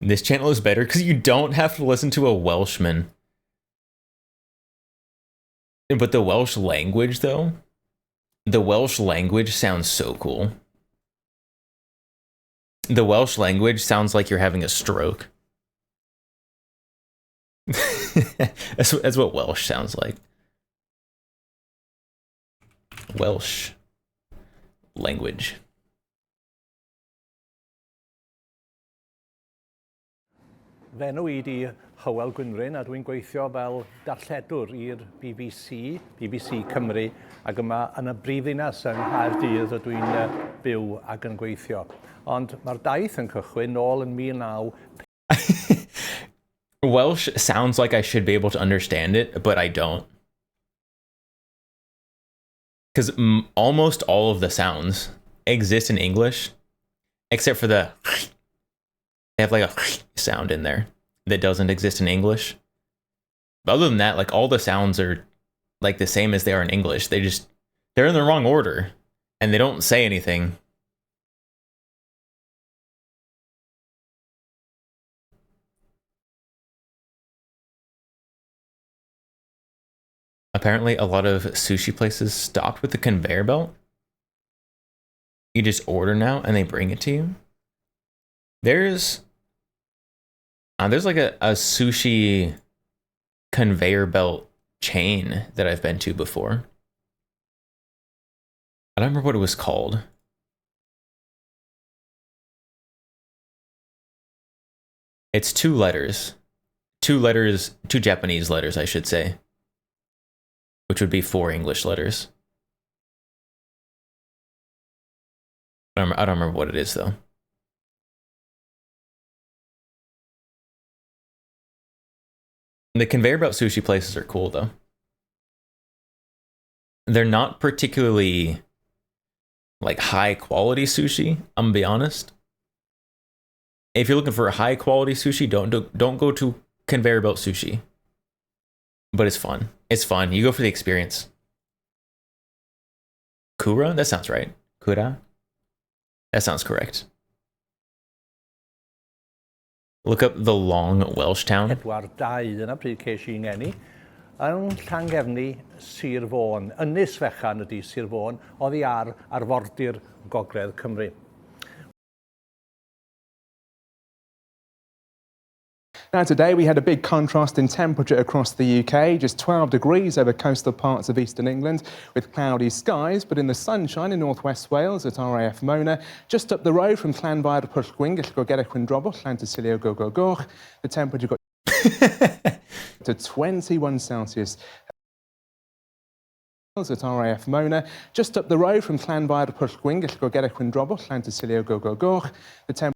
This channel is better because you don't have to listen to a Welshman. But the Welsh language, though, the Welsh language sounds so cool. The Welsh language sounds like you're having a stroke. That's what Welsh sounds like. Welsh language. Fe enw I di Hywel Gwynryn a dwi'n gweithio fel darlledwr i'r BBC Cymru ac yma yn y brifddinas yng Nghaerdydd ydw dwi'n byw ac yn gweithio. Ond mae'r daith yn cychwyn nôl yn 19... Welsh sounds like I should be able to understand it, but I don't. Because almost all of the sounds exist in English, except for the... They have like a sound in there that doesn't exist in English. But other than that, like all the sounds are like the same as they are in English. They're in the wrong order and they don't say anything. Apparently, a lot of sushi places stopped with the conveyor belt. You just order now and they bring it to you. There's like a sushi conveyor belt chain that I've been to before. I don't remember what it was called. It's two letters. Two Japanese letters, I should say. Which would be 4 English letters. I don't remember what it is, though. The conveyor belt sushi places are cool, though. They're not particularly, like, high-quality sushi, I'm gonna be honest. If you're looking for high-quality sushi, don't go to conveyor belt sushi. But it's fun. It's fun. You go for the experience. Kura? That sounds right. Kura? That sounds correct. Look up the long Welsh town. Pedwar dau dyna pryd ces i ngeni. Yn Llangefni, Sir Fôn, Ynys Fechan ydi Sir Fôn, oddi ar arfordir Gogledd Cymru. Now today we had a big contrast in temperature across the UK, just 12 degrees over coastal parts of eastern England with cloudy skies, but in the sunshine in northwest Wales at RAF Mona, just up the road from Llanfair Pwllgwyn, Gellgorgera Cwndrobwll, Llantysilio Gogogoch, the temperature got to 21 Celsius. At RAF Mona, just up the road from Llanfair Pwllgwyn, Gellgorgera Cwndrobwll, Llantysilio Gogogoch, the temperature.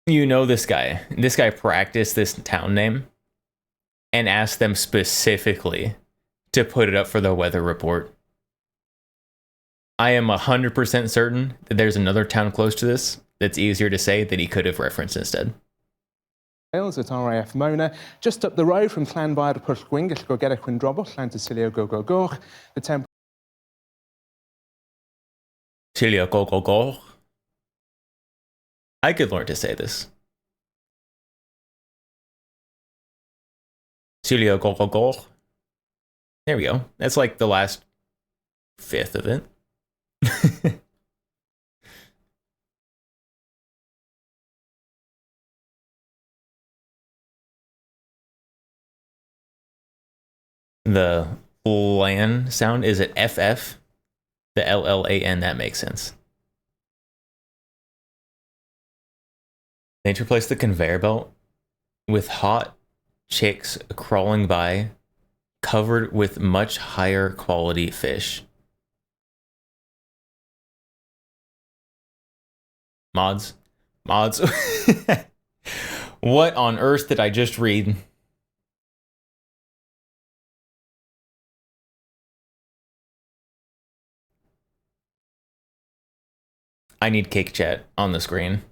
You know this guy. This guy practiced this town name and asked them specifically to put it up for the weather report. I am 100% certain that there's another town close to this that's easier to say that he could have referenced instead. At RAF Mona, just up the road from Llanfair Pwllgwyn, Gellgorgera Cwndrobwll, Llantysilio Gogogoch, the temperature. Silio Gogogoch. I could learn to say this. Silio Gogogoch. There we go. That's like the last fifth of it. The LAN sound, is it FF? The LLAN, that makes sense. They need to replace the conveyor belt with hot chicks crawling by, covered with much higher quality fish. Mods. What on earth did I just read? I need cake chat on the screen.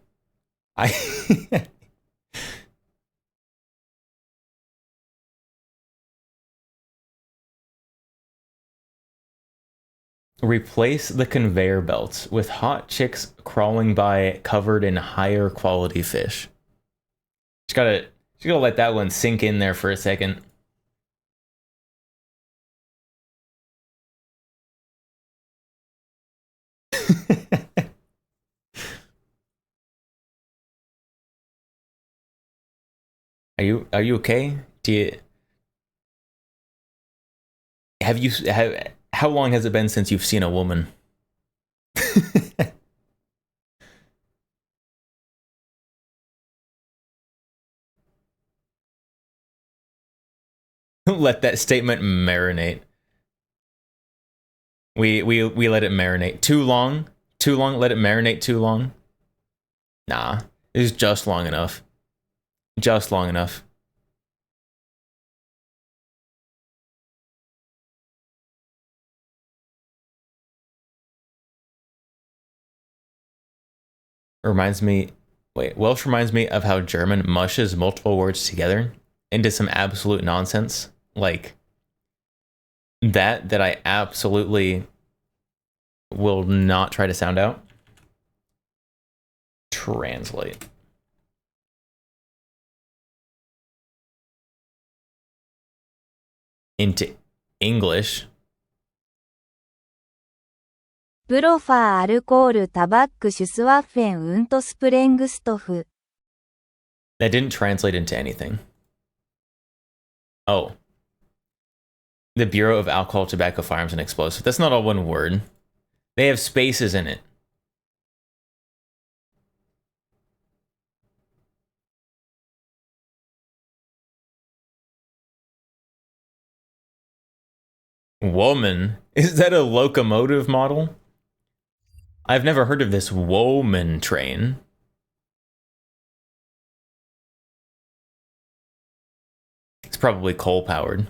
Replace the conveyor belts with hot chicks crawling by covered in higher quality fish. Just gotta let that one sink in there for a second. Are you okay? How long has it been since you've seen a woman? Let that statement marinate. We let it marinate. Too long? Let it marinate too long? Nah, it's just long enough. Just long enough. Welsh reminds me of how German mushes multiple words together into some absolute nonsense like that I absolutely will not try to sound out. Translate. Into English. プロファーアルコールタバックシュスワッフェンウントスプレングストフ That didn't translate into anything. Oh. The Bureau of Alcohol, Tobacco, Firearms, and Explosives. That's not all one word. They have spaces in it. Woman? Is that a locomotive model? I've never heard of this Woman train. It's probably coal-powered.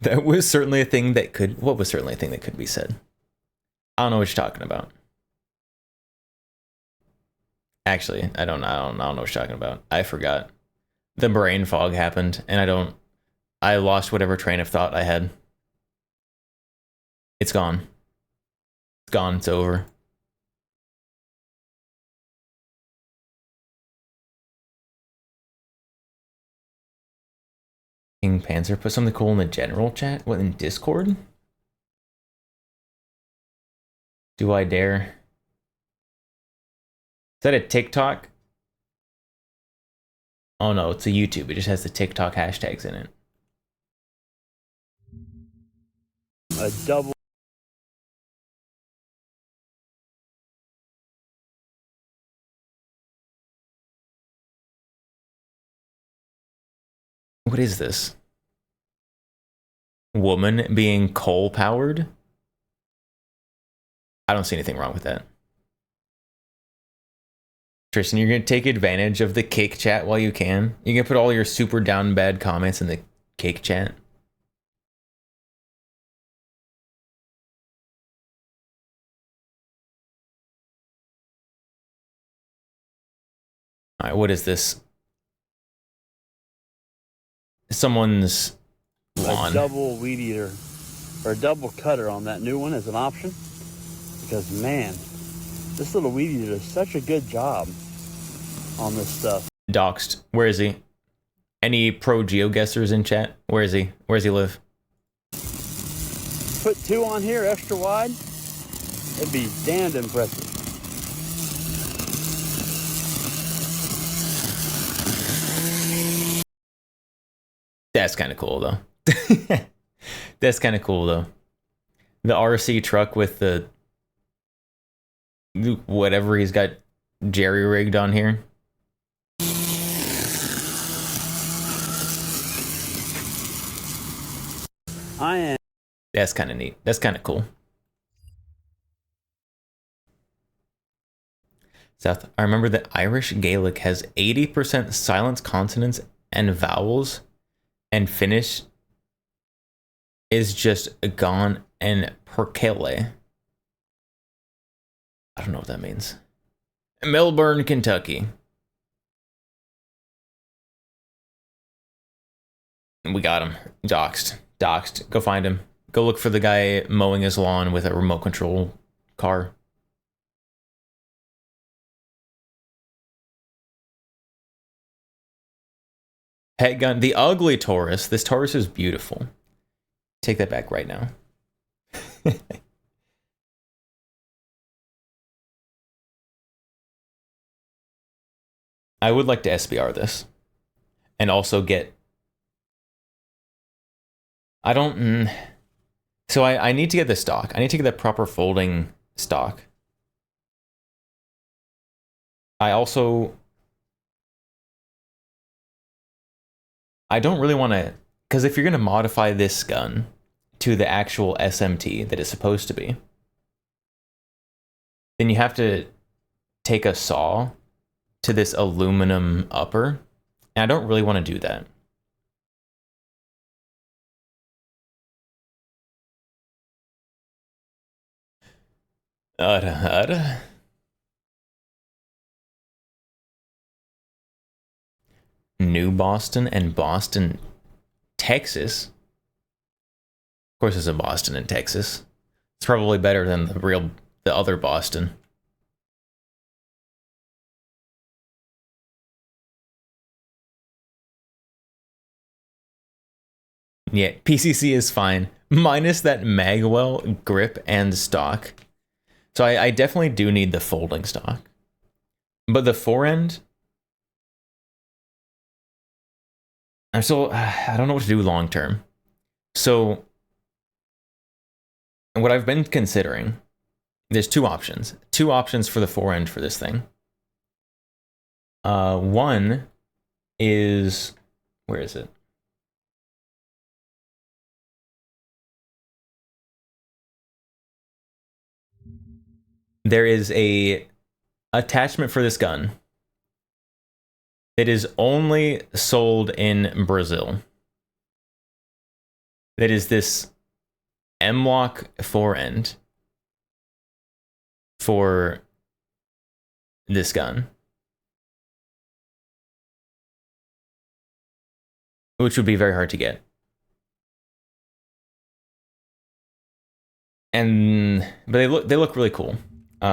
That was certainly a thing that could... What was certainly a thing that could be said? I don't know what you're talking about. Actually, I don't know what you're talking about. I forgot. The brain fog happened, and I lost whatever train of thought I had. It's gone. It's gone. It's over. King Panzer put something cool in the general chat? What, in Discord? Do I dare? Is that a TikTok? Oh no, it's a YouTube. It just has the TikTok hashtags in it. A double. What is this? Woman being coal-powered? I don't see anything wrong with that. Tristan, you're going to take advantage of the cake chat while you can? You're going to put all your super down bad comments in the cake chat? Alright, what is this? Someone's lawn. A double weed eater or a double cutter on that new one is an option, because man, this little weed eater does such a good job on this stuff. Doxed. Where is he? Any pro geoguessers in chat? Where is he? Where does he live? Put 2 on here extra wide, it'd be damned impressive. That's kind of cool, though. That's kind of cool, though. The RC truck with the... whatever he's got jerry-rigged on here. I am. That's kind of neat. That's kind of cool. Seth, I remember that Irish Gaelic has 80% silent consonants and vowels, and Finnish is just gone and perkele. I don't know what that means. Melbourne, Kentucky. We got him. Doxed. Doxed. Go find him. Go look for the guy mowing his lawn with a remote control car. Pet gun. The ugly Taurus. This Taurus is beautiful. Take that back right now. I would like to SBR this. And also get... I don't... So I need to get the stock. I need to get the proper folding stock. I also... I don't really want to, because if you're going to modify this gun to the actual SMT that it's supposed to be, then you have to take a saw to this aluminum upper, and I don't really want to do that. New Boston and Boston, Texas. Of course, it's a Boston in Texas. It's probably better than the other Boston. Yeah, PCC is fine, minus that magwell grip and stock. So I definitely do need the folding stock. But the forend, I don't know what to do long term. So what I've been considering, there's two options for the forend for this thing. One is, where is it? There is a attachment for this gun that is only sold in Brazil. That is this M-LOK forend for this gun, which would be very hard to get. But they look really cool. See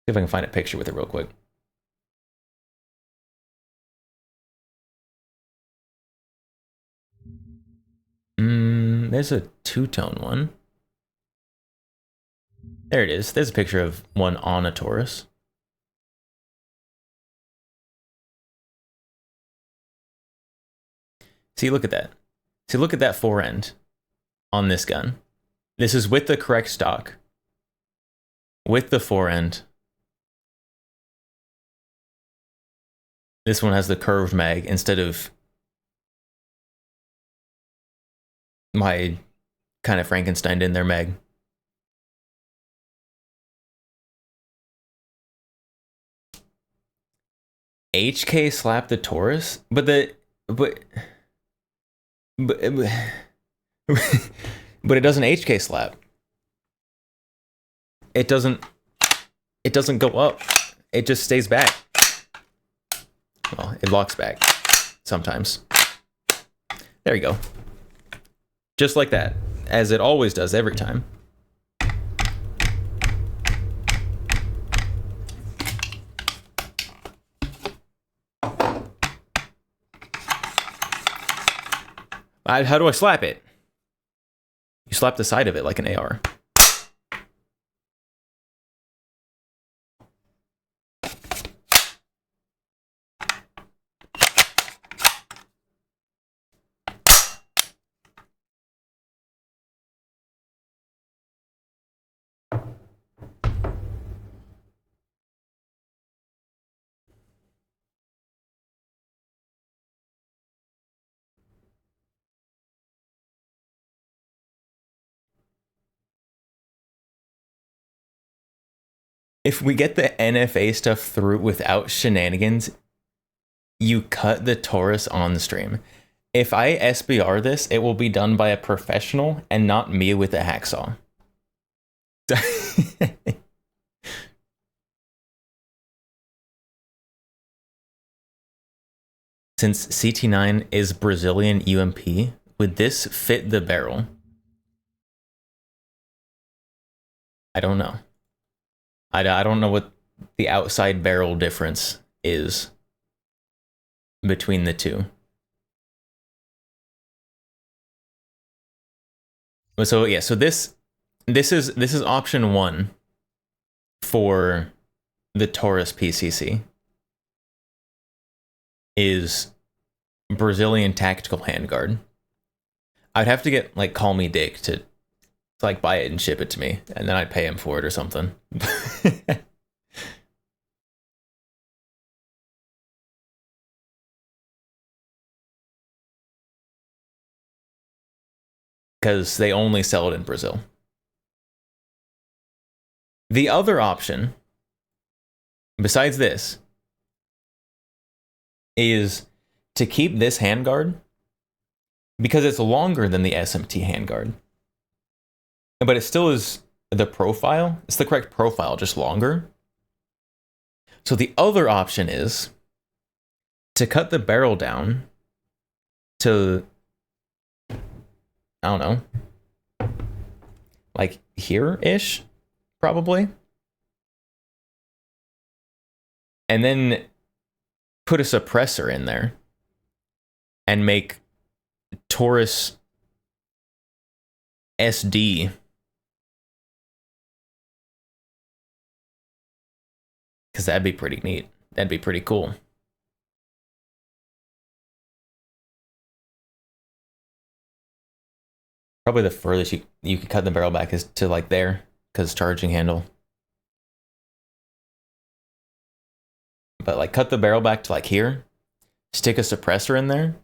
if I can find a picture with it real quick. There's a two-tone one. There it is. There's a picture of one on a Taurus. See, look at that. See, look at that forend on this gun. This is with the correct stock, with the forend. This one has the curved mag instead of my kind of Frankenstein in their mag. HK slapped the Taurus, but it doesn't HK slap. It doesn't go up. It just stays back. Well, it locks back sometimes. There you go. Just like that, as it always does every time. How do I slap it? You slap the side of it like an AR. If we get the NFA stuff through without shenanigans, you cut the Taurus on the stream. If I SBR this, it will be done by a professional and not me with a hacksaw. Since CT9 is Brazilian UMP, would this fit the barrel? I don't know. I don't know what the outside barrel difference is between the two. So yeah, so this is option one for the Taurus PCC. Is Brazilian tactical handguard. I'd have to get like Call Me Dick to like buy it and ship it to me, and then I'd pay him for it or something. because they only sell it in Brazil. The other option, besides this, is to keep this handguard because it's longer than the SMT handguard. But it still is the profile. It's the correct profile, just longer. So the other option is to cut the barrel down to, I don't know, like here-ish, probably. And then put a suppressor in there and make Taurus SD because that'd be pretty neat. That'd be pretty cool. Probably the furthest you could cut the barrel back is to like there, because charging handle. But like cut the barrel back to like here, stick a suppressor in there.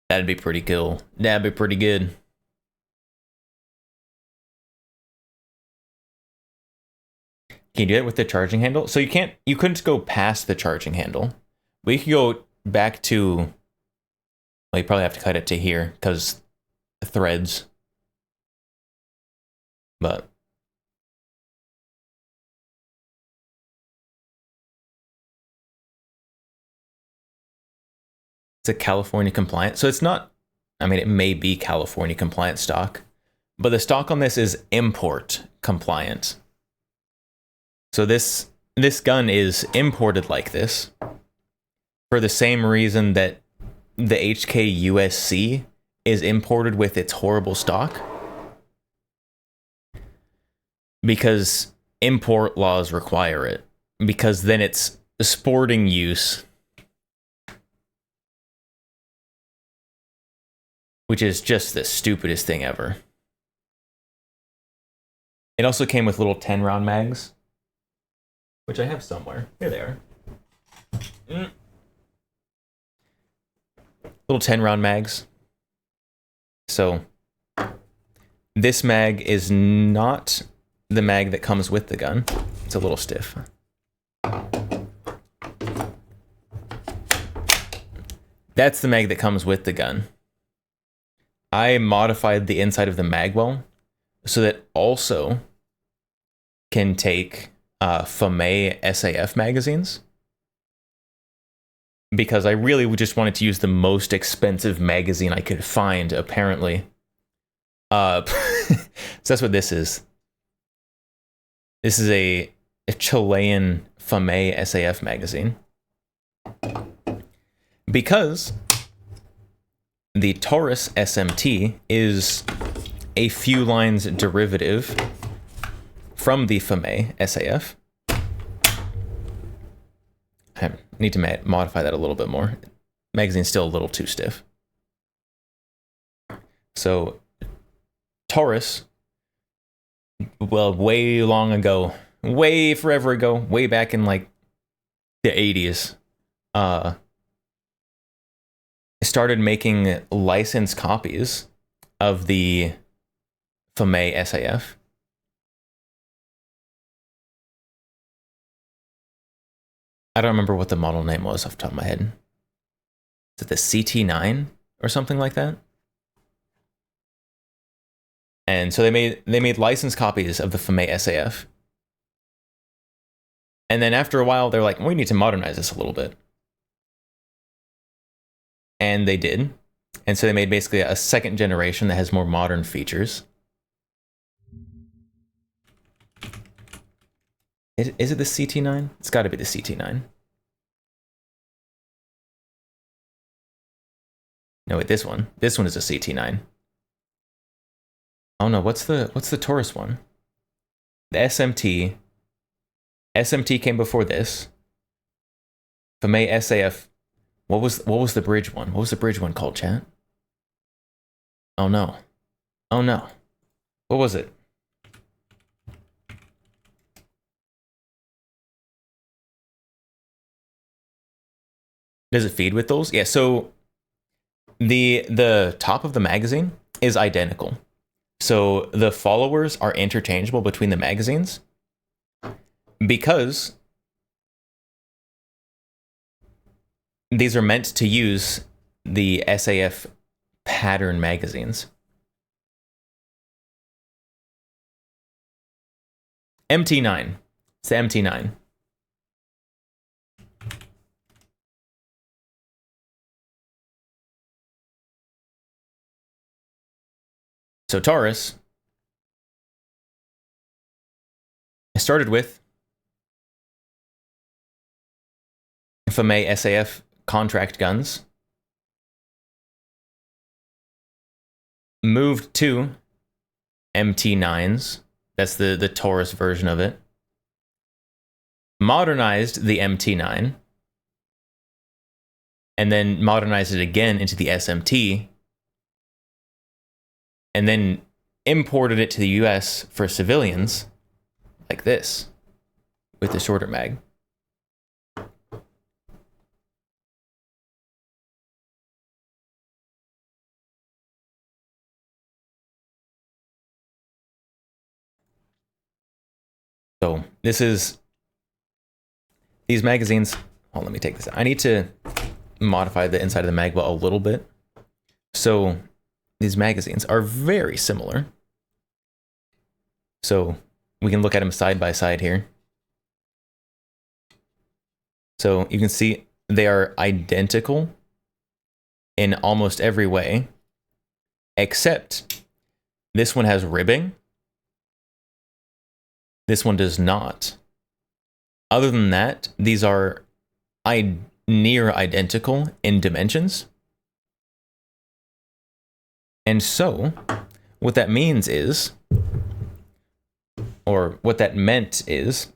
That'd be pretty cool. That'd be pretty good. Can you do it with the charging handle? So you couldn't go past the charging handle. But you could go back to, well, you probably have to cut it to here because threads. But it's a California compliant. So it's not, I mean, it may be California compliant stock, but the stock on this is import compliant. So this gun is imported like this for the same reason that the HK-USC is imported with its horrible stock. Because import laws require it. Because then it's sporting use. Which is just the stupidest thing ever. It also came with little 10-round mags. Which I have somewhere. Here they are. Little 10-round mags. So, this mag is not the mag that comes with the gun. It's a little stiff. That's the mag that comes with the gun. I modified the inside of the mag well so that also can take FAME SAF magazines, because I really just wanted to use the most expensive magazine I could find, apparently. So that's what this is. This is a Chilean FAME SAF magazine. Because the Taurus SMT is a few lines derivative from the FAME SAF. I need to modify that a little bit more. Magazine's still a little too stiff. So, Taurus, well, way long ago, way forever ago, way back in like the 80s, started making licensed copies of the FAME SAF. I don't remember what the model name was off the top of my head. Is it the CT9 or something like that? And so they made licensed copies of the FAME SAF. And then after a while, they're like, we need to modernize this a little bit. And they did. And so they made basically a second generation that has more modern features. Is it the CT9? It's got to be the CT9. No, wait, this one. This one is a CT9. Oh no, what's the Taurus one? The SMT. SMT came before this. FAME SAF. What was the bridge one? What was the bridge one called, chat? Oh no. Oh no. What was it? Does it feed with those? Yeah, so the top of the magazine is identical. So the followers are interchangeable between the magazines because these are meant to use the SAF pattern magazines. MT9. It's the MT9. So Taurus, I started with FMA SAF contract guns, moved to MT9s, that's the Taurus version of it, modernized the MT9, and then modernized it again into the SMT, and then imported it to the US for civilians, like this, with the shorter mag. So this is these magazines. Oh, let me take this out. I need to modify the inside of the mag well a little bit. So these magazines are very similar. So we can look at them side by side here. So you can see they are identical in almost every way, except this one has ribbing. This one does not. Other than that, these are near identical in dimensions. And so, what that means is, or what that meant is,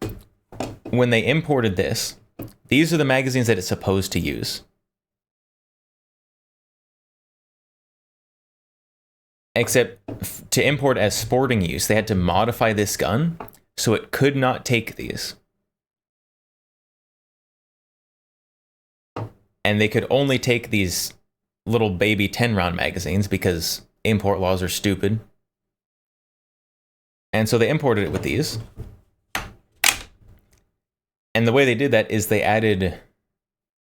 when they imported this, these are the magazines that it's supposed to use. Except to import as sporting use, they had to modify this gun so it could not take these. And they could only take these little baby 10-round magazines because import laws are stupid. And so they imported it with these. And the way they did that is they added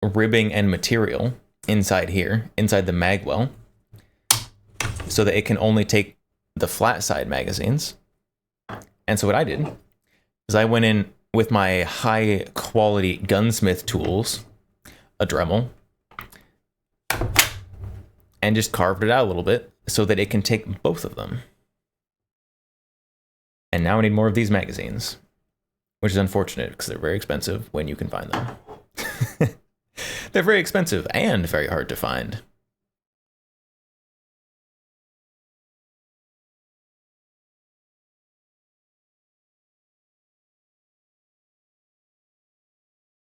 ribbing and material inside here, inside the magwell, so that it can only take the flat side magazines. And so what I did is I went in with my high quality gunsmith tools, a Dremel, and just carved it out a little bit so that it can take both of them. And now I need more of these magazines, which is unfortunate because they're very expensive when you can find them. They're very expensive and very hard to find.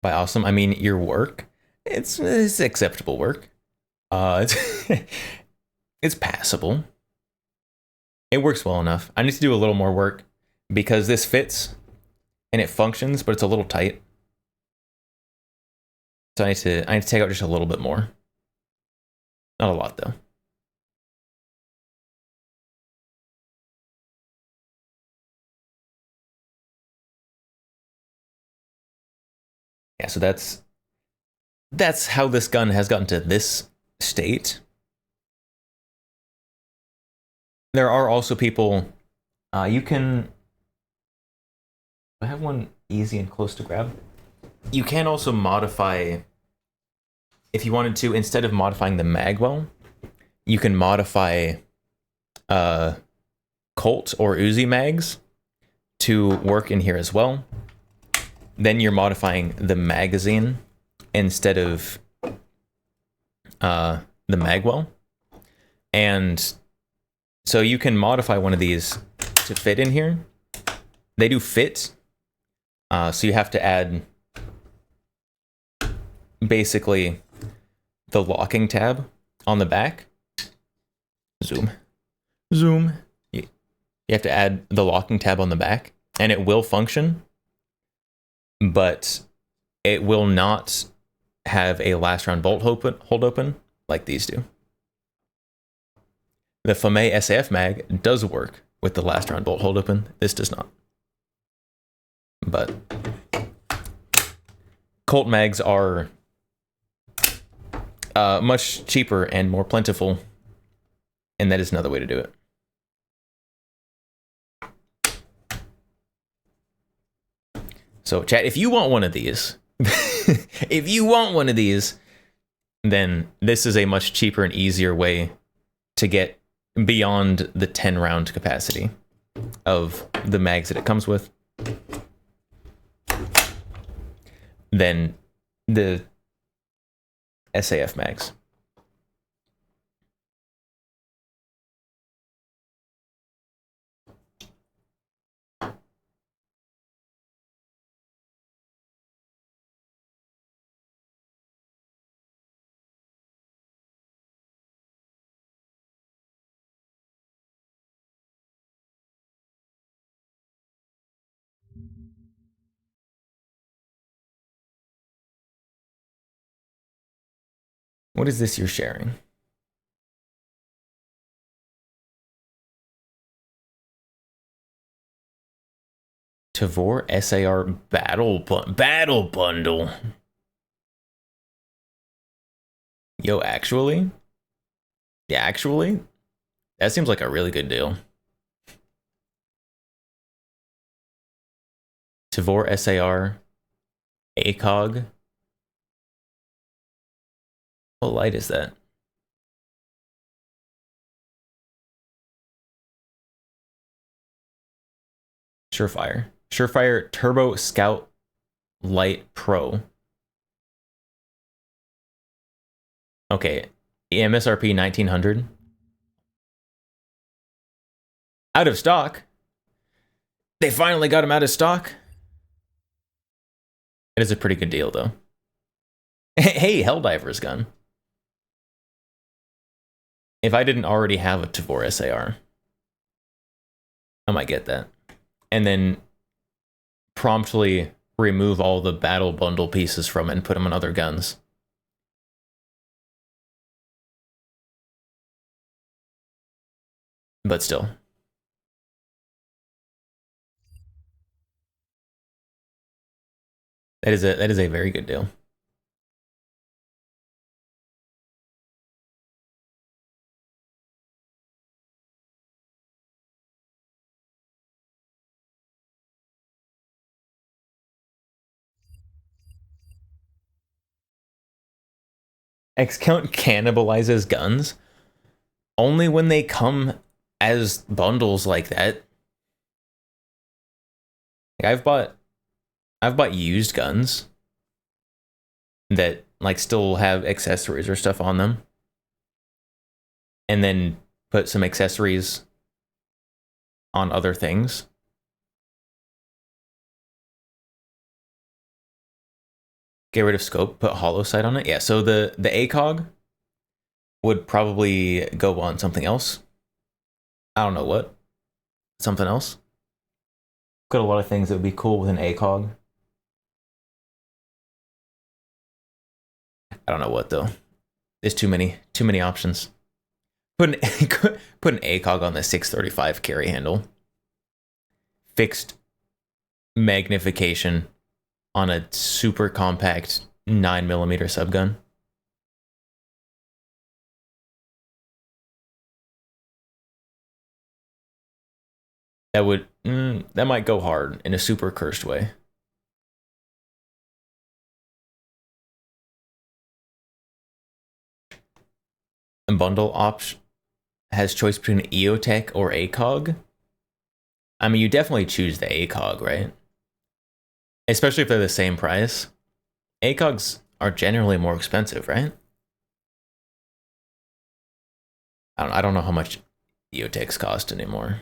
By awesome, I mean your work. It's acceptable work. It's passable. It works well enough. I need to do a little more work because this fits and it functions, but it's a little tight. So I need to take out just a little bit more. Not a lot though. Yeah, so that's how this gun has gotten to this state. There are also people, you can, I have one easy and close to grab. You can also modify, if you wanted to, instead of modifying the magwell, you can modify Colt or Uzi mags to work in here as well. Then you're modifying the magazine instead of the magwell. And so you can modify one of these to fit in here. They do fit. So you have to add basically the locking tab on the back. Zoom. You have to add the locking tab on the back and it will function, but it will not have a last round bolt hold open like these do. The Fame SAF mag does work with the last round bolt hold open. This does not. But Colt mags are much cheaper and more plentiful, and that is another way to do it. So chat, if you want one of these, then this is a much cheaper and easier way to get beyond the 10 round capacity of the mags that it comes with than the SAF mags. What is this you're sharing? Tavor SAR battle bundle. Yo, actually? Yeah, actually? That seems like a really good deal. Tavor SAR ACOG. What light is that? Surefire. Surefire Turbo Scout Light Pro. Okay, MSRP 1900. Out of stock. They finally got him out of stock. It is a pretty good deal, though. Hey, Helldiver's gun. If I didn't already have a Tavor SAR, I might get that. And then promptly remove all the battle bundle pieces from it and put them on other guns. But still. That is a very good deal. X-Count cannibalizes guns only when they come as bundles like that. Like I've bought used guns that like still have accessories or stuff on them, and then put some accessories on other things. Get rid of scope, put hollow sight on it. Yeah, so the ACOG would probably go on something else. I don't know what. Something else. Got a lot of things that would be cool with an ACOG. I don't know what though. There's too many options. Put an ACOG on the 635 carry handle. Fixed magnification on a super compact 9mm subgun. That would that might go hard in a super cursed way. And bundle option has choice between EOTech or ACOG. I mean, you definitely choose the ACOG, right? Especially if they're the same price. ACOGs are generally more expensive, right? I don't know how much EOTechs cost anymore.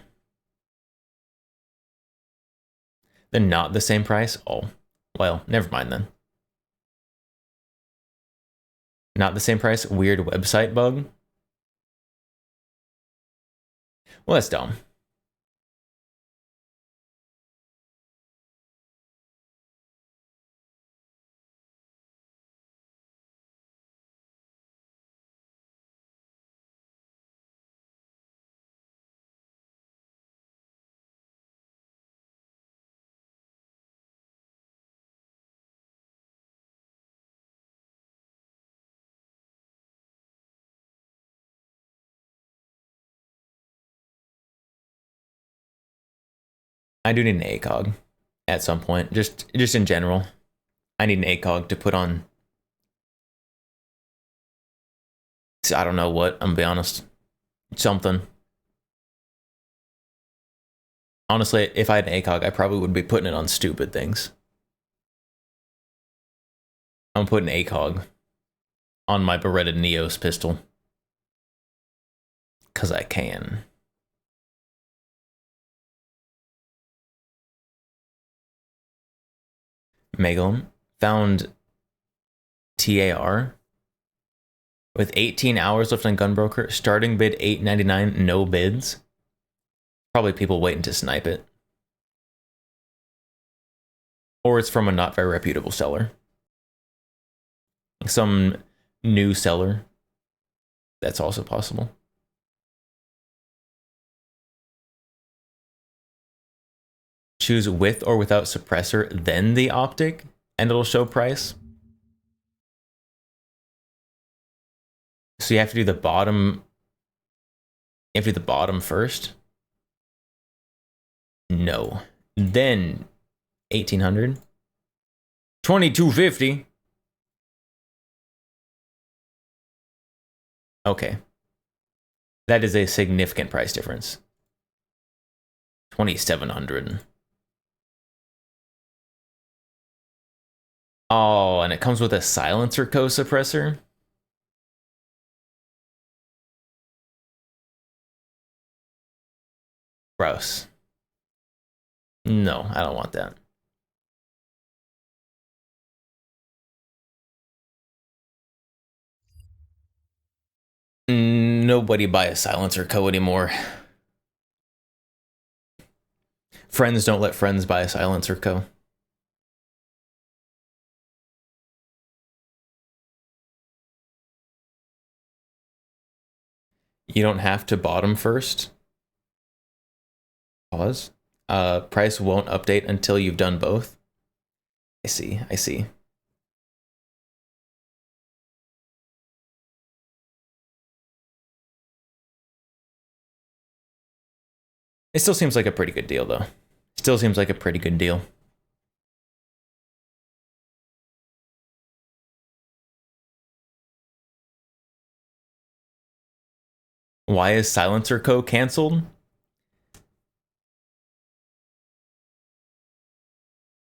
They're not the same price? Oh, well, never mind then. Not the same price? Weird website bug? Well, that's dumb. I do need an ACOG at some point. Just in general. I need an ACOG to put on. I don't know what, I'm gonna be honest. Something. Honestly, if I had an ACOG, I probably would be putting it on stupid things. I'm putting ACOG on my Beretta Neos pistol. Because I can. Megalum found TAR with 18 hours left on Gunbroker. Starting bid $8.99, no bids. Probably people waiting to snipe it. Or it's from a not very reputable seller. Some new seller. That's also possible. Choose with or without suppressor, then the optic, and it'll show price. So you have to do the bottom. You have to do the bottom first. No. Then 1800. 2250. Okay. That is a significant price difference. 2700. Oh, and it comes with a silencer co-suppressor. Gross. No, I don't want that. Nobody buy a silencer co anymore. Friends don't let friends buy a silencer co. You don't have to bottom first. Pause. Price won't update until you've done both. I see, I see. It still seems like a pretty good deal, though. Still seems like a pretty good deal. Why is Silencer Co. canceled?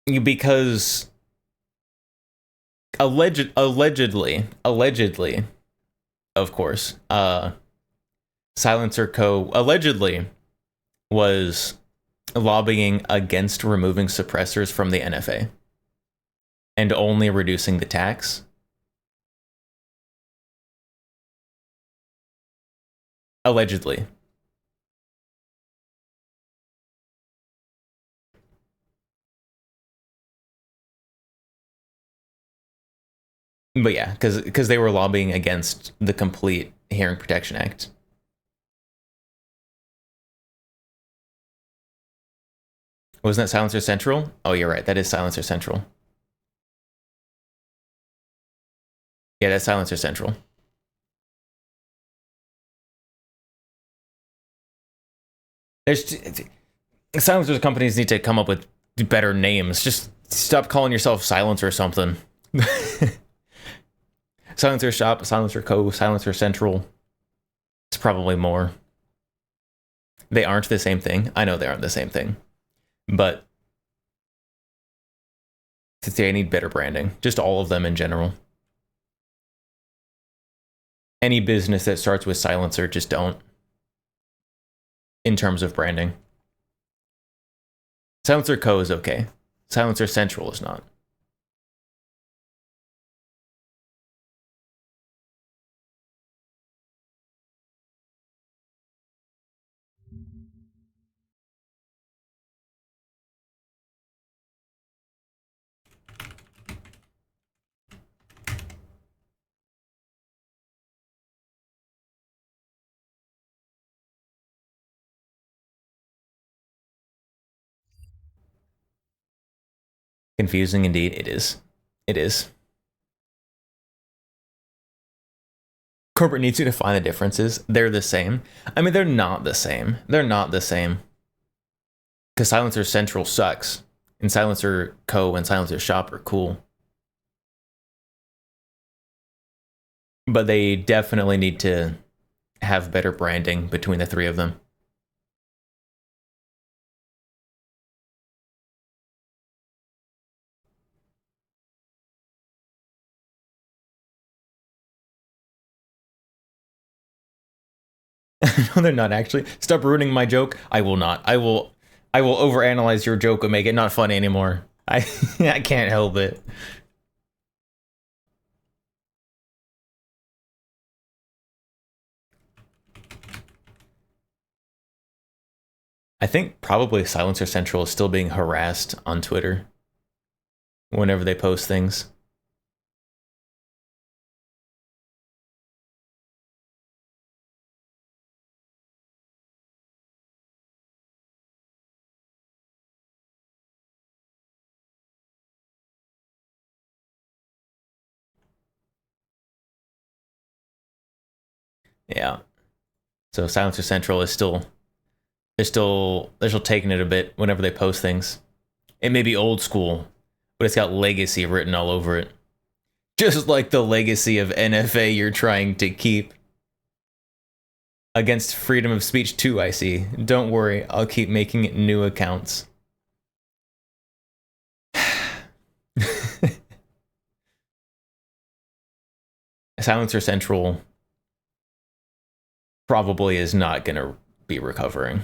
Because allegedly, of course, Silencer Co. allegedly was lobbying against removing suppressors from the NFA and only reducing the tax. Allegedly. But yeah, because they were lobbying against the complete Hearing Protection Act. Wasn't that Silencer Central? Oh, you're right. That is Silencer Central. Yeah, that's Silencer Central. Silencer companies need to come up with better names. Just stop calling yourself Silencer or something. Silencer Shop, Silencer Co., Silencer Central. It's probably more. They aren't the same thing. I know they aren't the same thing. But they need better branding. Just all of them in general. Any business that starts with Silencer, just don't. In terms of branding. Silencer Co. is okay. Silencer Central is not. Confusing indeed. It is. It is. Corporate needs to define the differences. They're the same. I mean, they're not the same. They're not the same. Because Silencer Central sucks, and Silencer Co. and Silencer Shop are cool. But they definitely need to have better branding between the three of them. No, they're not actually. Stop ruining my joke. I will not. I will overanalyze your joke and make it not funny anymore. I can't help it. I think probably Silencer Central is still being harassed on Twitter whenever they post things. Yeah. So Silencer Central is still they're still taking it a bit whenever they post things. It may be old school, but it's got legacy written all over it. Just like the legacy of NFA you're trying to keep. Against freedom of speech too, I see. Don't worry, I'll keep making new accounts. Silencer Central probably is not going to be recovering.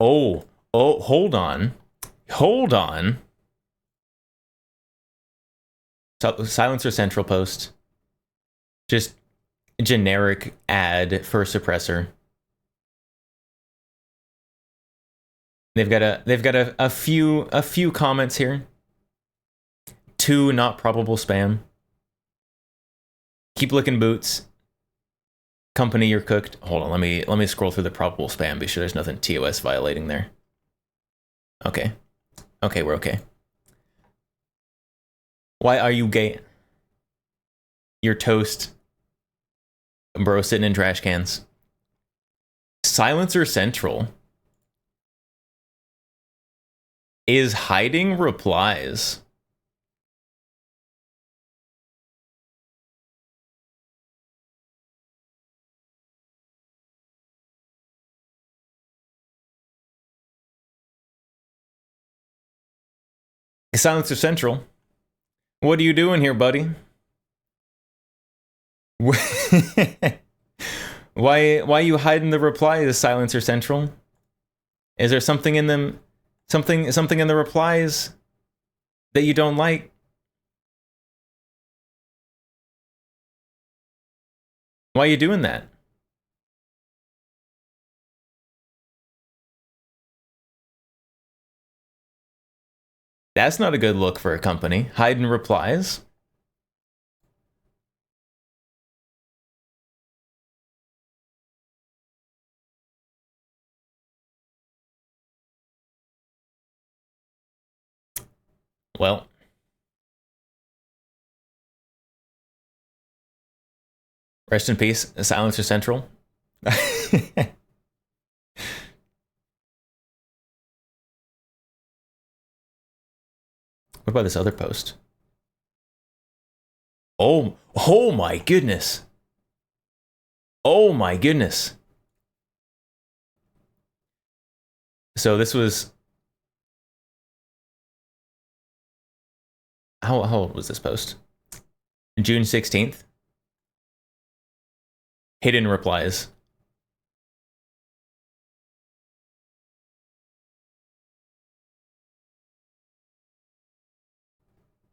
Oh, hold on. Hold on. Silencer Central post. Just generic ad for suppressor. They've got a few comments here. 2 not probable spam. Keep looking boots. Company, you're cooked. Hold on, let me scroll through the probable spam. Be sure there's nothing TOS violating there. Okay. Okay, we're okay. Why are you gay? You're toast. Bro sitting in trash cans. Silencer Central is hiding replies. Silencer Central, what are you doing here, buddy? Why are you hiding the replies, Silencer Central? Is there something in them, something in the replies that you don't like? Why are you doing that? That's not a good look for a company. Hiding replies. Well, rest in peace, Silencer Central. What about this other post? Oh my goodness. Oh my goodness. So this was... How old was this post? June 16th. Hidden replies.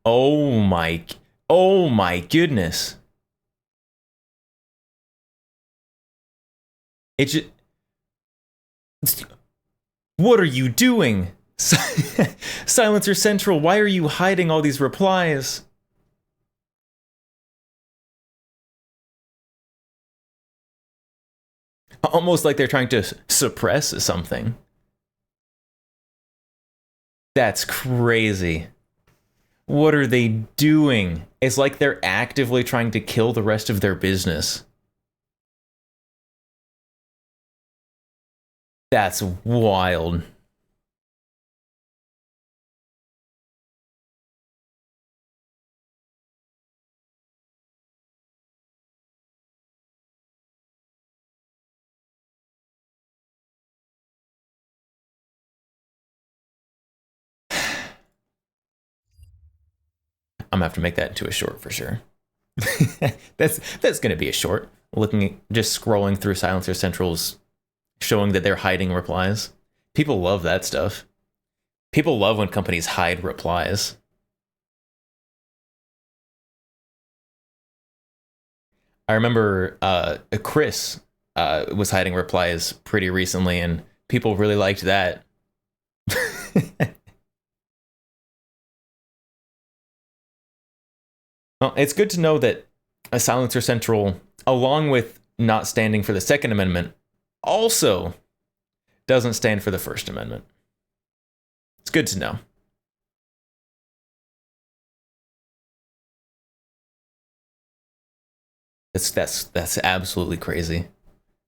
Oh my goodness. It just... What are you doing? Silencer Central, why are you hiding all these replies? Almost like they're trying to suppress something. That's crazy. What are they doing? It's like they're actively trying to kill the rest of their business. That's wild. I'm gonna have to make that into a short for sure. that's gonna be a short. Looking at, just scrolling through Silencer Central's showing that they're hiding replies. People love that stuff. People love when companies hide replies. I remember Chris was hiding replies pretty recently, and people really liked that. Well, it's good to know that a Silencer Central, along with not standing for the Second Amendment, also doesn't stand for the First Amendment. It's good to know. That's absolutely crazy.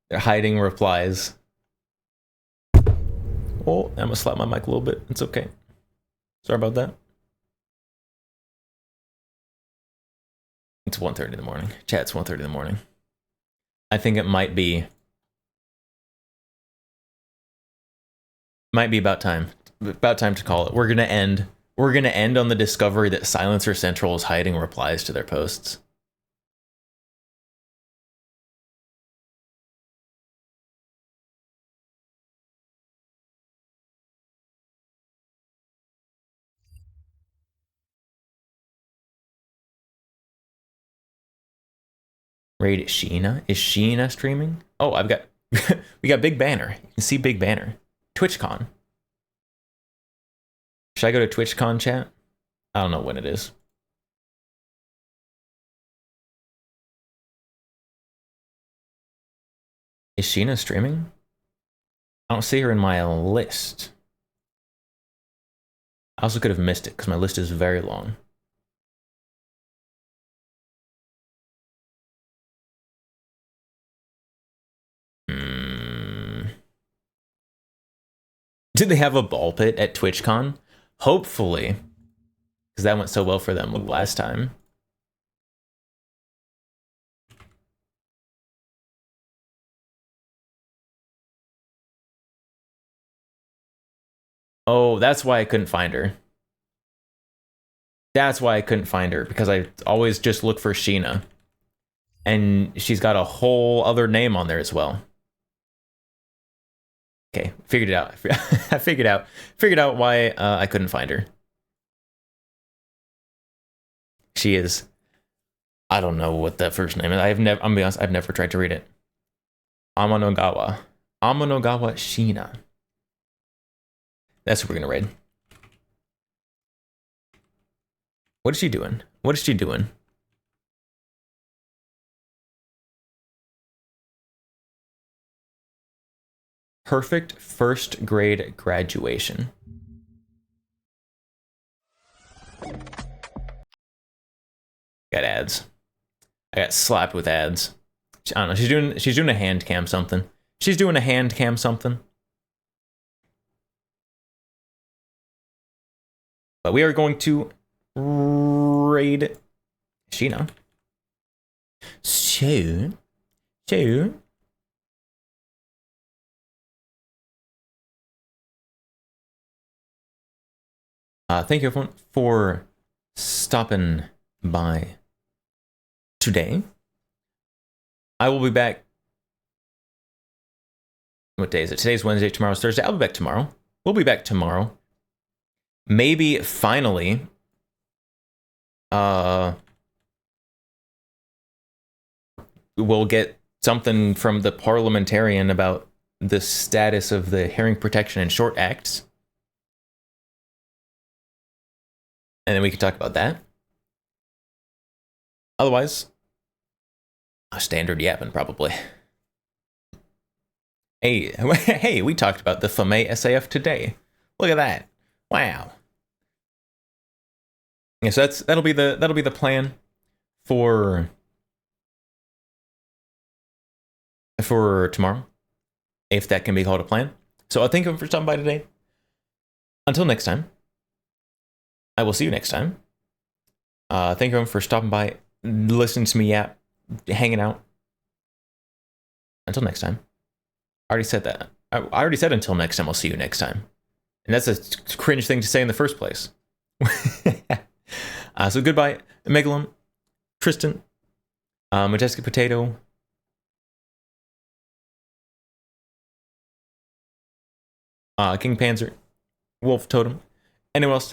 They're hiding replies. Oh, I'm gonna slap my mic a little bit. It's okay. Sorry about that. It's 1:30 in the morning. Chat, it's 1:30 in the morning. I think it might be about time. About time to call it. We're gonna end on the discovery that Silencer Central is hiding replies to their posts. Raid Sheena? Is Sheena streaming? Oh, I've got we got Big Banner. You can see Big Banner. TwitchCon. Should I go to TwitchCon chat? I don't know when it is. Is Sheena streaming? I don't see her in my list. I also could have missed it because my list is very long. Did they have a ball pit at TwitchCon? Hopefully, because that went so well for them last time. Oh, that's why I couldn't find her. That's why I couldn't find her, because I always just look for Sheena. And she's got a whole other name on there as well. Okay, figured it out. I figured out why I couldn't find her. She is, I don't know what that first name is. I'm gonna be honest, I've never tried to read it. Amanogawa Sheena. That's what we're gonna raid. What is she doing? What is she doing? Perfect first grade graduation. Got ads. I got slapped with ads. I don't know. She's doing a hand cam something. She's doing a hand cam something. But we are going to raid Sheena. So. Thank you everyone for stopping by today. I will be back. What day is it? Today's Wednesday, tomorrow's Thursday. I'll be back tomorrow. We'll be back tomorrow. Maybe finally, we'll get something from the parliamentarian about the status of the Hearing Protection and Short Acts. And then we can talk about that. Otherwise, a standard yapping probably. Hey, we talked about the FAME SAF today. Look at that. Wow. Yeah, so that'll be the plan for tomorrow, if that can be called a plan. So I thank you for stopping by today. Until next time, I will see you next time. Thank you everyone for stopping by, listening to me yap, hanging out. Until next time. I already said that. I already said until next time, I'll see you next time. And that's a cringe thing to say in the first place. So goodbye, Megalum, Tristan, Majestic Potato, King Panzer, Wolf Totem, anyone else